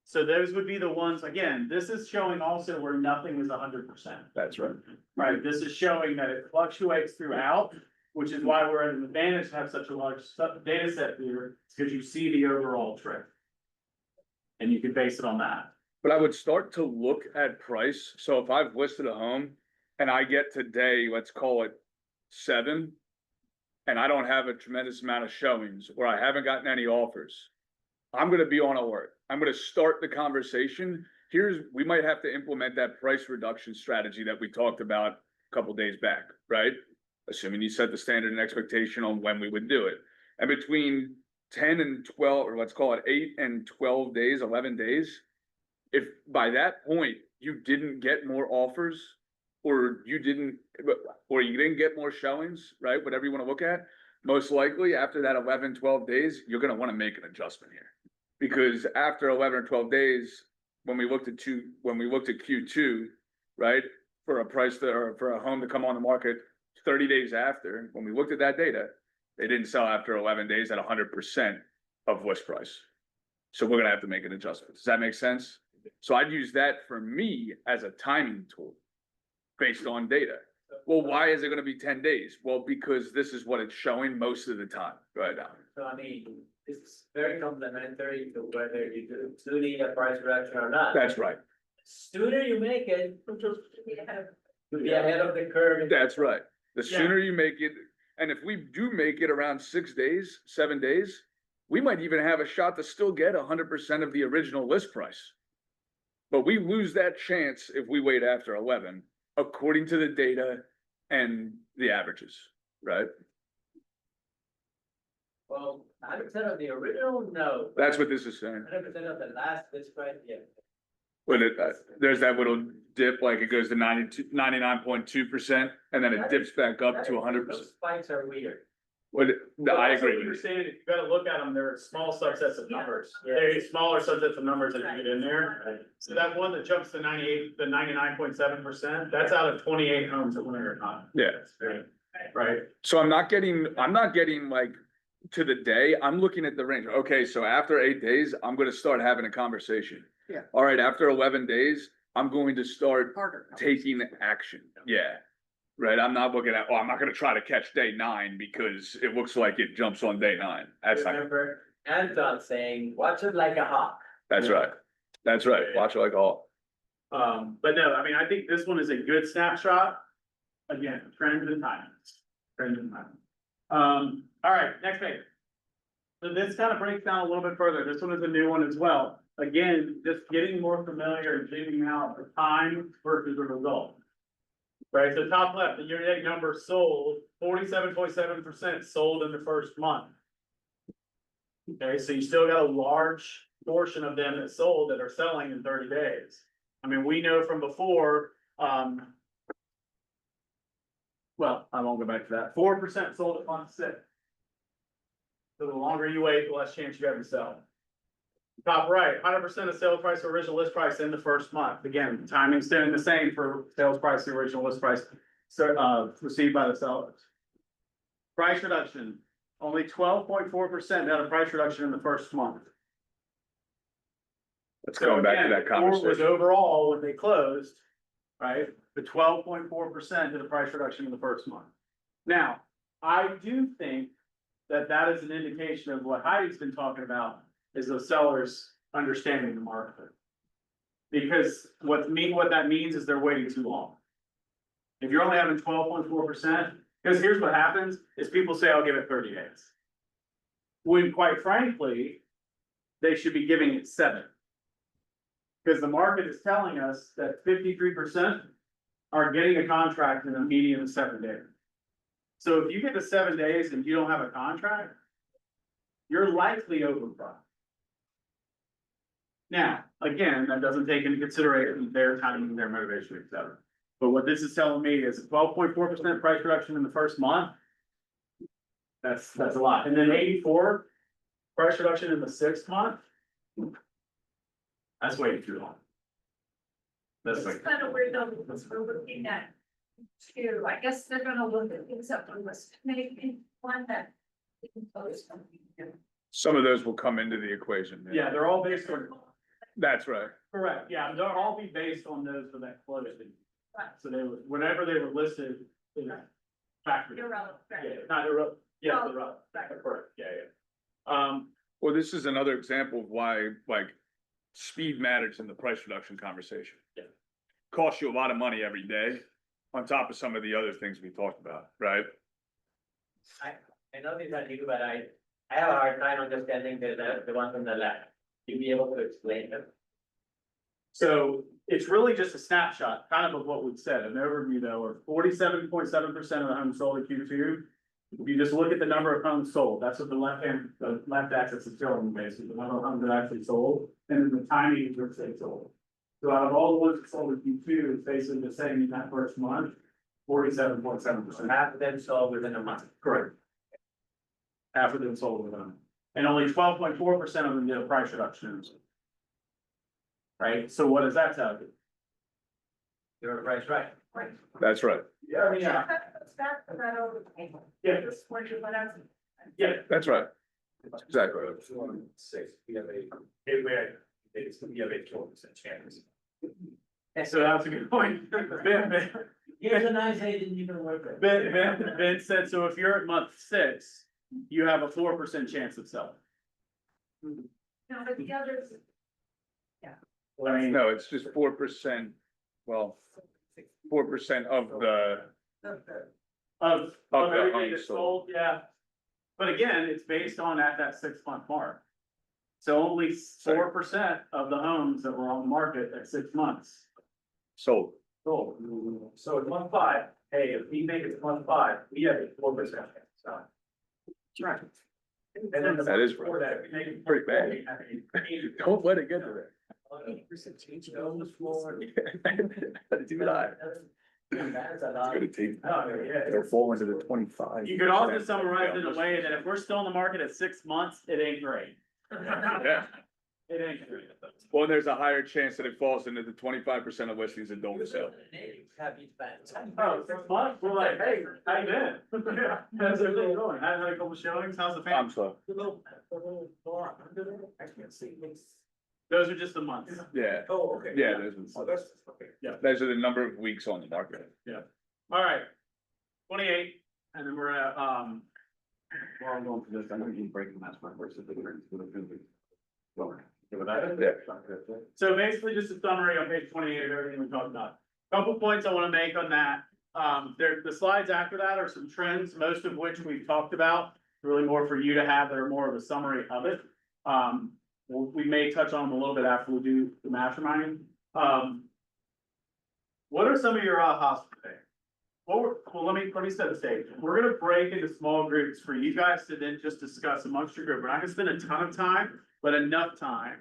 So those would be the ones, again, this is showing also where nothing is 100%. That's right. Right, this is showing that it fluctuates throughout, which is why we're at an advantage to have such a large data set here, because you see the overall trend. And you can base it on that. But I would start to look at price. So if I've listed a home and I get today, let's call it 7. And I don't have a tremendous amount of showings, or I haven't gotten any offers, I'm gonna be on alert. I'm gonna start the conversation. We might have to implement that price reduction strategy that we talked about a couple days back, right? Assuming you set the standard and expectation on when we would do it. And between 10 and 12, or let's call it 8 and 12 days, 11 days, if by that point you didn't get more offers, or you didn't get more showings, right? Whatever you want to look at, most likely after that 11, 12 days, you're going to want to make an adjustment here. Because after 11 or 12 days, when we looked at Q2, right, for a price or for a home to come on the market 30 days after, when we looked at that data, they didn't sell after 11 days at 100% of list price. So we're gonna have to make an adjustment. Does that make sense? So I'd use that for me as a timing tool based on data. Well, why is it gonna be 10 days? Well, because this is what it's showing most of the time right now. So I mean, it's very complementary to whether you do need a price reduction or not. That's right. Sooner you make it, you'll be ahead of the curve. That's right. The sooner you make it, and if we do make it around 6 days, 7 days, we might even have a shot to still get 100% of the original list price. But we lose that chance if we wait after 11, according to the data and the averages, right? Well, 100% of the original, no. That's what this is saying. 100% of the last list price, yeah. When there's that little dip, like it goes to 99.2%, and then it dips back up to 100%. Those spikes are weird. I Also, agree. what you're saying, if you gotta look at them, they're small subsets of numbers. They're smaller subsets of numbers that you get in there. So that one that jumps to 98, the 99.7%, that's out of 28 homes that went under contract. Yeah. Right? So I'm not getting like to the day, I'm looking at the range. Okay, so after 8 days, I'm gonna start having a conversation. Yeah. All right, after 11 days, I'm going to start Harder. taking action. Yeah. Right, I'm not looking at, I'm not gonna try to catch day 9 because it looks like it jumps on day 9. That's not, Remember Anton saying, watch it like a hawk. that's right. That's right. Watch it like all. But no, I mean, I think this one is a good snapshot. Again, trends and timing. Trends and timing. All right, next page. So this kind of breaks down a little bit further. This one is a new one as well. Again, just getting more familiar and zooming out the time versus the result. Right, so top left, the year-to-date number sold, 47.7% sold in the first month. Okay, so you still got a large portion of them that sold that are selling in 30 days. I mean, we know from before, well, I won't go back to that, 4% sold at month 6. So the longer you wait, the less chance you have to sell. Top right, 100% of sale price or original list price in the first month. Again, timing's staying the same for sales price, the original list price, so, received by the sellers. Price reduction, only 12.4% had a price reduction in the first month. Let's go back to again, that the four was conversation. overall, when they closed, right, the 12.4% did a price reduction in the first month. Now, I do think that that is an indication of what Heidi's been talking about, is the sellers understanding the market. Because what that means is they're waiting too long. If you're only having 12.4%, because here's what happens, is people say, I'll give it 30 days. When quite frankly, they should be giving it 7. Because the market is telling us that 53% are getting a contract in a median of 7 days. So if you get to 7 days and you don't have a contract, you're likely overpriced. Now, again, that doesn't take into consideration their timing, their motivation, et cetera. But what this is telling me is a 12.4% price reduction in the first month. That's a lot. And then 84 price reduction in the 6th month. That's way too long. That's It's like, kind of weird though, because we're looking at two, I guess they're gonna look at things up on this, maybe one that. we can post something. Some of those will come into the equation. yeah, they're all based on, That's right. correct, yeah, they'll all be based on those for that closing. Right. So they were, whenever they were listed, in that factory. Irrelevant, right? Yeah, not irrelevant, yeah, Oh, irrelevant, right. correct, yeah. Well, this is another example of why, like, speed matters in the price reduction conversation. Yeah. Costs you a lot of money every day, on top of some of the other things we talked about, right? I know these are new, but I have a hard time understanding the ones on the left. You'll be able to explain them. So it's really just a snapshot, kind of what we've said, an overview though, of 47.7% of the homes sold in Q2. If you just look at the number of homes sold, that's what the left axis is showing basically, the number of homes that actually sold, and then the timing of which they sold. So out of all the ones that sold in Q2, it's basically the same in that first month, 47.7%. Half of them sold within a month. Correct. Half of them sold with them, and only 12.4% of them did a price reduction. Right, so what does that tell you? You're right, right. Right. That's right. Yeah, I mean, yeah, That goes back to that over. Yeah. This one, but that's. yeah, That's right. Exactly. 6, we have a. we have a 12% chance. So that's a good point. Here's a nice day, didn't even work. Ben said, so if you're at month 6, you have a 4% chance of selling. No, but the others, I mean, No, it's just 4%, well, 4% of the, of the everything homes that's sold. sold, yeah. But again, it's based on at that 6-month mark. So only 4% of the homes that were on the market at 6 months sold. sold. So at month 5, hey, if we make it to month 5, we have a 4% chance. So. Right. And then the That is before that, if we make it Pretty bad. Don't let it get to that. 80% change on the floor. Do not. That's a It's lot. gonna take, Oh, yeah. it'll fall into the 25. You could also summarize it in a way that if we're still in the market at 6 months, it ain't great. Yeah, It ain't great. well, there's a higher chance that it falls into the 25% of listings that don't sell. Have each band. Oh, 6 months, we're like, hey, how you been? Yeah, how's everything going? Had a couple showings, how's the I'm family? slow. I can't see. Those are just the months. Yeah, Oh, okay. yeah, those Oh, are, that's, okay. those are the number of weeks on the market. All right, 28, and then we're at, while I'm going through this, I'm gonna be breaking that my first. So basically, just a summary on page 28 of everything we talked about. Couple points I wanna make on that. The slides after that are some trends, most of which we've talked about, really more for you to have that are more of a summary of it. We may touch on them a little bit after we do the masterminding. What are some of your ahas today? Well, let me set the stage. We're gonna break into small groups for you guys to then just discuss amongst your group. We're not gonna spend a ton of time, but enough time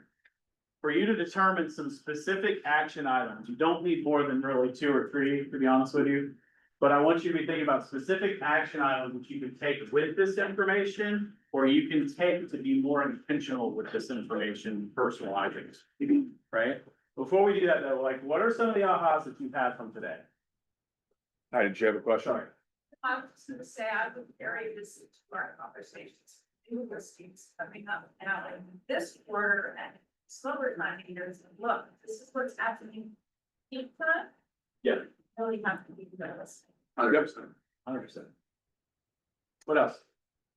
for you to determine some specific action items. You don't need more than really 2 or 3, to be honest with you. But I want you to be thinking about specific action items that you can take with this information, or you can take to be more intentional with this information, personalizing, right? Before we do that though, like, what are some of the ahas that you've had from today? Hi, did you have a question? Sorry. I was gonna say, I would carry this to our conversations, new listings coming up now, and this quarter and slower time years, look, this is what's happening. Keep that. Yeah. Really have to be those. 100%. What else?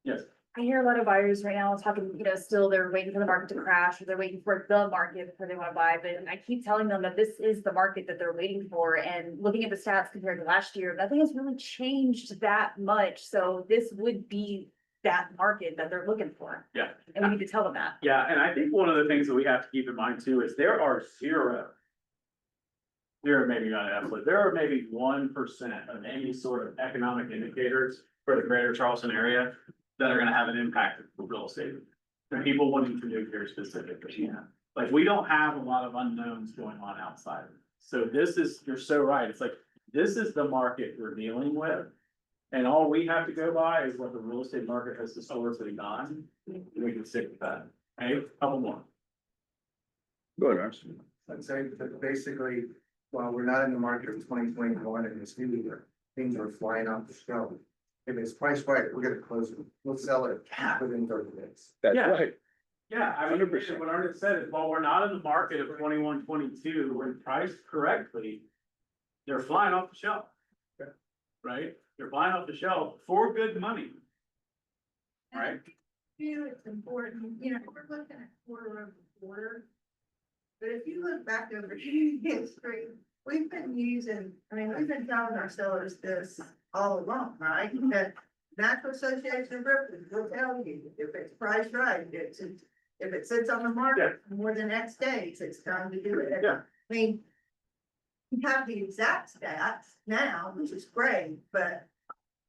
Yes. I hear a lot of buyers right now talking, still they're waiting for the market to crash, or they're waiting for the market before they wanna buy, but I keep telling them that this is the market that they're waiting for, and looking at the stats compared to last year, nothing has really changed that much, so this would be that market that they're looking for. Yeah. And we need to tell them that. Yeah, and I think one of the things that we have to keep in mind too is there are maybe not absolutely, there are maybe 1% of any sort of economic indicators for the greater Charleston area that are gonna have an impact for real estate. And people wanting to move here specifically. Like, we don't have a lot of unknowns going on outside. So you're so right. It's like, this is the market we're dealing with. And all we have to go by is what the real estate market has historically done. And we can stick with that. Okay, couple more. Go ahead, Ernst. I'd say that basically, while we're not in the market of 2021 and this new year, things are flying off the shelf. If it's priced right, we're gonna close it, we'll sell it within 30 days. That's Yeah. right. Yeah, I mean, 100%. what Ernest said is, while we're not in the market of 21, 22, when priced correctly, they're flying off the shelf. Right? They're flying off the shelf for good money. Right? Feel it's important, we're looking at quarter over quarter. But if you look back over history, we've been we've been telling our sellers this all along, right? That National Association of Realtors will tell you if it's priced right, if it sits on the market for more than X days, it's time to do it. Yeah. I mean, we have the exact stats now, which is great, but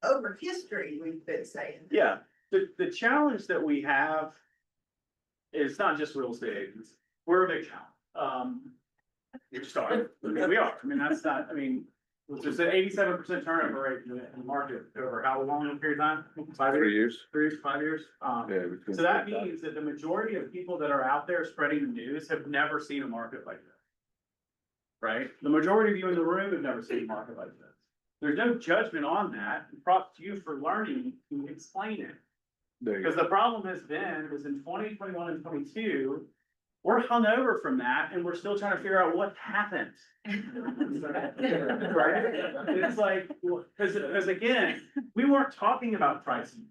over history, we've been saying. Yeah, the challenge that we have is not just real estate agents. We're a big challenge. We started, we are. I mean, that's not, which is an 87% turnover rate in the market over how long a period of time? 5 3 years. 5 years. Yeah, between So that 3 and 5. means that the majority of people that are out there spreading the news have never seen a market like this. Right? The majority of you in the room have never seen a market like this. There's no judgment on that. Props to you for learning to explain it. There you Because go. the problem has been, was in 2021 and 22, we're hung over from that and we're still trying to figure out what happened. Right? It's like, because again, we weren't talking about pricing.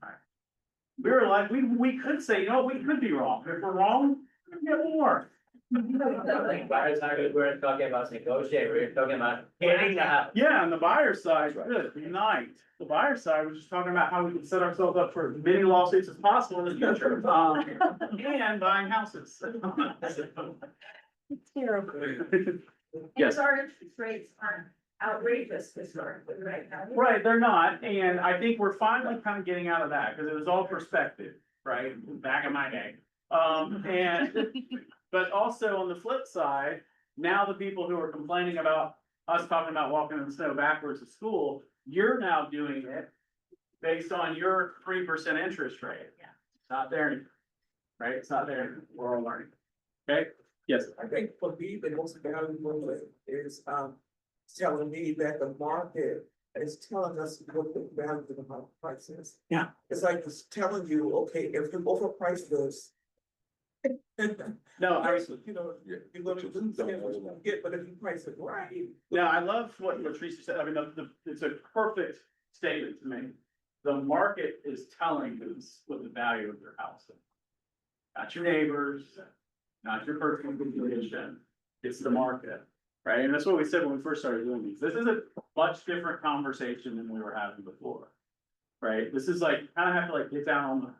We were like, we could say, we could be wrong. If we're wrong, we get more. Buyers not good, we're talking about negotiating, we're talking about getting out. Yeah, on the buyer side, good night. The buyer side, we're just talking about how we can set ourselves up for as many lawsuits as possible in the future, and buying houses. It's terrible. Yes. And our interest rates aren't outrageous historically right now. Right, they're not, and I think we're finally kind of getting out of that, because it was all perspective, right, back in my day. But also on the flip side, now the people who are complaining about us talking about walking in the snow backwards to school, you're now doing it based on your 3% interest rate. Yeah. It's not there anymore, right? It's not there anymore. We're all learning. Okay, yes. I think for me, the most valuable is, telling me that the market is telling us what the value of the price is. Yeah. It's like it's telling you, okay, if you overprice this. No, I You're gonna lose what you're gonna get, but if you price it right. No, I love what Teresa said. I mean, it's a perfect statement to me. The market is telling us what the value of your house is. Not your neighbors, not your personal condition, it's the market, right? And that's what we said when we first started doing these. This is a much different conversation than we were having before. Right? This is like, kind of have to like get down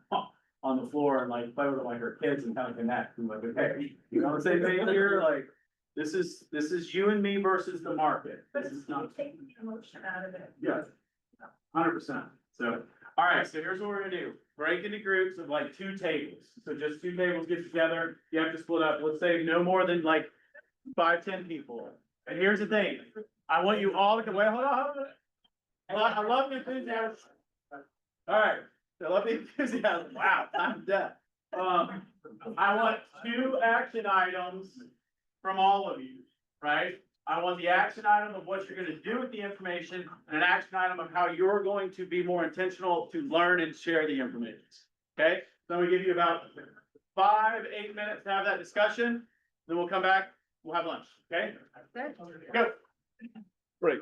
on the floor and like play with like our kids and kind of connect and like, okay, you know the same thing here, like, this is you and me versus the market. But This it's is not, not taking the emotion out of it. yeah, 100%. So, all right, so here's what we're gonna do. Break into groups of like 2 tables. So just 2 tables get together. You have to split up. Let's say no more than like 5, 10 people. And here's the thing. I want you all to, wait, hold on. I love the enthusiasm. Alright, I love the enthusiasm. Wow, I'm dead. I want 2 action items from all of you, right? I want the action item of what you're gonna do with the information and an action item of how you're going to be more intentional to learn and share the information. Okay, so I'm gonna give you about 5-8 minutes to have that discussion, then we'll come back, we'll have lunch, okay? Go. Break.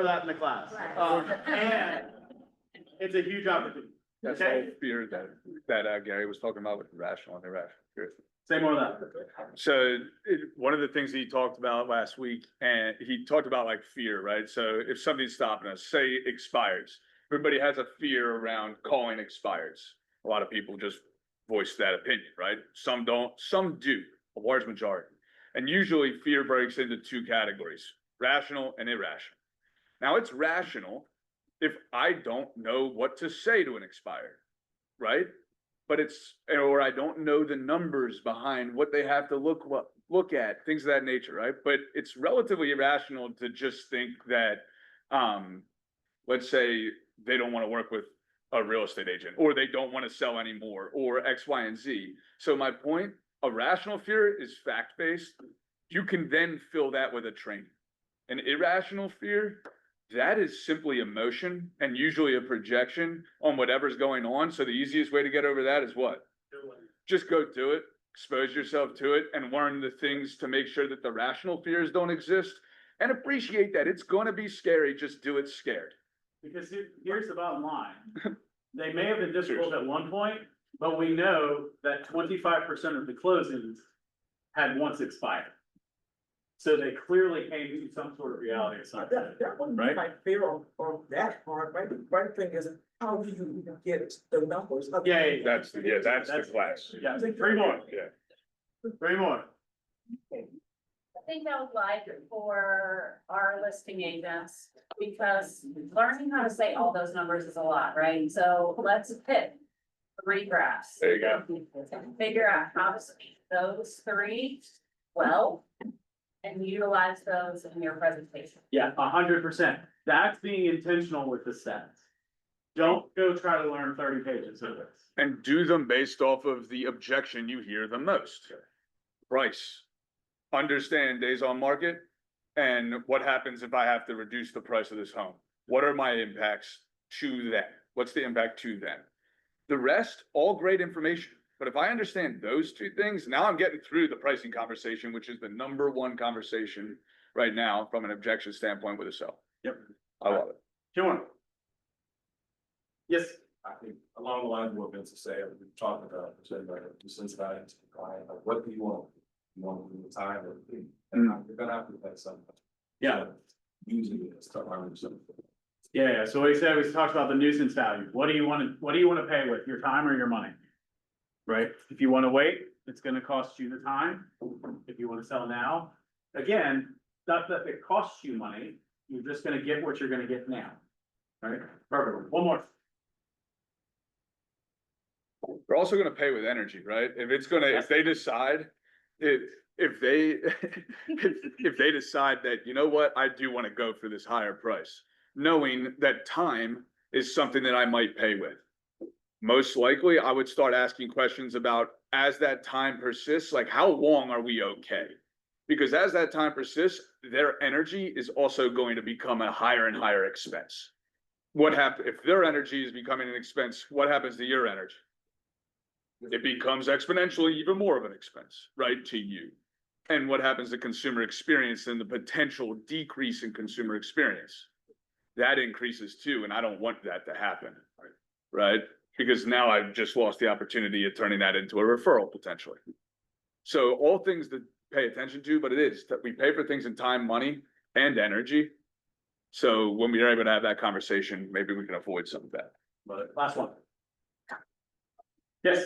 for that in the class. And it's a huge opportunity. That's Okay. all fear that Gary was talking about with rational and irrational fear. Say more of that. So one of the things he talked about last week, and he talked about like fear, right? So if something's stopping us, say expires, everybody has a fear around calling expires. A lot of people just voice that opinion, right? Some don't, some do, a large majority. And usually fear breaks into two categories, rational and irrational. Now it's rational if I don't know what to say to an expired, right? But it's, or I don't know the numbers behind what they have to look at, things of that nature, right? But it's relatively irrational to just think that, let's say they don't want to work with a real estate agent, or they don't want to sell anymore, or X, Y, and Z. So my point, a rational fear is fact-based. You can then fill that with a training. An irrational fear, that is simply emotion and usually a projection on whatever's going on. So the easiest way to get over that is what? Just go do it, expose yourself to it, and learn the things to make sure that the rational fears don't exist, and appreciate that it's going to be scary. Just do it scared. Because here's the bottom line. They may have been difficult at one point, but we know that 25% of the closings had once expired. So they clearly came to some sort of reality at some point. That wouldn't be Right. my fear on that part, right? The right thing is, how do you even get the numbers? Yeah. That's the class. Yeah, 3 more. Yeah. 3 more. I think I would like for our listing agents, because learning how to say all those numbers is a lot, right? So let's pick 3 graphs. There you go. And figure out how to speak those 3 well, and utilize those in your presentation. Yeah, 100%. That's being intentional with the stats. Don't go try to learn 30 pages of this. And do them based off of the objection you hear the most. Price. Understand days on market and what happens if I have to reduce the price of this home? What are my impacts to them? What's the impact to them? The rest, all great information. But if I understand those 2 things, now I'm getting through the pricing conversation, which is the number 1 conversation right now from an objection standpoint with a sell. Yep. I love it. 2 more. Yes. I think along the lines of what Vince is saying, we've talked about, desensitizing to the client, like, what do you want? You want to do the time or the, and you're gonna have to pay something. Yeah. Using it, start learning something. Yeah, so what he said, we talked about the nuisance value. What do you want to pay with, your time or your money? Right? If you want to wait, it's gonna cost you the time. If you want to sell now, again, not that it costs you money, you're just gonna get what you're gonna get now. Right? Perfect. 1 more. They're also gonna pay with energy, right? If it's gonna, if they decide, if they, if they decide that, you know what, I do wanna go for this higher price, knowing that time is something that I might pay with. Most likely, I would start asking questions about, as that time persists, like, how long are we okay? Because as that time persists, their energy is also going to become a higher and higher expense. What happens if their energy is becoming an expense? What happens to your energy? It becomes exponentially even more of an expense, right, to you. And what happens to consumer experience and the potential decrease in consumer experience? That increases too, and I don't want that to happen, right? Because now I've just lost the opportunity of turning that into a referral potentially. So all things to pay attention to, but it is that we pay for things in time, money, and energy. So when we are able to have that conversation, maybe we can avoid some of that. But last one. Yes.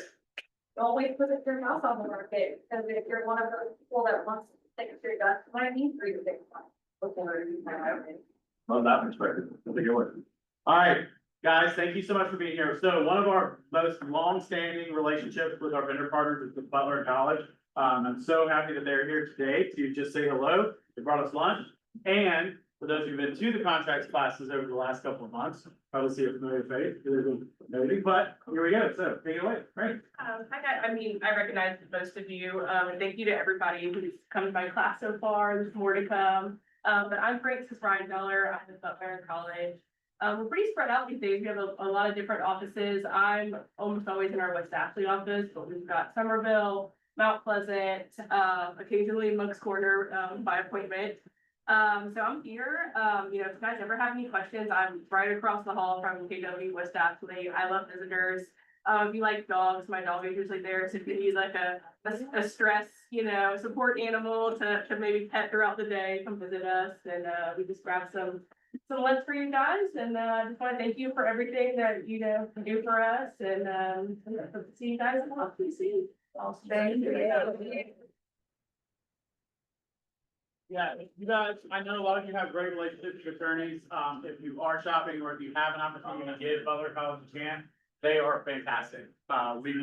Don't wait for your house on the market, because if you're one of those people that wants to take a straight gun, what I need 3 to 6 months before you find out. Love that perspective. That's a good one. All right, guys, thank you so much for being here. So one of our most long-standing relationships with our vendor partners is with Butler College. I'm so happy that they're here today to just say hello. They brought us lunch. And for those who've been to the contracts classes over the last couple of months, probably see a familiar face, but here we go. So take it away. Great. I recognize most of you, and thank you to everybody who's come to my class so far. There's more to come. But I'm Frances Ryan Beller. I'm at Butler College. We're pretty spread out these days. We have a lot of different offices. I'm almost always in our West Ashley office, but we've got Somerville, Mount Pleasant, occasionally Monk's Corner, by appointment. So I'm here, you know, if you guys ever have any questions, I'm right across the hall from KW West Athlete. I love visitors. If you like dogs, my dog is usually there, so if you need like a stress, you know, support animal to maybe pet throughout the day, come visit us, and, we just grab some lunch for you guys, and, just wanna thank you for everything that, you know, do for us, and, see you guys in hopefully soon. Thank you. Yeah, you guys, I know a lot of you have great relationships with attorneys. If you are shopping or if you have an opportunity to give Butler College a chance, they are fantastic. We